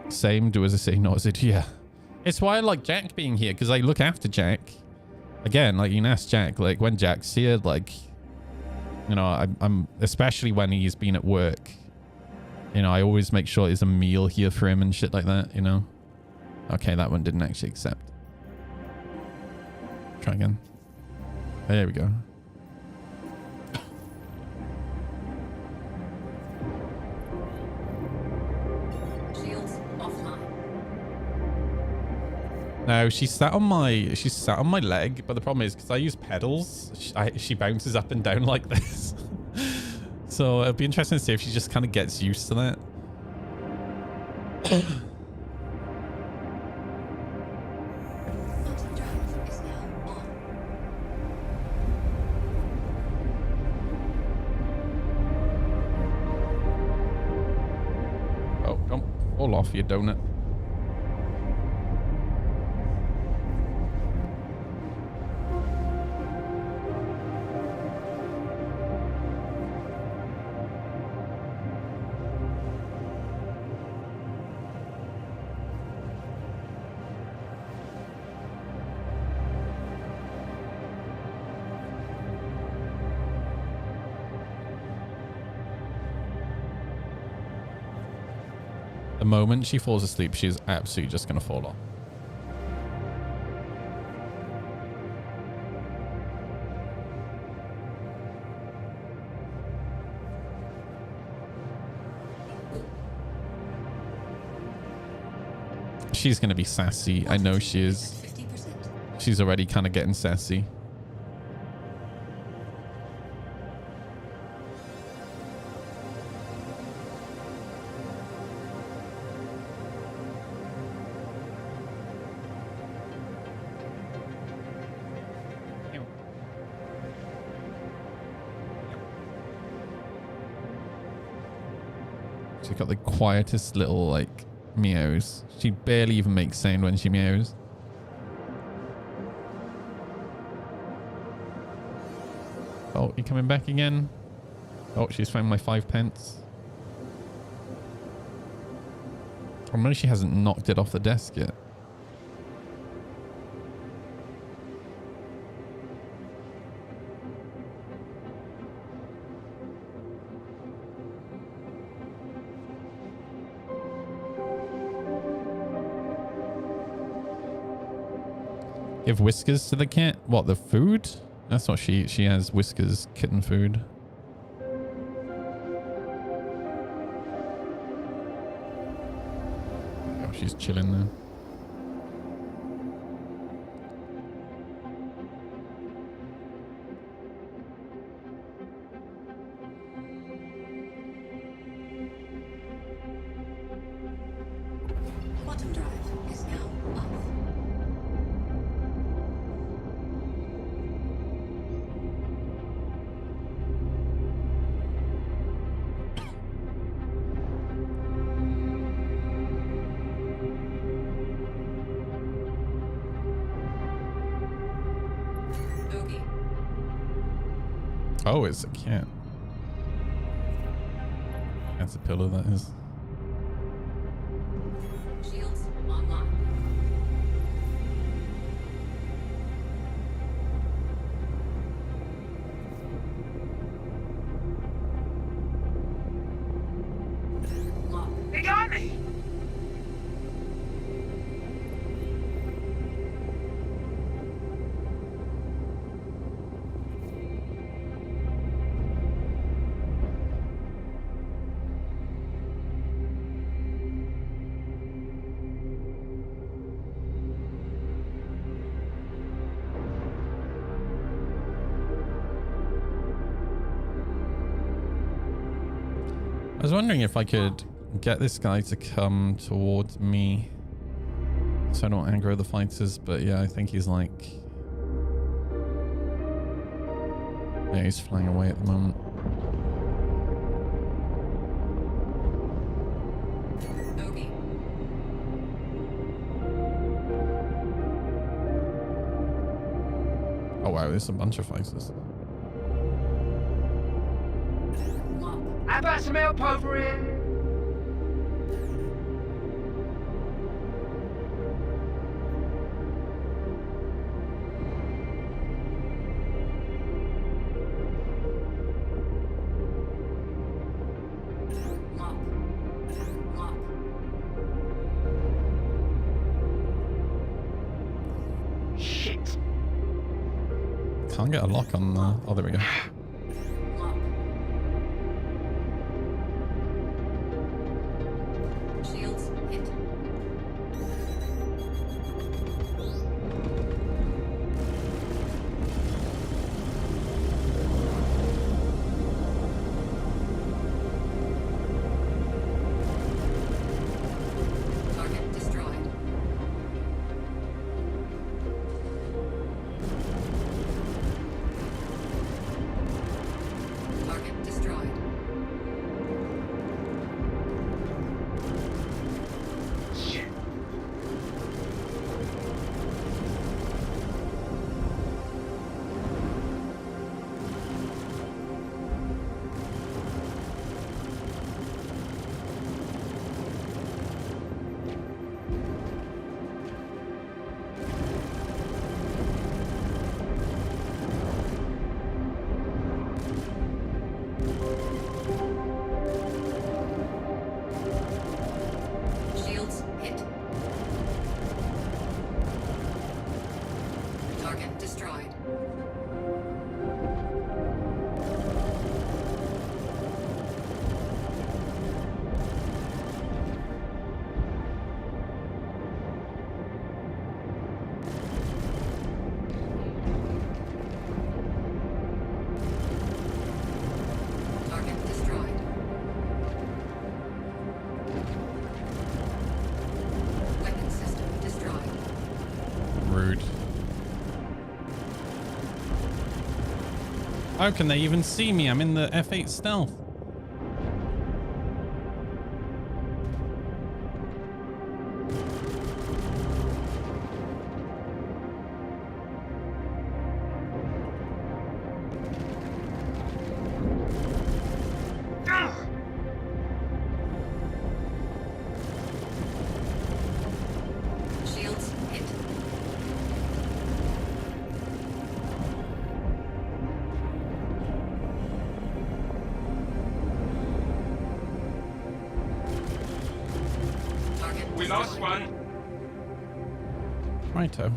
Same, do as I say, not as I do. Yeah. It's why I like Jack being here, because I look after Jack. Again, like, you can ask Jack, like, when Jack's here, like, you know, I'm especially when he's been at work, you know, I always make sure there's a meal here for him and shit like that, you know. Okay, that one didn't actually accept. Try again. There we go. Shields offline. No, she sat on my leg, but the problem is because I use pedals, she bounces up and down like this. So it'll be interesting to see if she just kind of gets used to that. Oh, don't fall off, you donut. The moment she falls asleep, she's absolutely just going to fall off. She's going to be sassy. I know she is. She's already kind of getting sassy. She's got the quietest little, like, meows. She barely even makes sound when she meows. Oh, you coming back again? Oh, she's found my 5 pence. I know she hasn't knocked it off the desk yet. Give Whiskers to the cat? What, the food? That's what she has, Whiskers kitten food. Oh, she's chilling there. Quantum drive is now off. Oh, it's a cat. That's a pillow, that is. Shields online. They got me! I was wondering if I could get this guy to come towards me so I don't aggro the fighters, but yeah, I think he's like... Yeah, he's flying away at the moment. Oh wow, there's a bunch of fighters. I got some help over it. Shit. Can't get a lock on the... Oh, there we go. Shields hit. Target destroyed. Target destroyed. Shit. Shields hit. Target destroyed. Target destroyed. Weapon system destroyed. Rude. How can they even see me? I'm in the F8 stealth. Shields hit. Target We lost destroyed. one. Righto.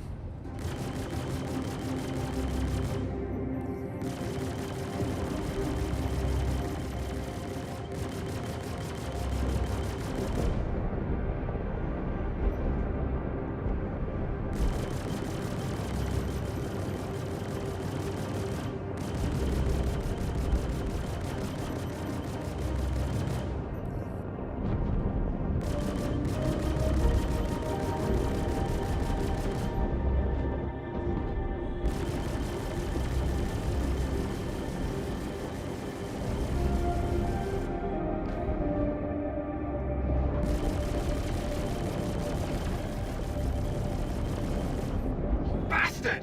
Bastard.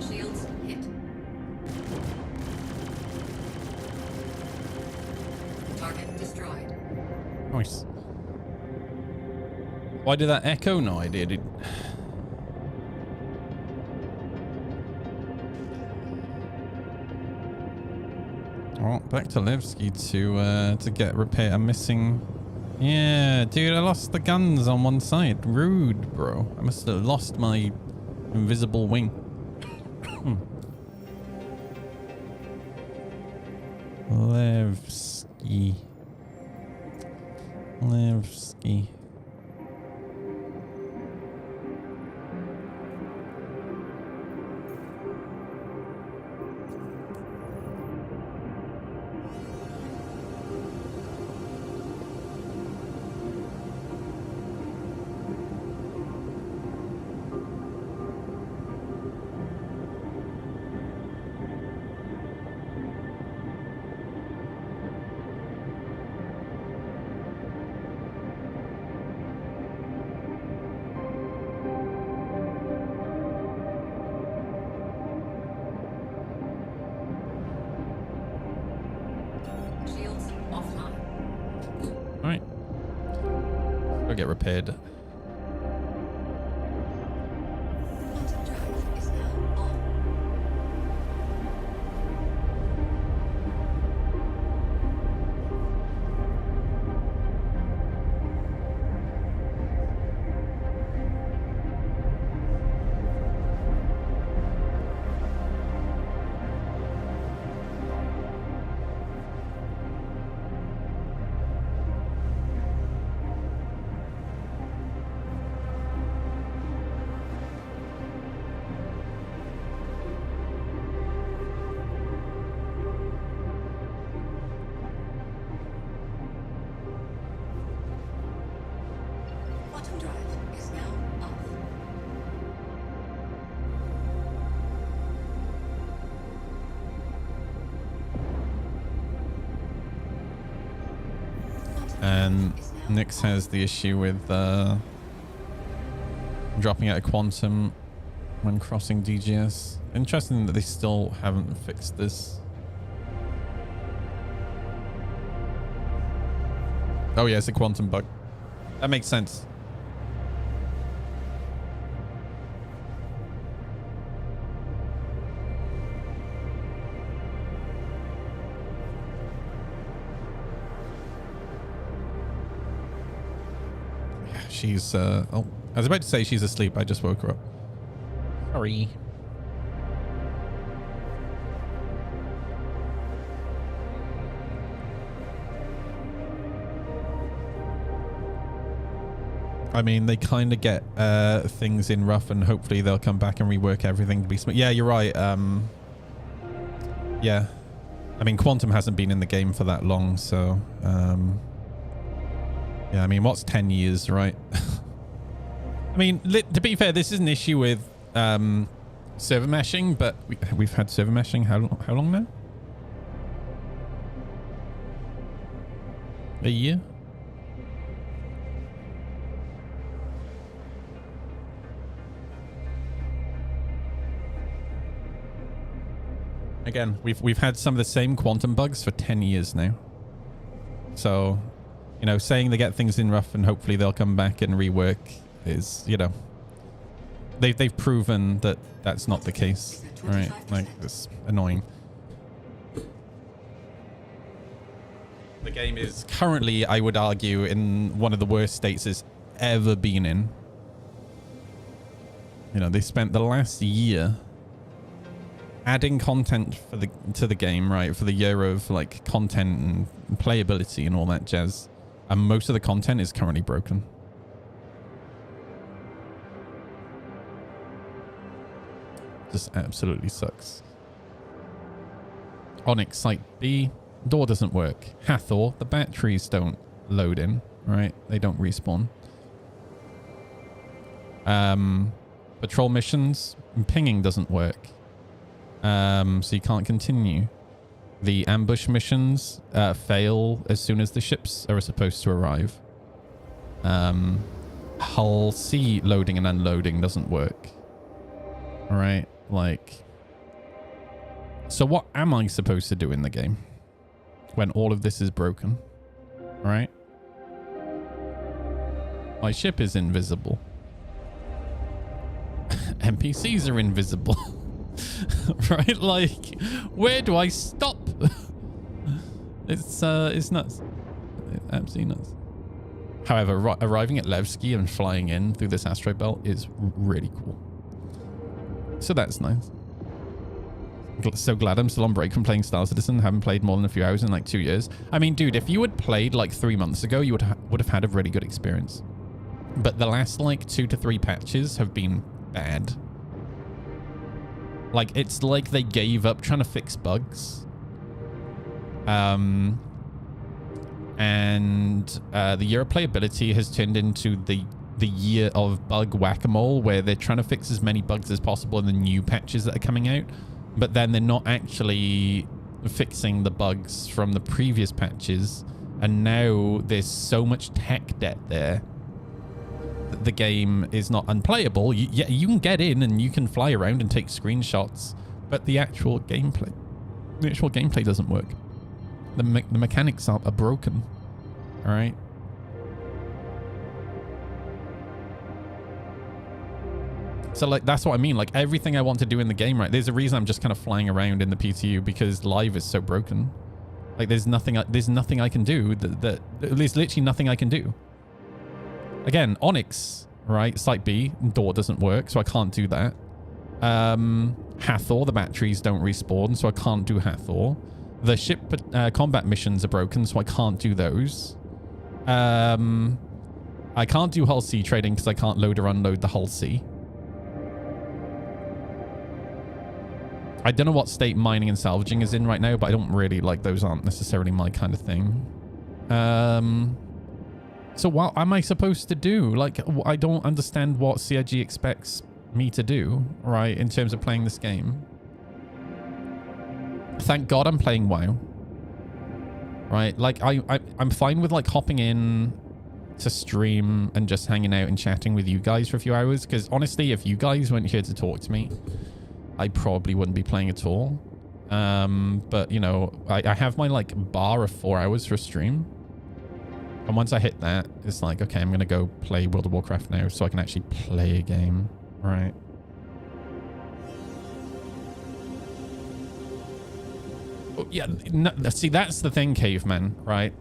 Shields hit. Target destroyed. Nice. Why did that echo? No idea, dude. Well, back to Levski to get repair. I'm missing. Yeah, dude, I lost the guns on one side. Rude, bro. I must have lost my invisible wing. Levski. Levski. Alright. Go get repaired. And Nyx has the issue with dropping out of quantum when crossing DGS. Interesting that they still haven't fixed this. Oh yeah, it's a quantum bug. That makes sense. Yeah, she's oh, I was about to say she's asleep. I just woke her up. Sorry. I mean, they kind of get things in rough, and hopefully they'll come back and rework everything to be smooth. Yeah, you're right. Yeah. I mean, Quantum hasn't been in the game for that long, so... yeah, I mean, what's 10 years, right? I mean, to be fair, this is an issue with server meshing, but we've had server meshing how long now? A year? Again, we've had some of the same quantum bugs for 10 years now. So, you know, saying they get things in rough and hopefully they'll come back and rework is, you know, they've proven that that's not the case, right? Like, it's annoying. The game is currently, I would argue, in one of the worst states it's ever been in. You know, they spent the last year adding content for to the game, right? For the year of like content and playability and all that jazz. And most of the content is currently broken. Just absolutely sucks. Onyx Site B, door doesn't work. Hathor, the batteries don't load in, right? They don't respawn. Patrol missions, pinging doesn't work. So you can't continue. The ambush missions fail as soon as the ships are supposed to arrive. Hull C loading and unloading doesn't work. All right, like... So what am I supposed to do in the game when all of this is broken? All right? My ship is invisible. NPCs are invisible. Right, like, where do I stop? It's nuts. It's absolutely nuts. However, arriving at Levski and flying in through this asteroid belt is really cool. So that's nice. So glad I'm still on break from playing Star Citizen. Haven't played more than a few hours in like 2 years. I mean, dude, if you had played like 3 months ago, you would have had a really good experience. But the last like 2 to 3 patches have been bad. Like, it's like they gave up trying to fix bugs. And the year of playability has turned into the year of bug whack-a-mole, where they're trying to fix as many bugs as possible in the new patches that are coming out. But then they're not actually fixing the bugs from the previous patches. And now there's so much tech debt there. The game is not unplayable. You can get in and you can fly around and take screenshots, but the actual gameplay doesn't work. The mechanics are broken. All right. So like, that's what I mean. Like, everything I want to do in the game, right? There's a reason I'm just kind of flying around in the PTU, because live is so broken. Like, there's nothing I can do there's literally nothing I can do. Again, Onyx, right? Site B, door doesn't work, so I can't do that. Hathor, the batteries don't respawn, so I can't do Hathor. The ship combat missions are broken, so I can't do those. I can't do Hull C trading because I can't load or unload the Hull C. I don't know what state mining and salvaging is in right now, but I don't really like, those aren't necessarily my kind of thing. So what am I supposed to do? Like, I don't understand what CIG expects me to do, right, in terms of playing this game. Thank God I'm playing WoW. right? Like I'm fine with like hopping in to stream and just hanging out and chatting with you guys for a few hours, because honestly, if you guys weren't here to talk to me, I probably wouldn't be playing at all. But you know, I have my like bar of 4 hours for a stream, and once I hit that, it's like, okay, I'm gonna go play World of Warcraft now so I can actually play a game, right? Yeah, no, see, that's the thing, Caveman, right?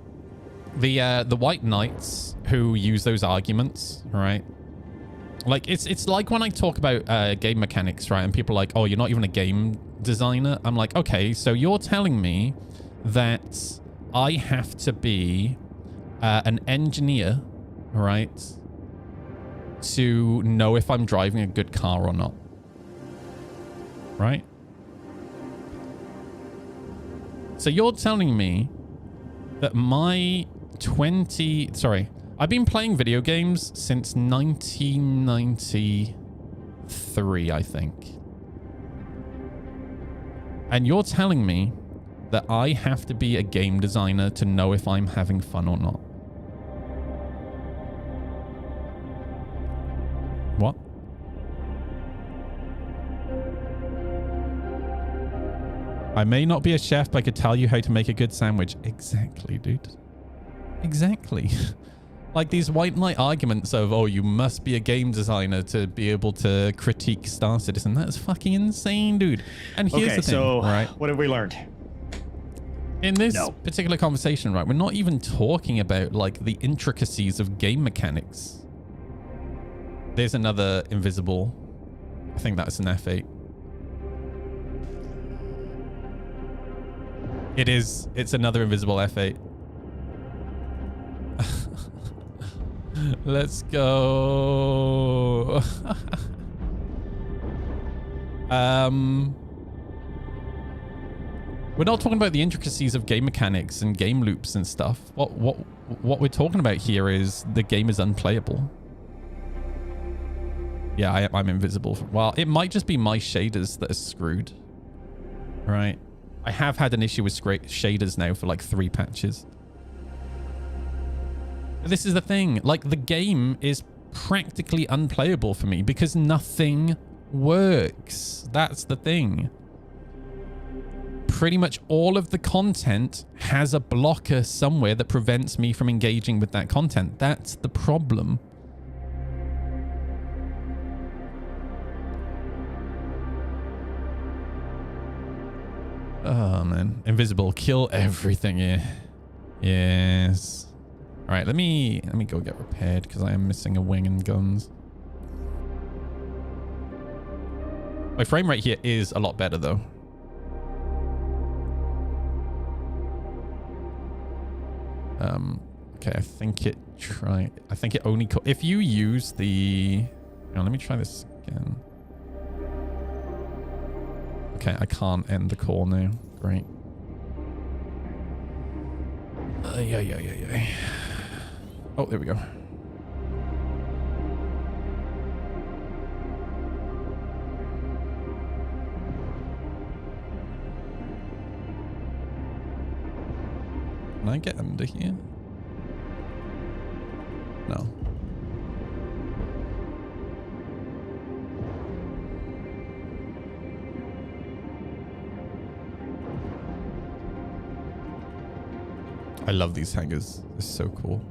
The White Knights who use those arguments, right? Like, it's like when I talk about game mechanics, right? And people are like, oh, you're not even a game designer. I'm like, okay, so you're telling me that I have to be an engineer, right, to know if I'm driving a good car or not, right? So you're telling me that my I've been playing video games since 1993, I think. And you're telling me that I have to be a game designer to know if I'm having fun or not. What? I may not be a chef, but I could tell you how to make a good sandwich. Exactly, dude. Exactly. Like these White Knight arguments of, oh, you must be a game designer to be able to critique Star Citizen. That's fucking insane, dude. And here's the thing, so right? What have we learned? In this particular conversation, right, we're not even talking about like the intricacies of game mechanics. There's another invisible. I think that's an F8. It is. It's another invisible F8. Let's go. We're not talking about the intricacies of game mechanics and game loops and stuff. What we're talking about here is the game is unplayable. Yeah, I'm invisible. Well, it might just be my shaders that are screwed. Right. I have had an issue with shaders now for like 3 patches. This is the thing. Like, the game is practically unplayable for me because nothing works. That's the thing. Pretty much all of the content has a blocker somewhere that prevents me from engaging with that content. That's the problem. Oh, man. Invisible. Kill everything here. Yes. All right, let me go get repaired because I am missing a wing and guns. My frame rate here is a lot better though. Okay, I think it only if you use the. Hang on, let me try this again. Okay, I can't end the call now. Great. Yeah. Oh, there we go. Can I get under here? No. I love these hangars. It's so cool.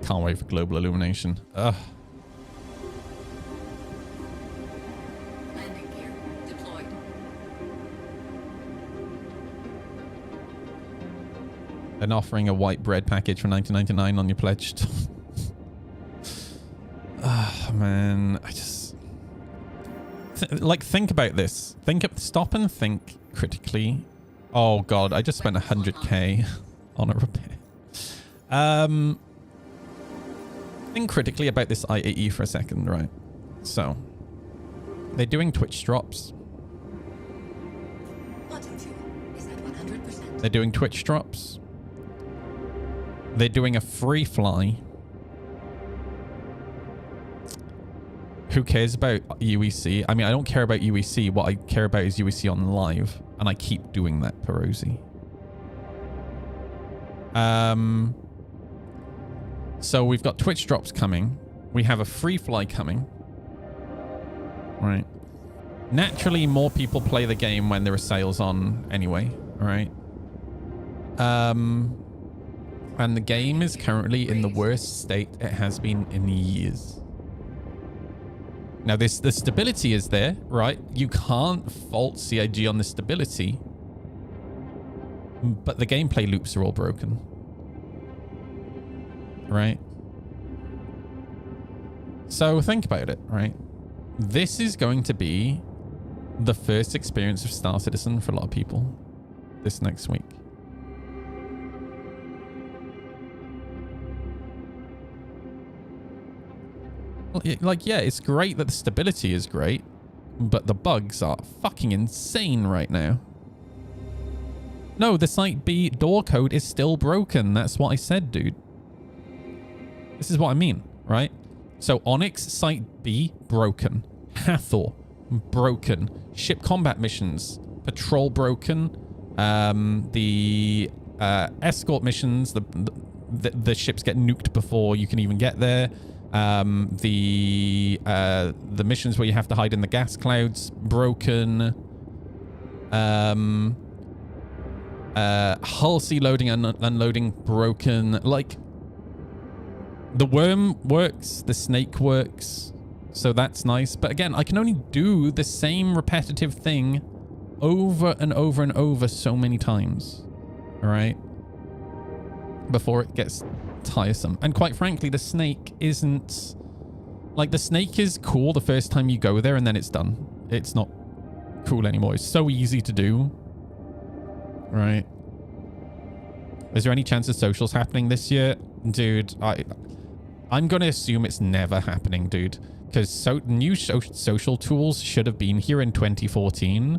Can't wait for global illumination. Ugh. Landing gear deployed. And offering a white bread package for $19.99 on your pledge. Ah, man. I just... think about this. Stop and think critically. Oh, God. I just spent 100k on a repair. Think critically about this IAE for a second, right? So, they're doing Twitch drops. Is that 100%? They're doing Twitch drops. They're doing a free fly. Who cares about UEC? I mean, I don't care about UEC. What I care about is UEC on live. And I keep doing that, Perosi. So we've got Twitch drops coming. We have a free fly coming. Right. Naturally, more people play the game when there are sales on anyway. Right. And the game is currently in the worst state it has been in years. Now, the stability is there, right? You can't fault CIG on the stability. But the gameplay loops are all broken. Right? So think about it, right? This is going to be the first experience of Star Citizen for a lot of people this next week. Like, yeah, it's great that the stability is great, but the bugs are fucking insane right now. No, the Site B door code is still broken. That's what I said, dude. This is what I mean, right? So Onyx Site B broken. Hathor broken. Ship combat missions patrol broken. The escort missions, the ships get nuked before you can even get there. The missions where you have to hide in the gas clouds broken. Hull sea loading and unloading broken. Like, the worm works, the snake works, so that's nice. But again, I can only do the same repetitive thing over and over and over so many times, all right, before it gets tiresome. And quite frankly, the snake isn't, like, the snake is cool the first time you go there and then it's done. It's not cool anymore. It's so easy to do, right? Is there any chance of socials happening this year? Dude, I'm going to assume it's never happening, dude. Because new social tools should have been here in 2014.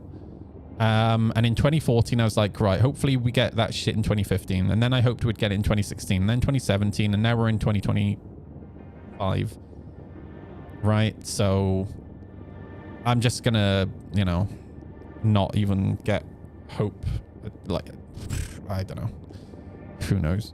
And in 2014, I was like, right, hopefully we get that shit in 2015. And then I hoped we'd get it in 2016. And then 2017. And now we're in 2025. Right? So I'm just going to, you know, not even get hope. Like, I don't know. Who knows?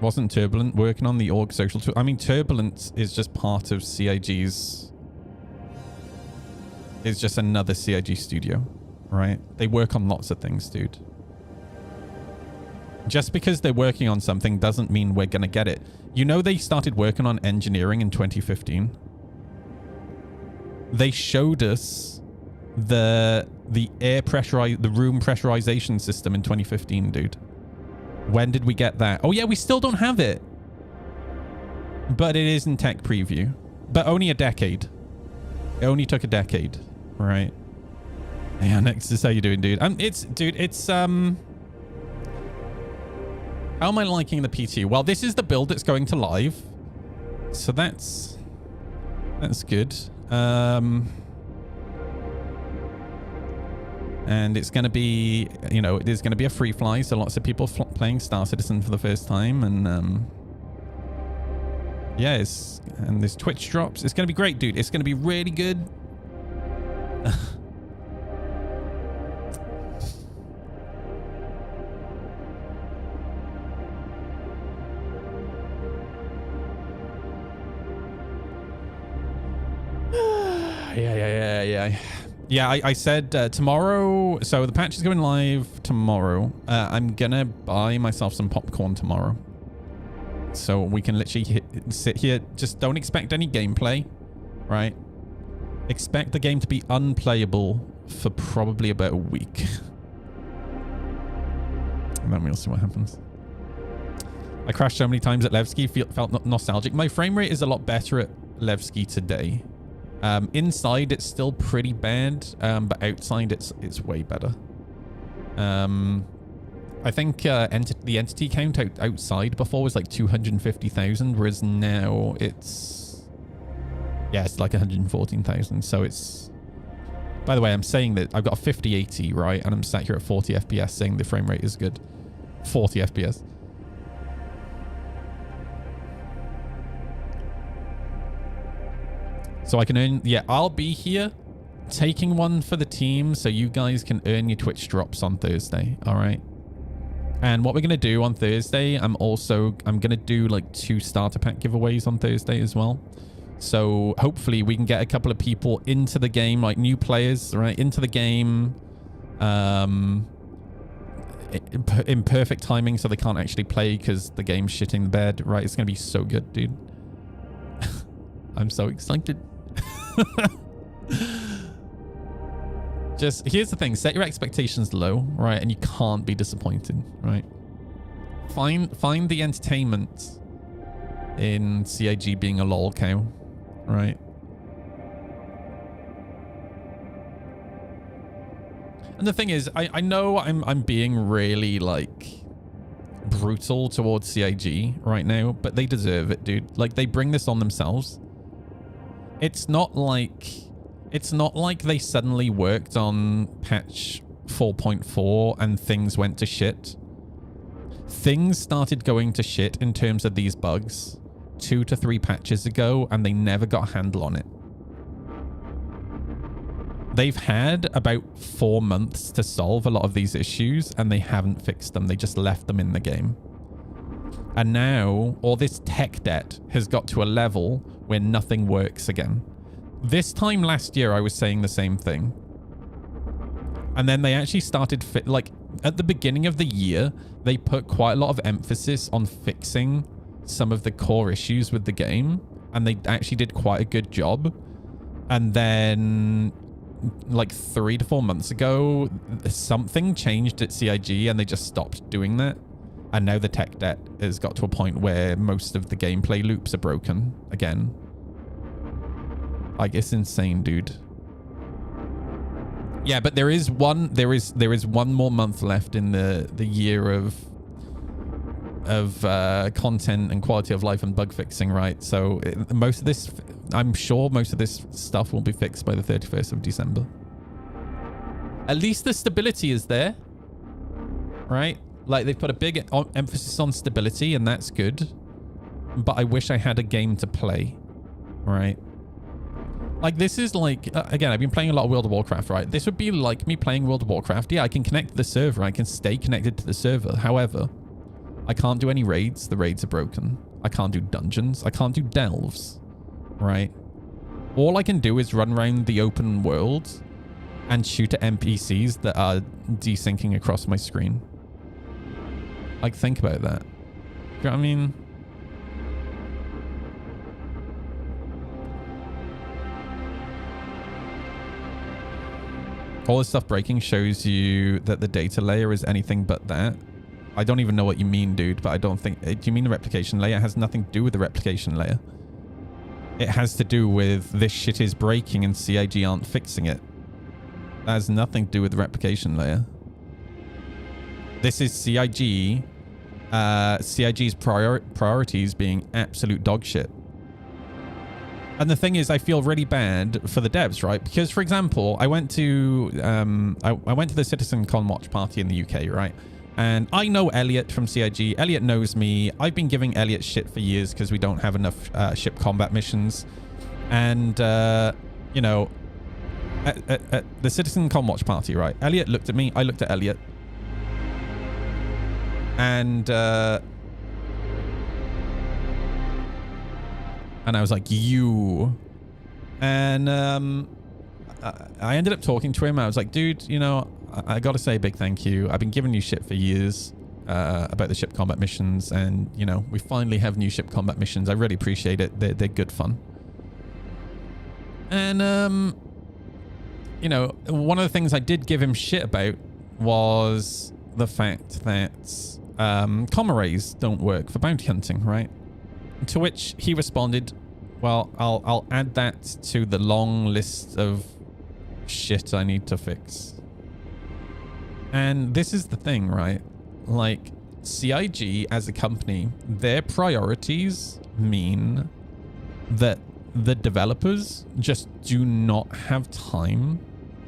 Wasn't Turbulent working on the org social tool? I mean, Turbulent is just part of CIG's... It's just another CIG studio, right? They work on lots of things, dude. Just because they're working on something doesn't mean we're going to get it. You know, they started working on engineering in 2015. They showed us the room pressurization system in 2015, dude. When did we get that? Oh yeah, we still don't have it. But it is in tech preview. But only a decade. It only took a decade, right? Yeah, Nexus, how you doing, dude? How am I liking the PT? Well, this is the build that's going to live. So that's good. And it's going to be, you know, there's going to be a free fly, so lots of people playing Star Citizen for the first time. And yeah, and there's Twitch drops. It's going to be great, dude. It's going to be really good. Yeah, I said tomorrow. So the patch is going live tomorrow. I'm going to buy myself some popcorn tomorrow. So we can literally sit here. Just don't expect any gameplay, right? Expect the game to be unplayable for probably about a week. And then we'll see what happens. I crashed so many times at Levski, felt nostalgic. My frame rate is a lot better at Levski today. Inside it's still pretty bad, but outside it's way better. I think the entity count outside before was like 250,000, whereas now it's like 114,000. So it's, by the way, I'm saying that I've got a 5080, right? And I'm sat here at 40 FPS saying the frame rate is good. 40 FPS. So I can earn... Yeah, I'll be here taking one for the team so you guys can earn your Twitch drops on Thursday. All right. And what we're going to do on Thursday, I'm going to do like 2 starter pack giveaways on Thursday as well. So hopefully we can get a couple of people into the game, like new players, right? Into the game in perfect timing so they can't actually play because the game's shitting the bed, right? It's going to be so good, dude. I'm so excited. Just, here's the thing. Set your expectations low, right? And you can't be disappointed, right? Find the entertainment in CIG being a lol cow, right? And the thing is, I know I'm being really, like, brutal towards CIG right now, but they deserve it, dude. Like, they bring this on themselves. It's not like they suddenly worked on patch 4.4 and things went to shit. Things started going to shit in terms of these bugs 2 to 3 patches ago, and they never got a handle on it. They've had about 4 months to solve a lot of these issues, and they haven't fixed them. They just left them in the game. And now, all this tech debt has got to a level where nothing works again. This time last year, I was saying the same thing. And then they actually started, like, at the beginning of the year, they put quite a lot of emphasis on fixing some of the core issues with the game. And they actually did quite a good job. And then, like, 3 to 4 months ago, something changed at CIG and they just stopped doing that. And now the tech debt has got to a point where most of the gameplay loops are broken again. Like, it's insane, dude. Yeah, but there is one more month left in the year of content and quality of life and bug fixing, right? So most of this, I'm sure most of this stuff will be fixed by the 31st of December. At least the stability is there, right? Like, they've put a big emphasis on stability, and that's good. But I wish I had a game to play, right? Like, this is like, again, I've been playing a lot of World of Warcraft, right? This would be like me playing World of Warcraft. Yeah, I can connect to the server. I can stay connected to the server. However, I can't do any raids. The raids are broken. I can't do dungeons. I can't do delves, right? All I can do is run around the open world and shoot at NPCs that are desyncing across my screen. Like, think about that. You know what I mean? All this stuff breaking shows you that the data layer is anything but that. I don't even know what you mean, dude, but I don't think... Do you mean the replication layer? It has nothing to do with the replication layer. It has to do with this shit is breaking and CIG aren't fixing it. That has nothing to do with the replication layer. This is CIG. CIG's priorities being absolute dog shit. And the thing is, I feel really bad for the devs, right? Because, for example, I went to I went to the Citizen Con watch party in the UK, right? And I know Elliot from CIG. Elliot knows me. I've been giving Elliot shit for years because we don't have enough ship combat missions. And, you know, at the Citizen Con watch party, right? Elliot looked at me. I looked at Elliot. And I was like, you. And I ended up talking to him. I was like, dude, you know, I got to say a big thank you. I've been giving you shit for years about the ship combat missions. And, you know, we finally have new ship combat missions. I really appreciate it. They're good fun. And, you know, one of the things I did give him shit about was the fact that comma rays don't work for bounty hunting, right? To which he responded, well, I'll add that to the long list of shit I need to fix. And this is the thing, right? Like, CIG as a company, their priorities mean that the developers just do not have time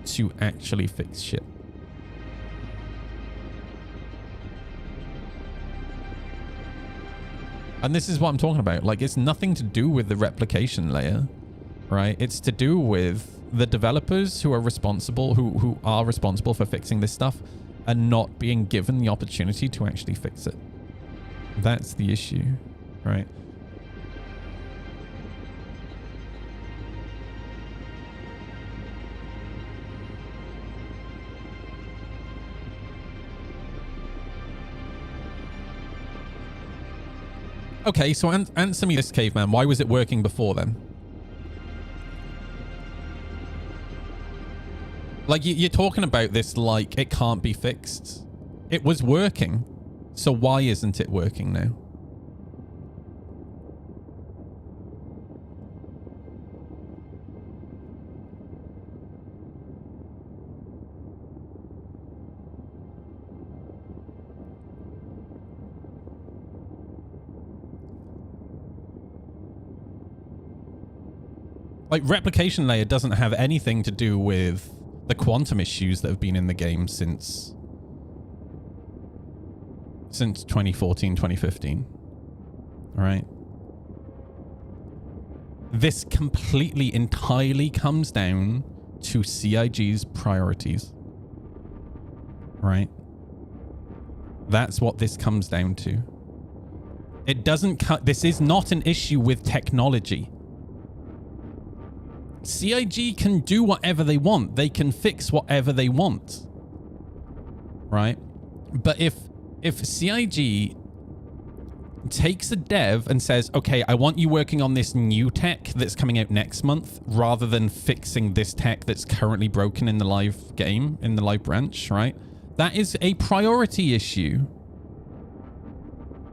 to actually fix shit. And this is what I'm talking about. Like, it's nothing to do with the replication layer. right? It's to do with the developers who are responsible, who are responsible for fixing this stuff, and not being given the opportunity to actually fix it. That's the issue, right? Okay, so answer me this, Caveman. Why was it working before then? Like, you're talking about this like it can't be fixed. It was working. So why isn't it working now? Like, replication layer doesn't have anything to do with the quantum issues that have been in the game since 2014, 2015. All right. This completely, entirely comes down to CIG's priorities. Right? That's what this comes down to. It doesn't cut. This is not an issue with technology. CIG can do whatever they want. They can fix whatever they want. Right? But if CIG takes a dev and says, okay, I want you working on this new tech that's coming out next month, rather than fixing this tech that's currently broken in the live game, in the live branch, right? That is a priority issue.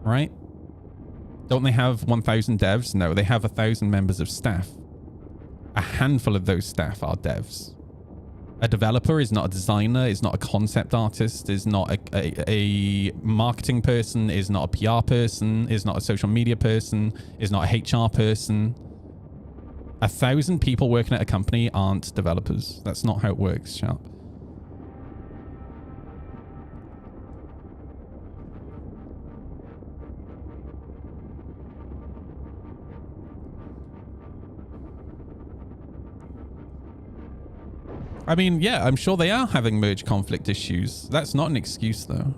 Right? Don't they have 1,000 devs? No, they have 1,000 members of staff. A handful of those staff are devs. A developer is not a designer, is not a concept artist, is not a marketing person, is not a PR person, is not a social media person, is not a HR person. 1,000 people working at a company aren't developers. That's not how it works, Sharp. I mean, yeah, I'm sure they are having merge conflict issues. That's not an excuse, though.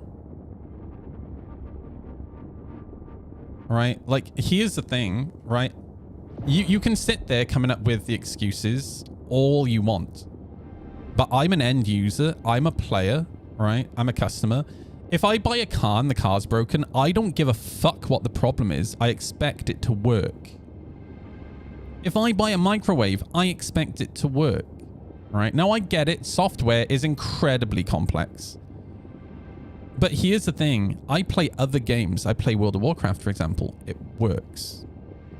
Right? Like, here's the thing, right? You can sit there coming up with the excuses all you want. But I'm an end user. I'm a player, right? I'm a customer. If I buy a car and the car's broken, I don't give a fuck what the problem is. I expect it to work. If I buy a microwave, I expect it to work. Right? Now, I get it. Software is incredibly complex. But here's the thing. I play other games. I play World of Warcraft, for example. It works.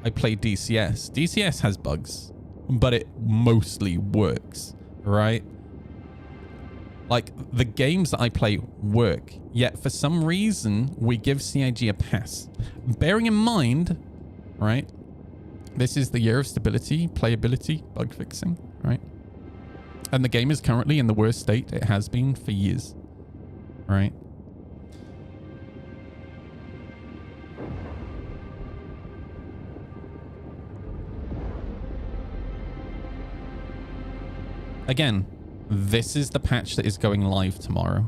I play DCS. DCS has bugs, but it mostly works, right? Like, the games that I play work, yet for some reason, we give CIG a pass. Bearing in mind, right, this is the year of stability, playability, bug fixing, right? And the game is currently in the worst state it has been for years. Right? Again, this is the patch that is going live tomorrow.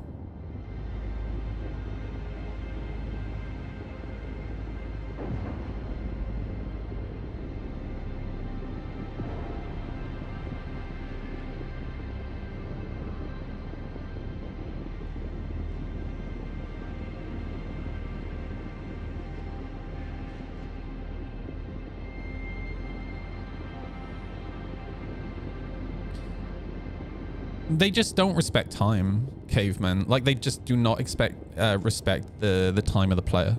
They just don't respect time, Caveman. Like, they just do not respect the time of the player.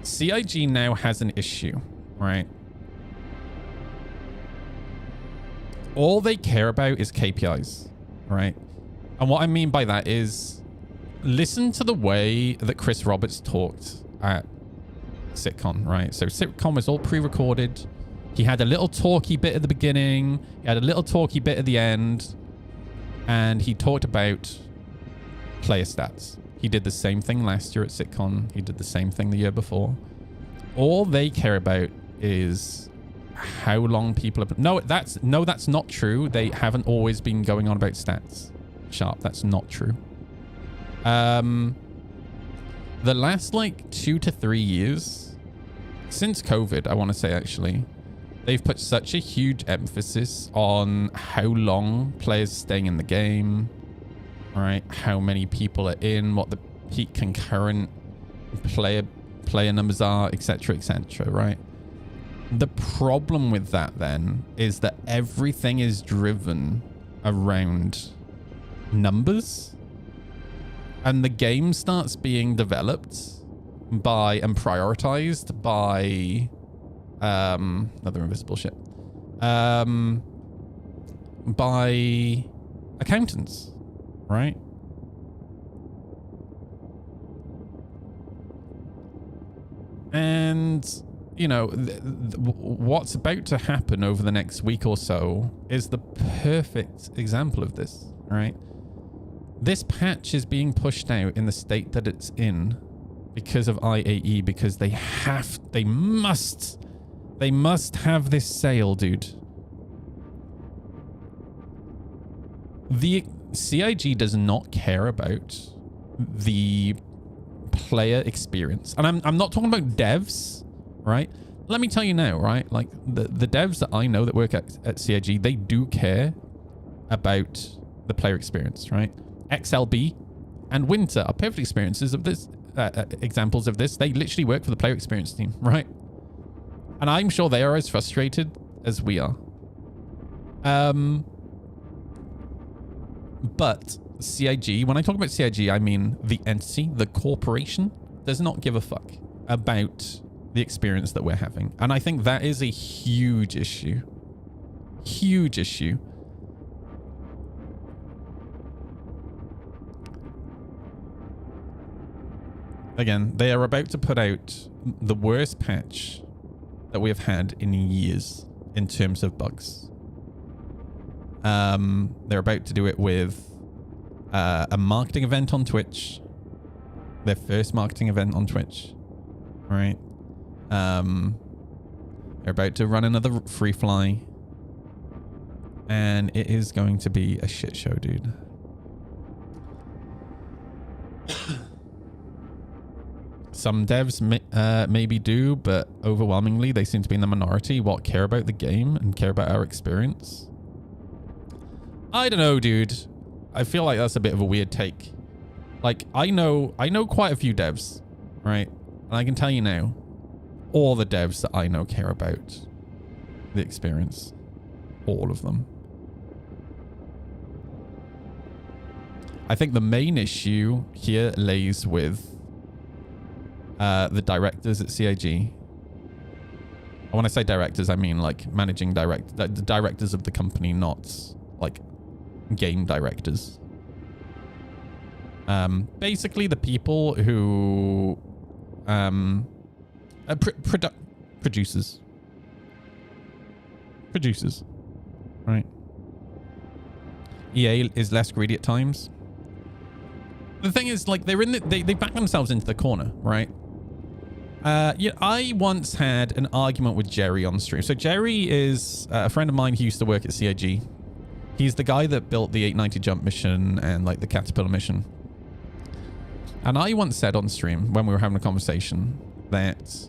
CIG now has an issue, right? All they care about is KPIs, right? And what I mean by that is, listen to the way that Chris Roberts talked at SitCon, right? So SitCon was all pre-recorded. He had a little talky bit at the beginning. He had a little talky bit at the end. And he talked about player stats. He did the same thing last year at SitCon. He did the same thing the year before. All they care about is how long people have... No, that's not true. They haven't always been going on about stats. Sharp, that's not true. The last like 2 to 3 years, since COVID, I want to say actually, they've put such a huge emphasis on how long players are staying in the game, right? How many people are in, what the peak concurrent player numbers are, etc., right? The problem with that then is that everything is driven around numbers, and the game starts being developed by and prioritized by another invisible ship by accountants, right? And you know, what's about to happen over the next week or so is the perfect example of this, right? This patch is being pushed out in the state that it's in because of IAE, because they must have this sale, dude. The CIG does not care about the player experience. And I'm not talking about devs, right? Let me tell you now, right? Like the devs that I know that work at CIG, they do care about the player experience, right? XLB and Winter are perfect experiences of this, examples of this. They literally work for the player experience team, right? And I'm sure they are as frustrated as we are. But CIG, when I talk about CIG, I mean the entity, the corporation, does not give a fuck about the experience that we're having. And I think that is a huge issue. Huge issue. Again, they are about to put out the worst patch that we have had in years in terms of bugs. They're about to do it with a marketing event on Twitch. Their first marketing event on Twitch. Right? They're about to run another free fly. And it is going to be a shit show, dude. Some devs maybe do, but overwhelmingly they seem to be in the minority what care about the game and care about our experience. I don't know, dude. I feel like that's a bit of a weird take. Like, I know quite a few devs, right? And I can tell you now, all the devs that I know care about the experience. All of them. I think the main issue here lays with the directors at CIG. When I say directors, I mean like the directors of the company, not like game directors. Basically the people who producers, right? EA is less greedy at times. The thing is, like, they're in they back themselves into the corner, right? Yeah, I once had an argument with Jerry on stream. So Jerry is a friend of mine who used to work at CIG. He's the guy that built the 890 jump mission and like the Caterpillar mission. And I once said on stream when we were having a conversation that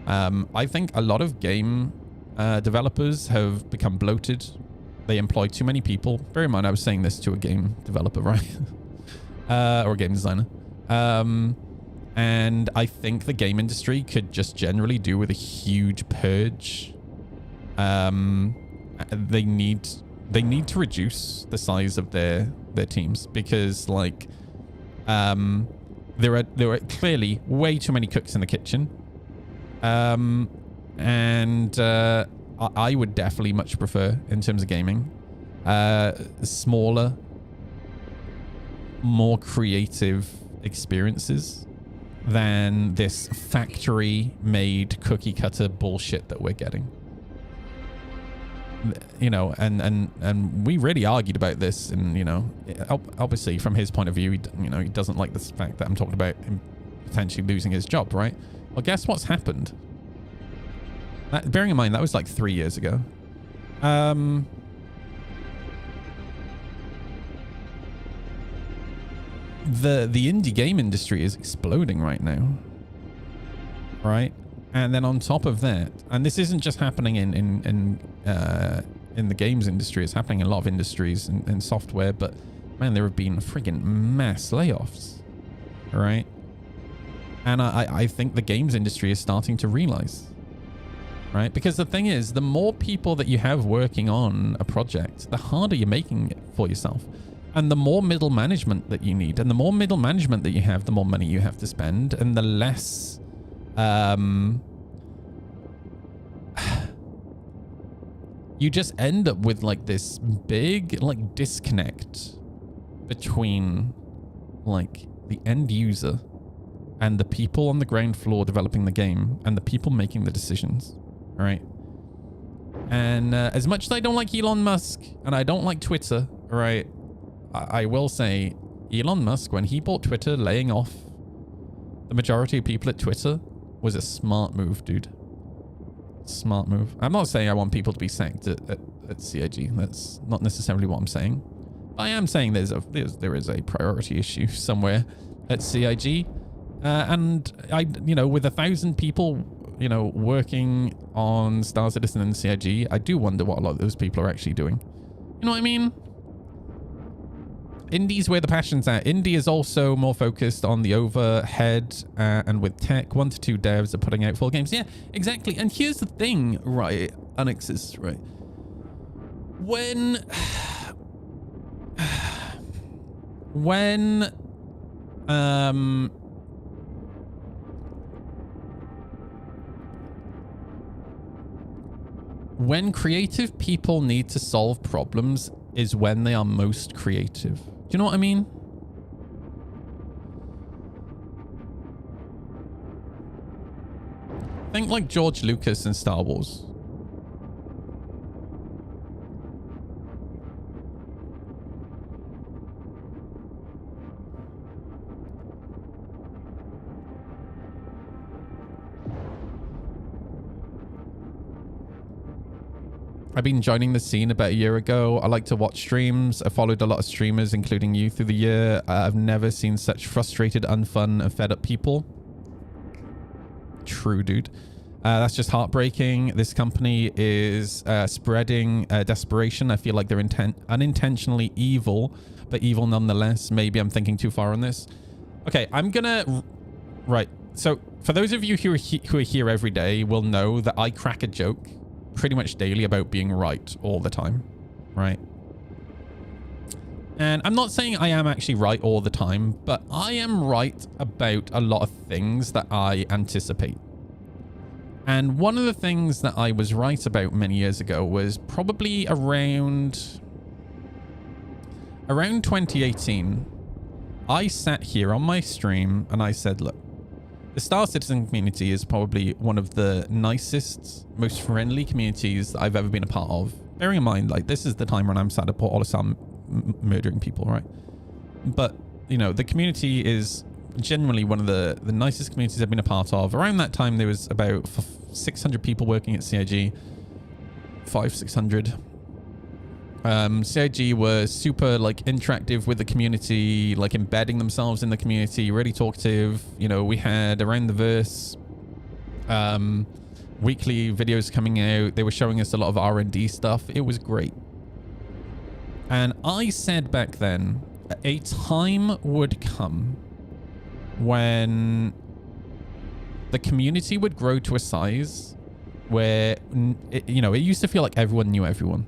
I think a lot of game developers have become bloated. They employ too many people. Bear in mind, I was saying this to a game developer, right? Or a game designer. And I think the game industry could just generally do with a huge purge. They need to reduce the size of their teams because, like, there are clearly way too many cooks in the kitchen. And I would definitely much prefer, in terms of gaming, smaller, more creative experiences than this factory-made cookie-cutter bullshit that we're getting. You know, and we really argued about this, and, you know, obviously from his point of view, he doesn't like the fact that I'm talking about him potentially losing his job, right? Well, guess what's happened? Bearing in mind, that was like 3 years ago. The indie game industry is exploding right now, right? And then on top of that, and this isn't just happening in the games industry, it's happening in a lot of industries and software, but man, there have been friggin' mass layoffs, right? And I think the games industry is starting to realize, right? Because the thing is, the more people that you have working on a project, the harder you're making it for yourself. And the more middle management that you need, and the more middle management that you have, the more money you have to spend, and the less you just end up with like this big like disconnect between like the end user and the people on the ground floor developing the game and the people making the decisions, right? And as much as I don't like Elon Musk and I don't like Twitter, right, I will say Elon Musk, when he bought Twitter, laying off the majority of people at Twitter was a smart move, dude. Smart move. I'm not saying I want people to be sacked at CIG. That's not necessarily what I'm saying. I am saying there is a priority issue somewhere at CIG. And with 1,000 people, working on Star Citizen and CIG, I do wonder what a lot of those people are actually doing. You know what I mean? Indie's where the passion's at. Indie is also more focused on the overhead and with tech. 1 to 2 devs are putting out full games. Yeah, exactly. And here's the thing, right, Annexus, right? When creative people need to solve problems is when they are most creative. Do you know what I mean? Think like George Lucas in Star Wars. I've been joining the scene about a year ago. I like to watch streams. I followed a lot of streamers, including you, through the year. I've never seen such frustrated, unfun, and fed up people. True, dude. That's just heartbreaking. This company is spreading desperation. I feel like they're unintentionally evil, but evil nonetheless. Maybe I'm thinking too far on this. Okay, I'm gonna... Right. So, for those of you who are here every day will know that I crack a joke pretty much daily about being right all the time, right? And I'm not saying I am actually right all the time, but I am right about a lot of things that I anticipate. And one of the things that I was right about many years ago was probably around 2018. I sat here on my stream and I said, look, the Star Citizen community is probably one of the nicest, most friendly communities that I've ever been a part of. Bearing in mind, like, this is the time when I'm sad at Port Olisar murdering people, right? But, the community is genuinely one of the nicest communities I've been a part of. Around that time, there was about 600 people working at CIG. 600. CIG was super interactive with the community, embedding themselves in the community, really talkative. We had Around the Verse weekly videos coming out. They were showing us a lot of R&D stuff. It was great. And I said back then, a time would come when the community would grow to a size where, it used to feel like everyone knew everyone.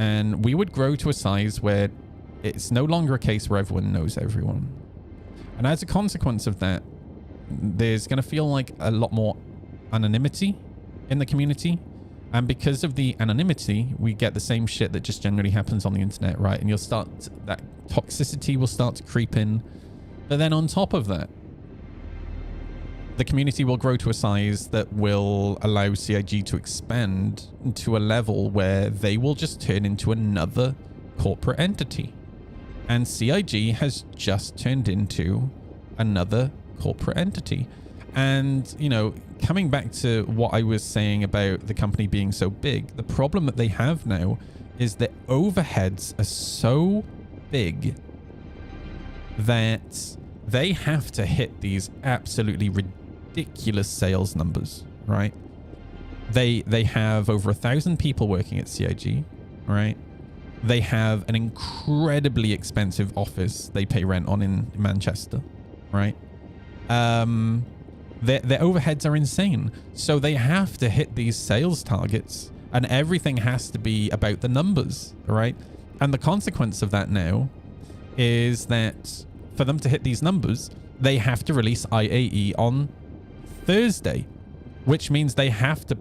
And we would grow to a size where it's no longer a case where everyone knows everyone. And as a consequence of that, there's going to feel like a lot more anonymity in the community. And because of the anonymity, we get the same shit that just generally happens on the internet, right? And that toxicity will start to creep in. But then on top of that, the community will grow to a size that will allow CIG to expand to a level where they will just turn into another corporate entity. And CIG has just turned into another corporate entity. And, you know, coming back to what I was saying about the company being so big, the problem that they have now is that overheads are so big that they have to hit these absolutely ridiculous sales numbers, right? They have over 1,000 people working at CIG, right? They have an incredibly expensive office they pay rent on in Manchester, right? Their overheads are insane. So they have to hit these sales targets and everything has to be about the numbers, right? And the consequence of that now is that for them to hit these numbers, they have to release IAE on Thursday, which means they have to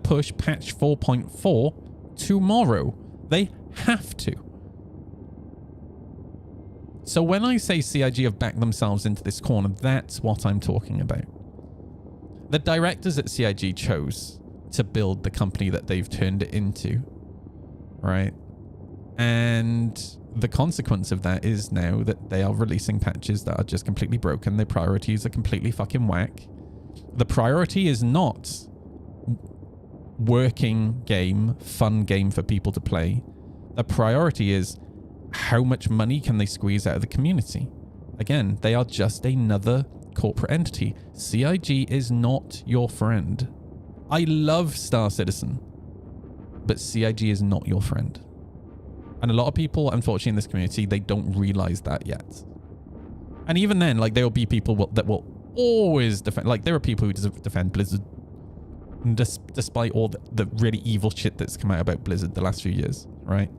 push patch 4.4 tomorrow. They have to. So when I say CIG have backed themselves into this corner, that's what I'm talking about. The directors at CIG chose to build the company that they've turned it into, right? And the consequence of that is now that they are releasing patches that are just completely broken. Their priorities are completely fucking whack. The priority is not working game, fun game for people to play. The priority is how much money can they squeeze out of the community. Again, they are just another corporate entity. CIG is not your friend. I love Star Citizen, but CIG is not your friend. And a lot of people, unfortunately, in this community, they don't realize that yet. And even then, like, there will be people that will always defend, like, there are people who defend Blizzard despite all the really evil shit that's come out about Blizzard the last few years, right?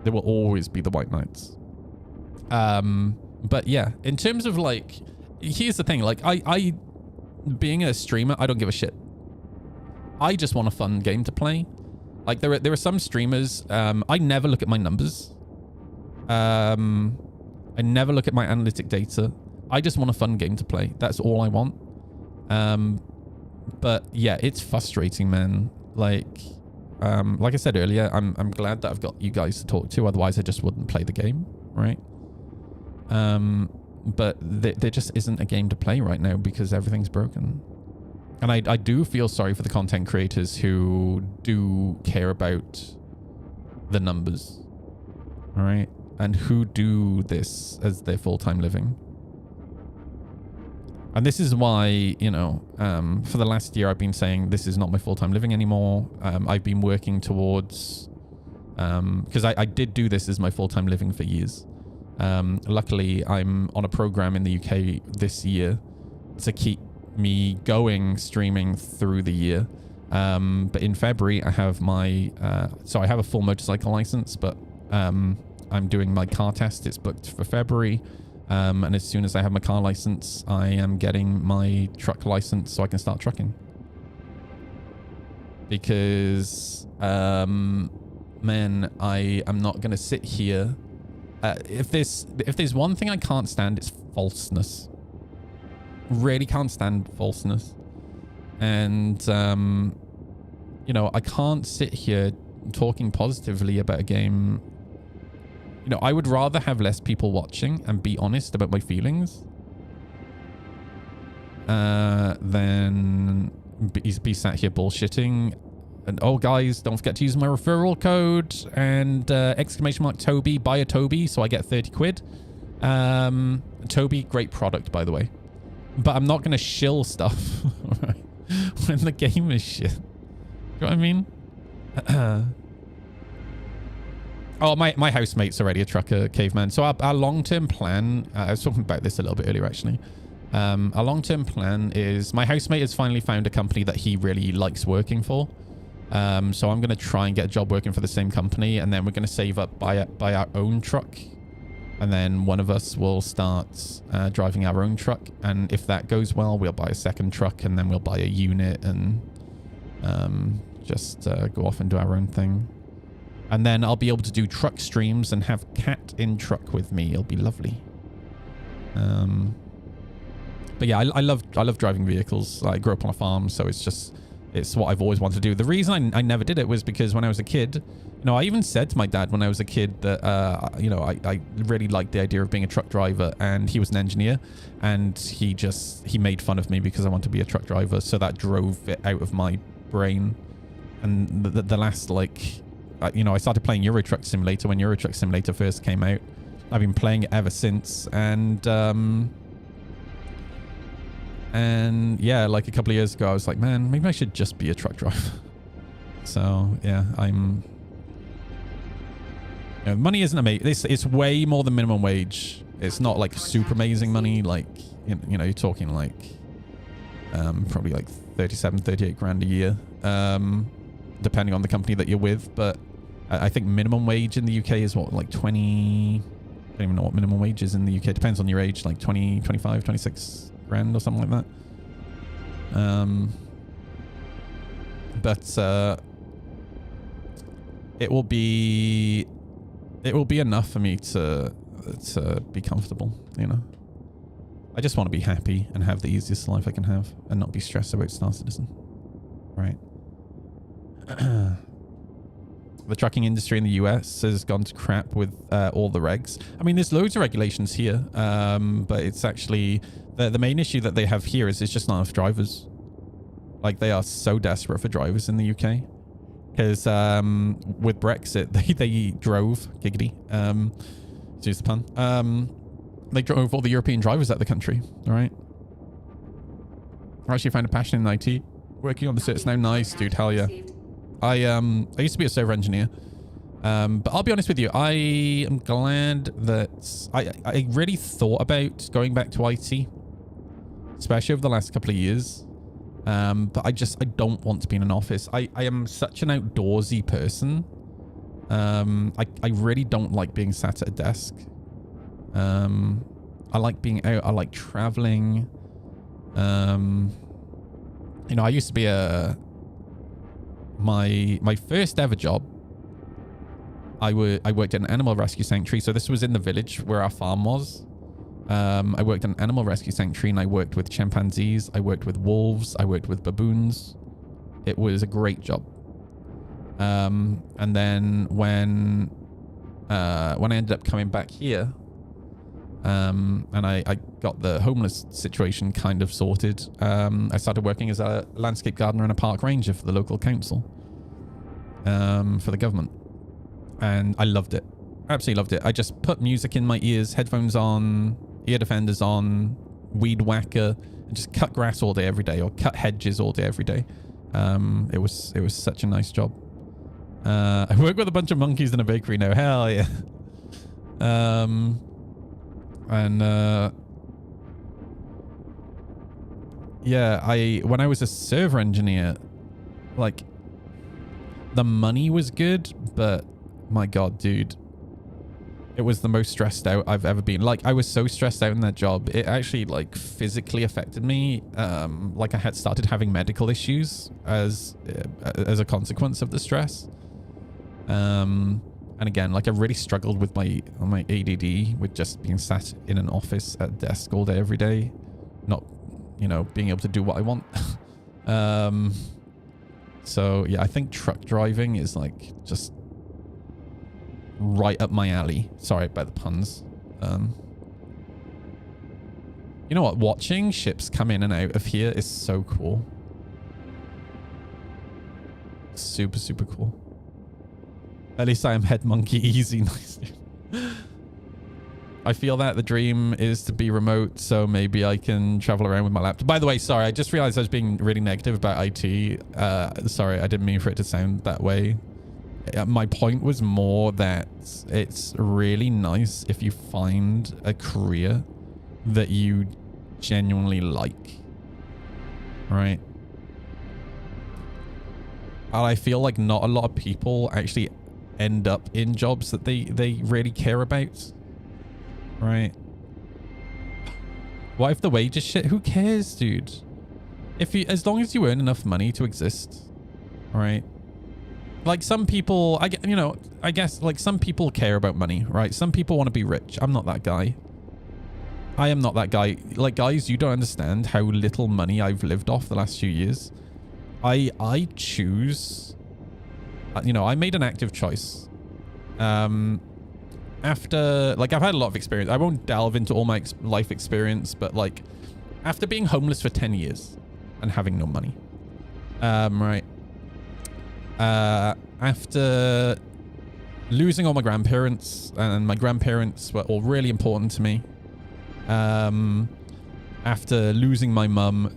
There will always be the White Knights. But yeah, in terms of, like, here's the thing, like, I being a streamer, I don't give a shit. I just want a fun game to play. Like, there are some streamers, I never look at my numbers. I never look at my analytic data. I just want a fun game to play. That's all I want. But yeah, it's frustrating, man. Like I said earlier, I'm glad that I've got you guys to talk to. Otherwise, I just wouldn't play the game, right? But there just isn't a game to play right now because everything's broken. And I do feel sorry for the content creators who do care about the numbers, all right? And who do this as their full-time living. And this is why, you know, for the last year, I've been saying this is not my full-time living anymore. I've been working towards, because I did do this as my full-time living for years. Luckily, I'm on a program in the UK this year to keep me going streaming through the year. But in February, I have my, so I have a full motorcycle license, but I'm doing my car test. It's booked for February. And as soon as I have my car license, I am getting my truck license so I can start trucking. Because, man, I am not going to sit here. If there's one thing I can't stand, it's falseness. Really can't stand falseness. And, you know, I can't sit here talking positively about a game. You know, I would rather have less people watching and be honest about my feelings than be sat here bullshitting. And oh, guys, don't forget to use my referral code and exclamation mark Toby, buy a Toby so I get 30 quid. Toby, great product, by the way. But I'm not going to shill stuff right, when the game is shit. You know what I mean? Oh, my housemate's already a trucker, Caveman. So our long-term plan, I was talking about this a little bit earlier, actually. Our long-term plan is my housemate has finally found a company that he really likes working for. So I'm going to try and get a job working for the same company. And then we're going to save up, buy our own truck. And then one of us will start driving our own truck. And if that goes well, we'll buy a second truck. And then we'll buy a unit and just go off and do our own thing. And then I'll be able to do truck streams and have Cat in truck with me. It'll be lovely. But yeah, I love driving vehicles. I grew up on a farm, so it's just It's what I've always wanted to do. The reason I never did it was because when I was a kid, you know, I even said to my dad when I was a kid that, you know, I really liked the idea of being a truck driver, and he was an engineer, and he made fun of me because I wanted to be a truck driver. So that drove it out of my brain. And the last, like, you know, I started playing Euro Truck Simulator when Euro Truck Simulator first came out. I've been playing it ever since. And yeah, like a couple of years ago, I was like, man, maybe I should just be a truck driver. So yeah, you know, money isn't amazing. It's way more than minimum wage. It's not like super amazing money. Like, you know, you're talking like probably like 37, 38 grand a year, depending on the company that you're with. But I think minimum wage in the UK is what, like 20, I don't even know what minimum wage is in the UK. It depends on your age, like 20, 25, 26 grand or something like that. But it will be enough for me to be comfortable, you know. I just want to be happy and have the easiest life I can have and not be stressed about Star Citizen. Right. The trucking industry in the US has gone to crap with all the regs. I mean, there's loads of regulations here, but it's actually the main issue that they have here is there's just not enough drivers. Like, they are so desperate for drivers in the UK because with Brexit, they drove giggity. Excuse the pun. They drove all the European drivers out of the country. All right. I actually found a passion in IT. Working on the certs now. Nice, dude. Hell yeah. I used to be a server engineer, but I'll be honest with you, I am glad that I really thought about going back to IT, especially over the last couple of years. But I don't want to be in an office. I am such an outdoorsy person. I really don't like being sat at a desk. I like being out. I like traveling. You know, I used to be my first ever job, I worked at an animal rescue sanctuary. So this was in the village where our farm was. I worked at an animal rescue sanctuary, and I worked with chimpanzees. I worked with wolves. I worked with baboons. It was a great job. And then when I ended up coming back here, and I got the homeless situation kind of sorted, I started working as a landscape gardener and a park ranger for the local council, for the government. And I loved it. Absolutely loved it. I just put music in my ears, headphones on, ear defenders on, weed whacker, and just cut grass all day every day, or cut hedges all day every day. It was such a nice job. I work with a bunch of monkeys in a bakery now. Hell yeah. Yeah, when I was a server engineer, like, the money was good, but my God, dude, it was the most stressed out I've ever been. Like, I was so stressed out in that job, it actually, like, physically affected me. Like, I had started having medical issues as a consequence of the stress. And again, like, I really struggled with my ADD, with just being sat in an office at a desk all day, every day, not, you know, being able to do what I want. So yeah, I think truck driving is, like, just right up my alley. Sorry about the puns. You know what? Watching ships come in and out of here is so cool. Super, super cool. At least I am head monkey easy. Nice. I feel that the dream is to be remote, so maybe I can travel around with my laptop. By the way, sorry, I just realized I was being really negative about IT. Sorry, I didn't mean for it to sound that way. My point was more that it's really nice if you find a career that you genuinely like, right? And I feel like not a lot of people actually end up in jobs that they really care about, right? What if the wage is shit? Who cares, dude? As long as you earn enough money to exist, right? Like, some people, I guess like some people care about money, right? Some people want to be rich. I'm not that guy. I am not that guy. Like, guys, you don't understand how little money I've lived off the last few years. I choose, you know, I made an active choice. After, like, I've had a lot of experience. I won't delve into all my life experience, but like, after being homeless for 10 years and having no money, right? After losing all my grandparents, and my grandparents were all really important to me. After losing my mum,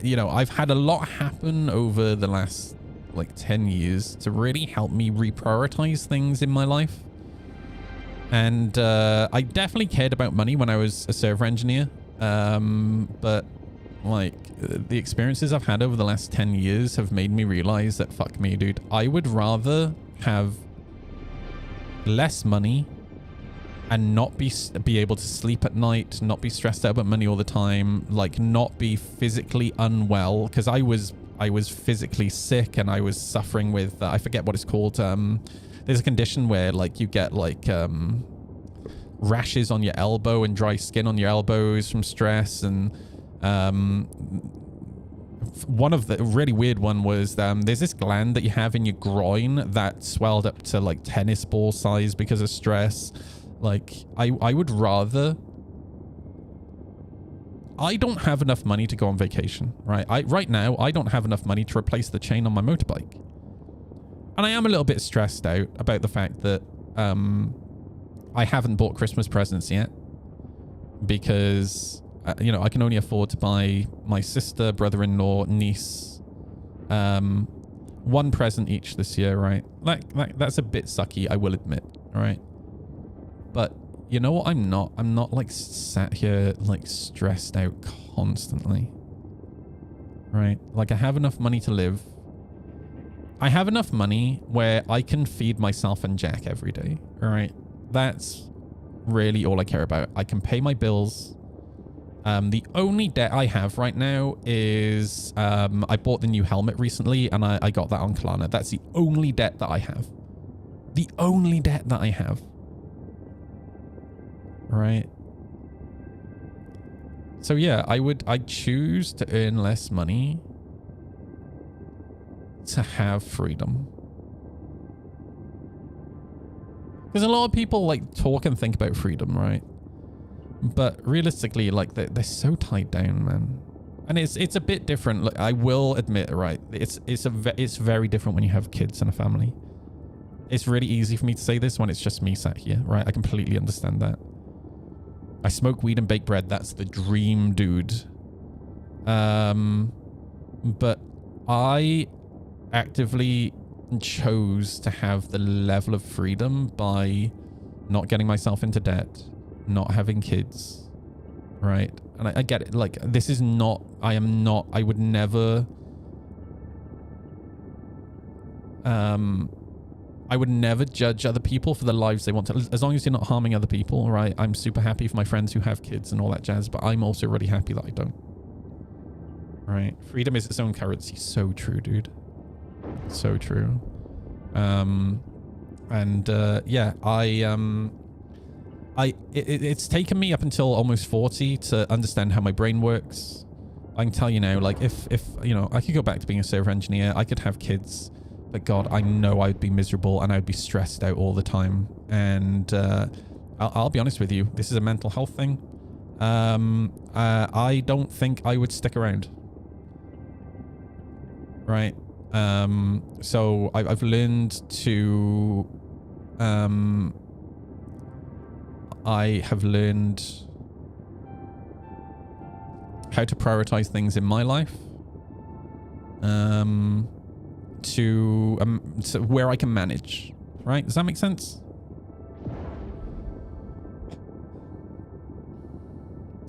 you know, I've had a lot happen over the last like 10 years to really help me reprioritize things in my life. And I definitely cared about money when I was a server engineer. But like the experiences I've had over the last 10 years have made me realize that fuck me, dude. I would rather have less money and not be able to sleep at night, not be stressed out about money all the time, like not be physically unwell, because I was physically sick and I was suffering with I forget what it's called. There's a condition where like you get like rashes on your elbow and dry skin on your elbows from stress, and one of the really weird one was there's this gland that you have in your groin that swelled up to like tennis ball size because of stress. Like I would rather, I don't have enough money to go on vacation, right? Right now, I don't have enough money to replace the chain on my motorbike. And I am a little bit stressed out about the fact that I haven't bought Christmas presents yet. Because, you know, I can only afford to buy my sister, brother-in-law, niece, one present each this year, right? That's a bit sucky, I will admit, all right? But you know what? I'm not like sat here like stressed out constantly, right? Like I have enough money to live. I have enough money where I can feed myself and Jack every day, all right? That's really all I care about. I can pay my bills. The only debt I have right now is I bought the new helmet recently and I got that on Klarna. That's the only debt that I have. The only debt that I have. Right. So yeah, I'd choose to earn less money to have freedom. Because a lot of people like talk and think about freedom, right? But realistically, like they're so tied down, man. And it's a bit different. Like, I will admit, right? It's very different when you have kids and a family. It's really easy for me to say this when it's just me sat here, right? I completely understand that. I smoke weed and bake bread. That's the dream, dude. But I actively chose to have the level of freedom by not getting myself into debt, not having kids, right? And I get it. Like, this is not, I would never, I would never judge other people for the lives they want to, as long as you're not harming other people, right? I'm super happy for my friends who have kids and all that jazz, but I'm also really happy that I don't. Right? Freedom is its own currency. So true, dude. So true. Yeah, it's taken me up until almost 40 to understand how my brain works. I can tell you now, like, if you know, I could go back to being a server engineer, I could have kids. But God, I know I'd be miserable and I'd be stressed out all the time. And I'll be honest with you, this is a mental health thing. I don't think I would stick around. Right? So I've learned to... I have learned how to prioritize things in my life. To where I can manage, right? Does that make sense?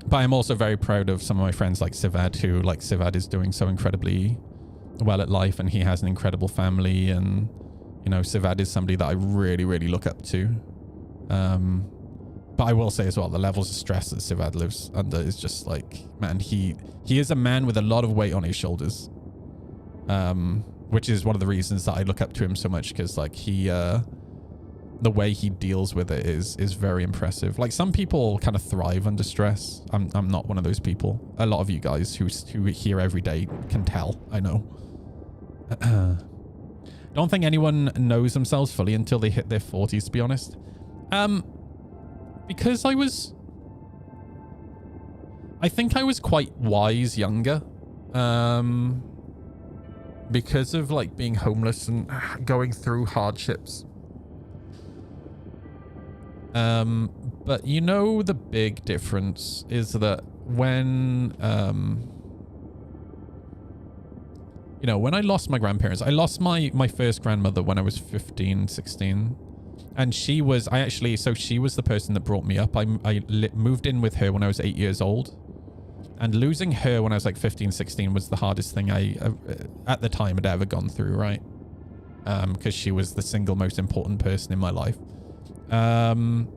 But I'm also very proud of some of my friends like Sivad, who, like, Sivad is doing so incredibly well at life and he has an incredible family, and, you know, Sivad is somebody that I really, really look up to. But I will say as well, the levels of stress that Sivad lives under is just like, man, he is a man with a lot of weight on his shoulders. Which is one of the reasons that I look up to him so much, because like he the way he deals with it is very impressive. Like, some people kind of thrive under stress. I'm not one of those people. A lot of you guys who hear every day can tell. I know. Don't think anyone knows themselves fully until they hit their 40s, to be honest. Because I think I was quite wise younger. Because of like being homeless and going through hardships. But you know, the big difference is that when, you know, when I lost my grandparents, I lost my first grandmother when I was 15, 16. And she was, so she was the person that brought me up. I moved in with her when I was 8 years old. And losing her when I was like 15, 16 was the hardest thing I, at the time, had ever gone through, right? Because she was the single most important person in my life. And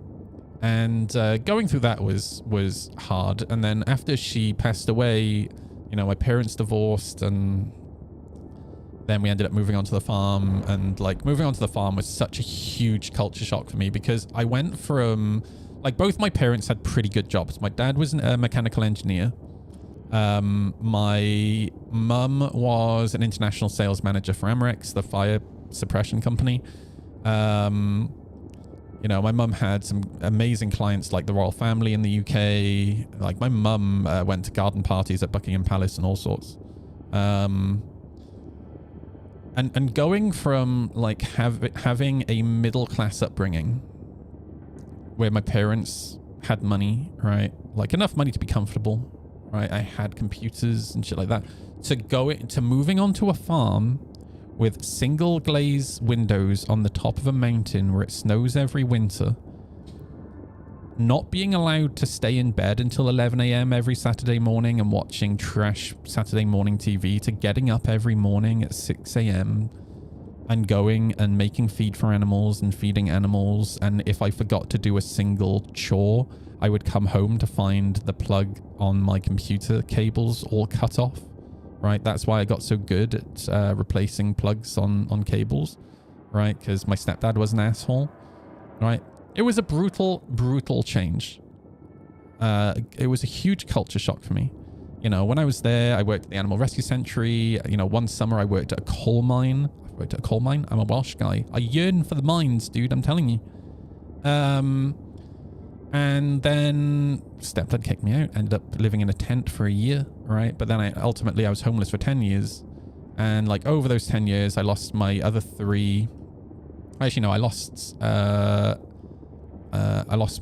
going through that was hard. And then after she passed away, you know, my parents divorced, and then we ended up moving onto the farm. And like moving onto the farm was such a huge culture shock for me, because I went from, like, both my parents had pretty good jobs. My dad was a mechanical engineer. My mum was an international sales manager for Amerex, the fire suppression company. You know, my mum had some amazing clients like the royal family in the UK. Like, my mum went to garden parties at Buckingham Palace and all sorts. And going from like having a middle class upbringing where my parents had money, right? Like enough money to be comfortable, right? I had computers and shit like that. To moving onto a farm with single glaze windows on the top of a mountain where it snows every winter, not being allowed to stay in bed until 11 a.m. every Saturday morning and watching trash Saturday morning TV, to getting up every morning at 6 a.m. and going and making feed for animals and feeding animals. And if I forgot to do a single chore, I would come home to find the plug on my computer cables all cut off, right? That's why I got so good at replacing plugs on cables, right? Because my stepdad was an asshole, right? It was a brutal, brutal change. It was a huge culture shock for me. You know, when I was there, I worked at the Animal Rescue Century. You know, one summer I worked at a coal mine. I'm a Welsh guy. I yearn for the mines, dude. I'm telling you. And then stepdad kicked me out. Ended up living in a tent for a year, right? But then I was homeless for 10 years. And like over those 10 years, I lost my other three. Actually, no, I lost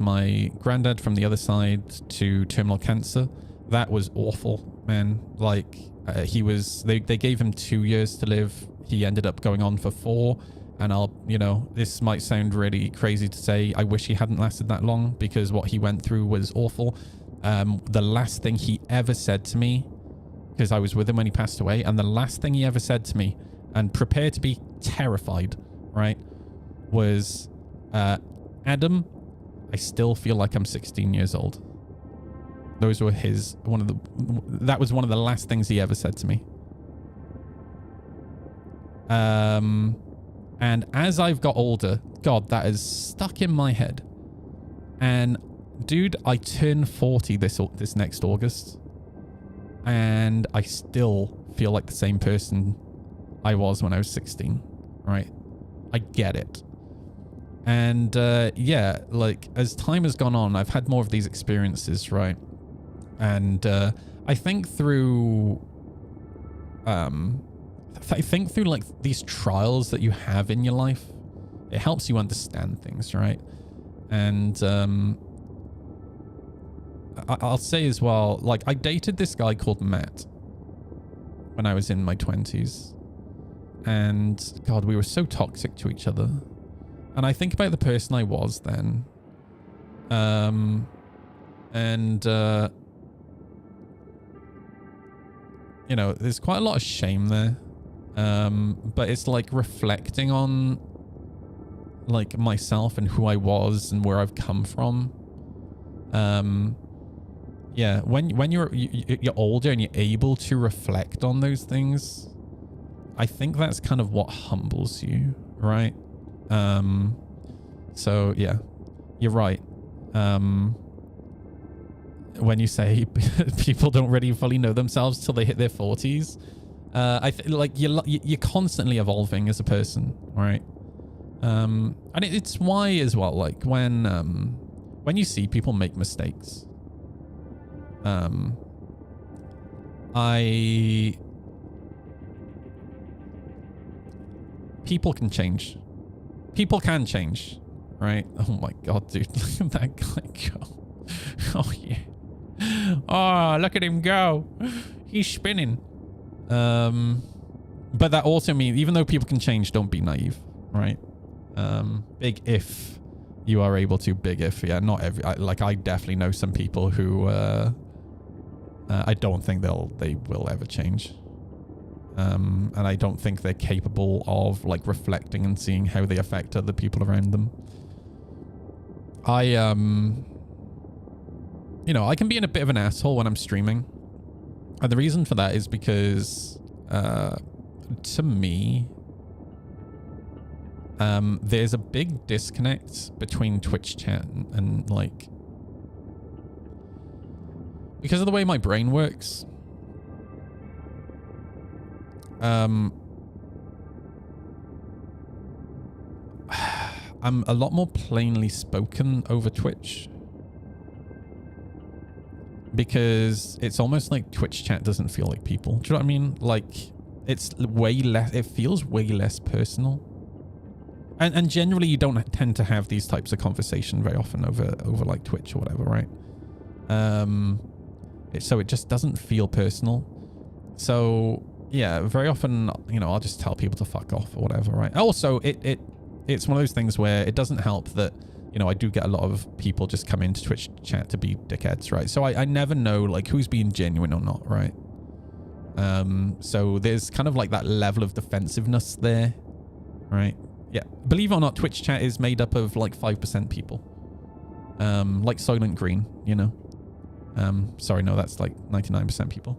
my granddad from the other side to terminal cancer. That was awful, man. Like they gave him 2 years to live. He ended up going on for 4. And you know, this might sound really crazy to say. I wish he hadn't lasted that long, because what he went through was awful. The last thing he ever said to me, because I was with him when he passed away, and the last thing he ever said to me, and prepare to be terrified, right, was, Adam, I still feel like I'm 16 years old. Those were that was one of the last things he ever said to me. And as I've got older, God, that is stuck in my head. And dude, I turn 40 this next August, and I still feel like the same person I was when I was 16, right? I get it. And yeah, like as time has gone on, I've had more of these experiences, right? And I think through like these trials that you have in your life, it helps you understand things, right? And I'll say as well, like I dated this guy called Matt when I was in my 20s, and God, we were so toxic to each other. And I think about the person I was then, you know, there's quite a lot of shame there. But it's like reflecting on like myself and who I was and where I've come from. Yeah, when you're older and you're able to reflect on those things, I think that's kind of what humbles you, right? So yeah, you're right. When you say people don't really fully know themselves till they hit their 40s, like you're constantly evolving as a person, right? And it's why as well, like when you see people make mistakes, people can change. People can change, right? Oh my god, dude, look at that guy go. Oh yeah. Oh, look at him go. He's spinning. But that also means, even though people can change, don't be naive, right? Big if you are able to. Big if, yeah. Not every. I definitely know some people who I don't think they will ever change. And I don't think they're capable of like reflecting and seeing how they affect other people around them. You know, I can be in a bit of an asshole when I'm streaming. And the reason for that is because, to me, there's a big disconnect between Twitch chat and like, because of the way my brain works. I'm a lot more plainly spoken over Twitch. Because it's almost like Twitch chat doesn't feel like people. Do you know what I mean? Like, it's way less, it feels way less personal. And generally you don't tend to have these types of conversation very often over like Twitch or whatever, right? So it just doesn't feel personal. So yeah, very often, you know, I'll just tell people to fuck off or whatever, right? Also, it's one of those things where it doesn't help that, you know, I do get a lot of people just come into Twitch chat to be dickheads, right? So I never know like who's being genuine or not, right? So there's kind of like that level of defensiveness there, right? Yeah, believe it or not, Twitch chat is made up of like 5% people. Like Soylent Green, you know? Sorry, no, that's like 99% people.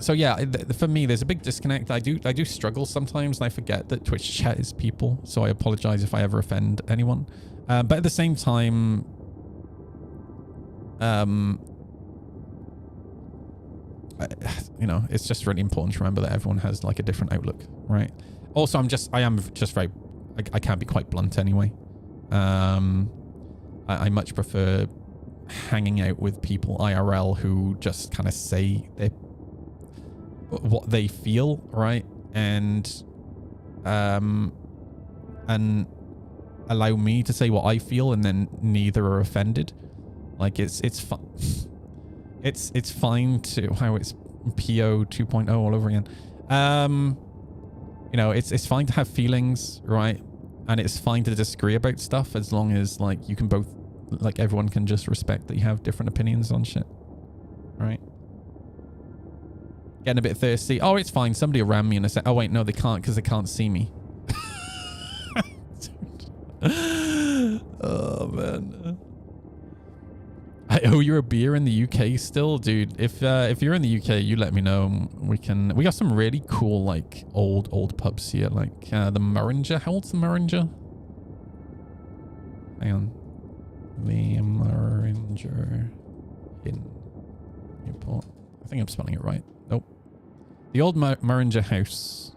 So yeah, for me, there's a big disconnect. I do struggle sometimes, and I forget that Twitch chat is people. So I apologize if I ever offend anyone. But at the same time, you know, it's just really important to remember that everyone has like a different outlook, right? Also, I am just very, I can be quite blunt anyway. I much prefer hanging out with people IRL who just kind of say what they feel, right? And allow me to say what I feel, and then neither are offended. Like it's fun. It's fine to how it's PO 2.0 all over again. You know, it's fine to have feelings, right? And it's fine to disagree about stuff as long as like you can both, like everyone can just respect that you have different opinions on shit, right? Getting a bit thirsty. Oh, it's fine. Somebody will ram me in a sec. Oh wait, no, they can't because they can't see me. Oh man. I owe you a beer in the UK still, dude. If you're in the UK, you let me know. We got some really cool like old pubs here, like the Murringer. How old's the Murringer? Hang on. The Murringer in Newport. I think I'm spelling it right. Nope. The old Murringer House.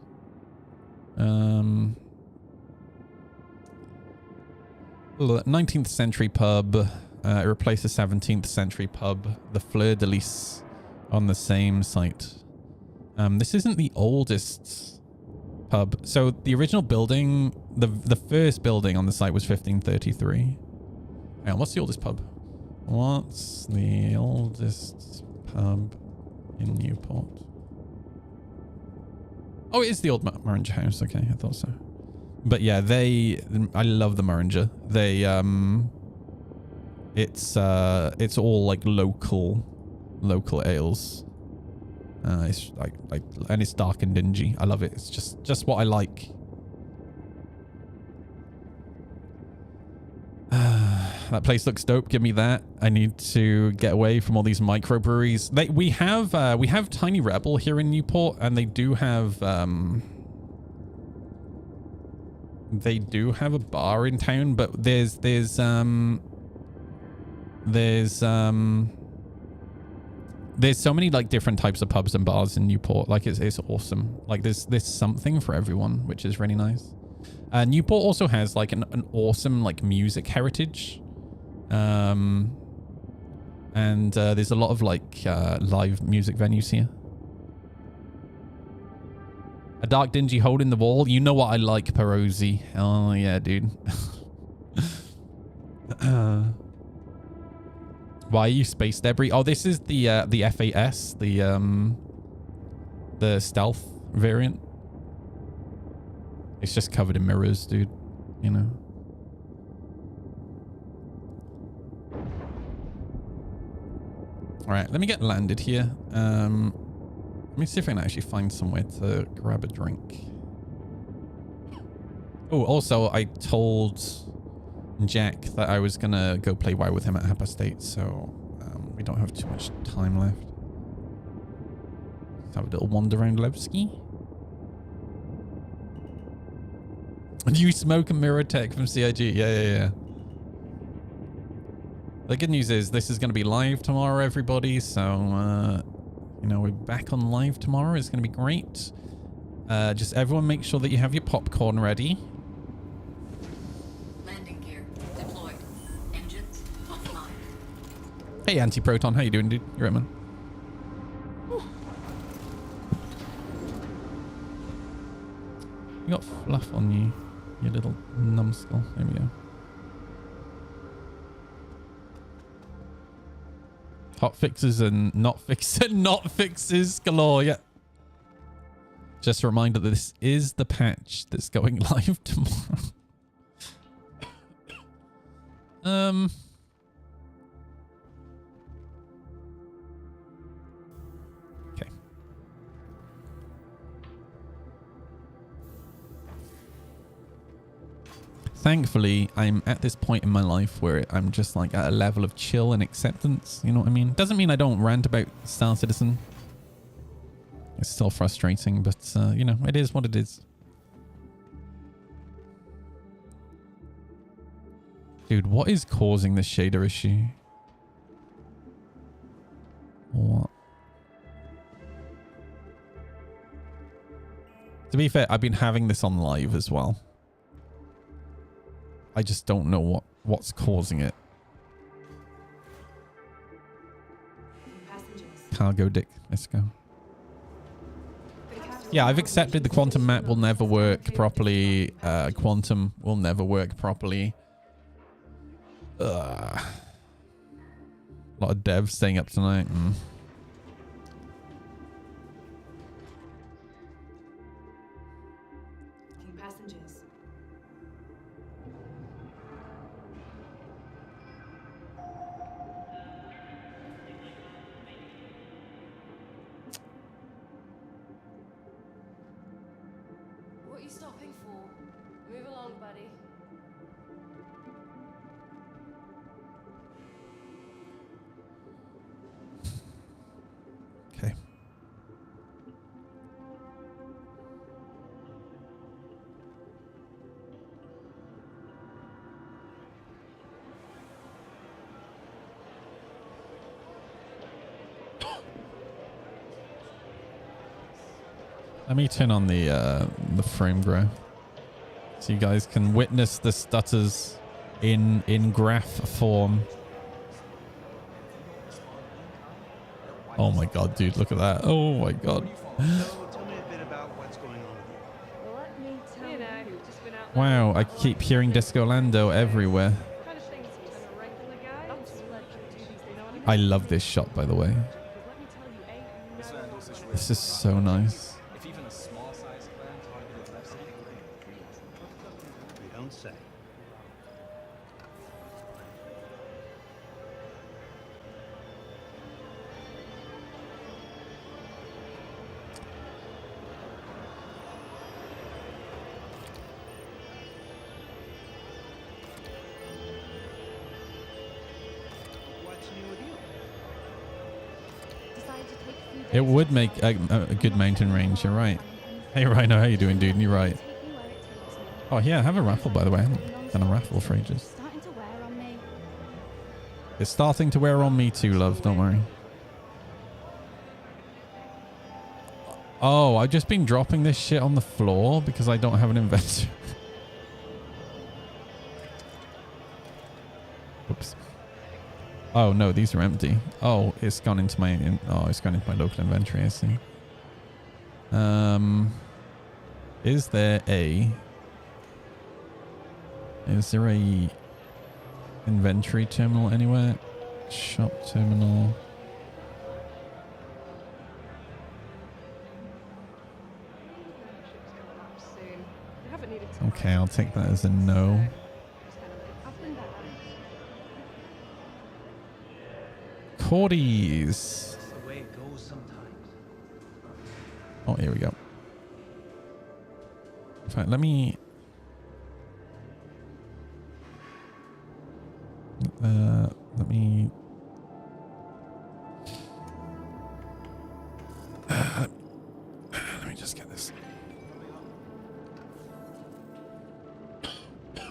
19th century pub. It replaced the 17th century pub, the Fleur de Lis, on the same site. This isn't the oldest pub. So the original building, the first building on the site was 1533. Hang on, what's the oldest pub? What's the oldest pub in Newport? Oh, it is the old Murringer House. Okay, I thought so. But yeah, I love the Murringer. It's all like local ales. It's like and it's dark and dingy. I love it. It's just what I like. That place looks dope. Give me that. I need to get away from all these microbreweries. We have Tiny Rebel here in Newport, and they do have they do have a bar in town, but there's so many like different types of pubs and bars in Newport. Like it's awesome. Like there's something for everyone, which is really nice. Newport also has like an awesome like music heritage. And there's a lot of like live music venues here. A dark dingy hole in the wall. You know what I like, Perosi. Oh yeah, dude. Why are you space debris? Oh, this is the FAS, the stealth variant. It's just covered in mirrors, dude. You know. All right, let me get landed here. Let me see if I can actually find somewhere to grab a drink. Oh, also, I told Jack that I was going to go play WoW with him at Hapa State, so we don't have too much time left. Let's have a little wander around Levski. Do you smoke a mirror tech from CIG? Yeah. The good news is this is going to be live tomorrow, everybody, so... you know, we're back on live tomorrow. It's going to be great. Just everyone make sure that you have your popcorn ready. Landing gear deployed. Engines offline. Hey, Anti-Proton. How you doing, dude? You right, man? You got fluff on you, you little numbskull. There we go. Hot fixes and not fixes galore. Yeah. Just a reminder that this is the patch that's going live tomorrow. Okay. Thankfully, I'm at this point in my life where I'm just like at a level of chill and acceptance. You know what I mean? Doesn't mean I don't rant about Star Citizen. It's still frustrating, but you know, it is what it is. Dude, what is causing this shader issue? What? To be fair, I've been having this on live as well. I just don't know what's causing it. Cargo dick. Let's go. Yeah, I've accepted the quantum map will never work properly. Quantum will never work properly. A lot of devs staying up tonight. Passengers. What are you stopping for? Move along, buddy. Okay. Let me turn on the frame graph so you guys can witness the stutters in graph form. Oh my god, dude, look at that. Oh my god. Tell me a bit about what's going on with you. Let me tell you, just been out Wow, I keep hearing Disco Lando everywhere. kind of things from a regular guy. That's like duties, you know what I mean? I love this shot, by the way. This is so nice. If even a small size clan targeted left side, You don't say. What's new with you? Decided to take a few days It would make a good mountain range, you're right. Hey Rhino, how you doing, dude? You're right. take me where it takes me. Oh yeah, have a raffle by the way. I haven't done a raffle for ages. Starting to wear on me. It's starting to wear on me too, love. Don't worry. Oh, I've just been dropping this shit on the floor because I don't have an inventory. Oops. Oh no, these are empty. Oh, it's gone into my it's gone into my local inventory, I see. Is there a inventory terminal anywhere? Shop terminal. Okay, I'll take that as a no. Cordy's. The way it goes sometimes. Oh, here we go. In fact, let me just get this.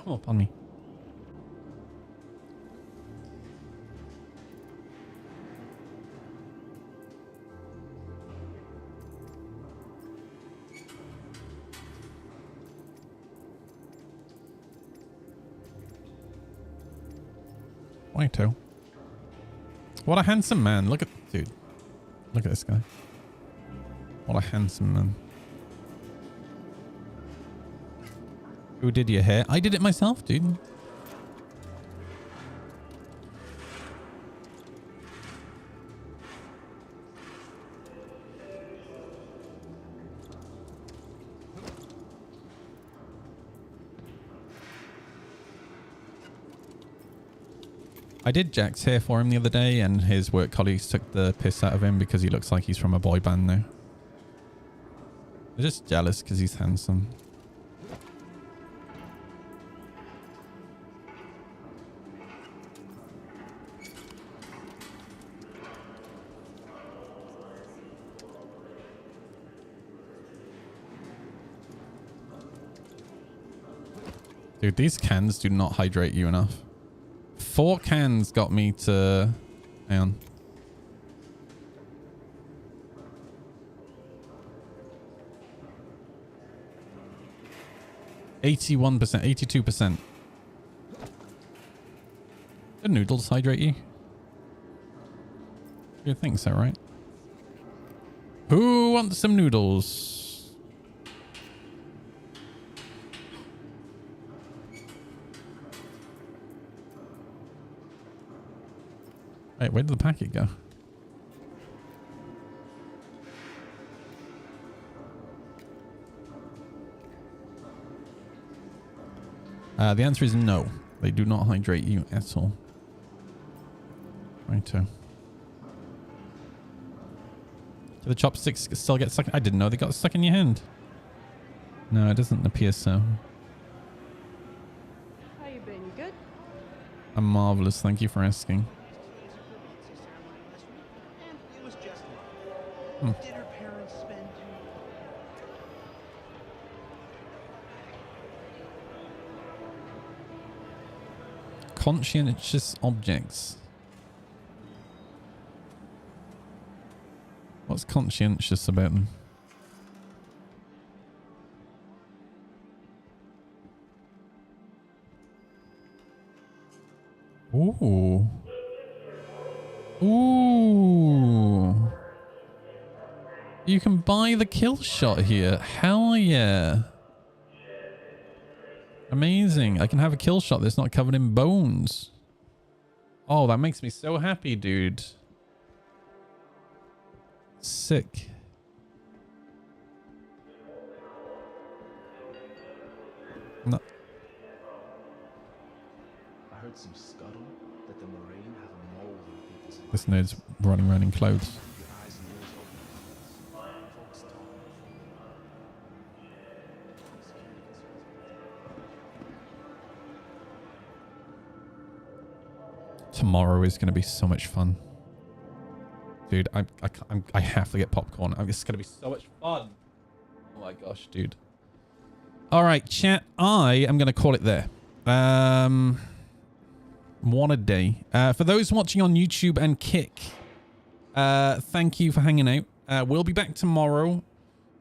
Oh, pardon me. Whiteo. What a handsome man. Look at, dude. Look at this guy. What a handsome man. Who did your hair? I did it myself, dude. I did Jack's hair for him the other day, and his work colleagues took the piss out of him because he looks like he's from a boy band now. They're just jealous because he's handsome. Dude, these cans do not hydrate you enough. 4 cans got me to... Hang on. %, 82%. The noodles hydrate you? You think so, right? Who wants some noodles? Wait, where did the packet go? The answer is no. They do not hydrate you at all. Righto. Do the chopsticks still get stuck? I didn't know they got stuck in your hand. No, it doesn't appear so. How you been? You good? I'm marvelous. Thank you for asking. It was just Hmm. Did her parents spend Conscientious objects. What's conscientious about them? Ooh. Ooh. You can buy the kill shot here. Hell yeah. Amazing. I can have a kill shot that's not covered in bones. Oh, that makes me so happy, dude. Sick. No. I heard some scuttle that the Marine have a mole in people's This nerd's running around in clothes. Tomorrow is going to be so much fun. Dude, I have to get popcorn. It's going to be so much fun. Oh my gosh, dude. All right, chat. I am going to call it there. One a day. For those watching on YouTube and Kick, thank you for hanging out. We'll be back tomorrow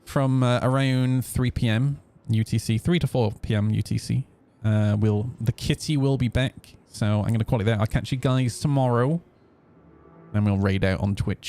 from around 3 p.m. UTC, 3 to 4 p.m. UTC. The kitty will be back, so I'm going to call it there. I'll catch you guys tomorrow, and we'll raid out on Twitch.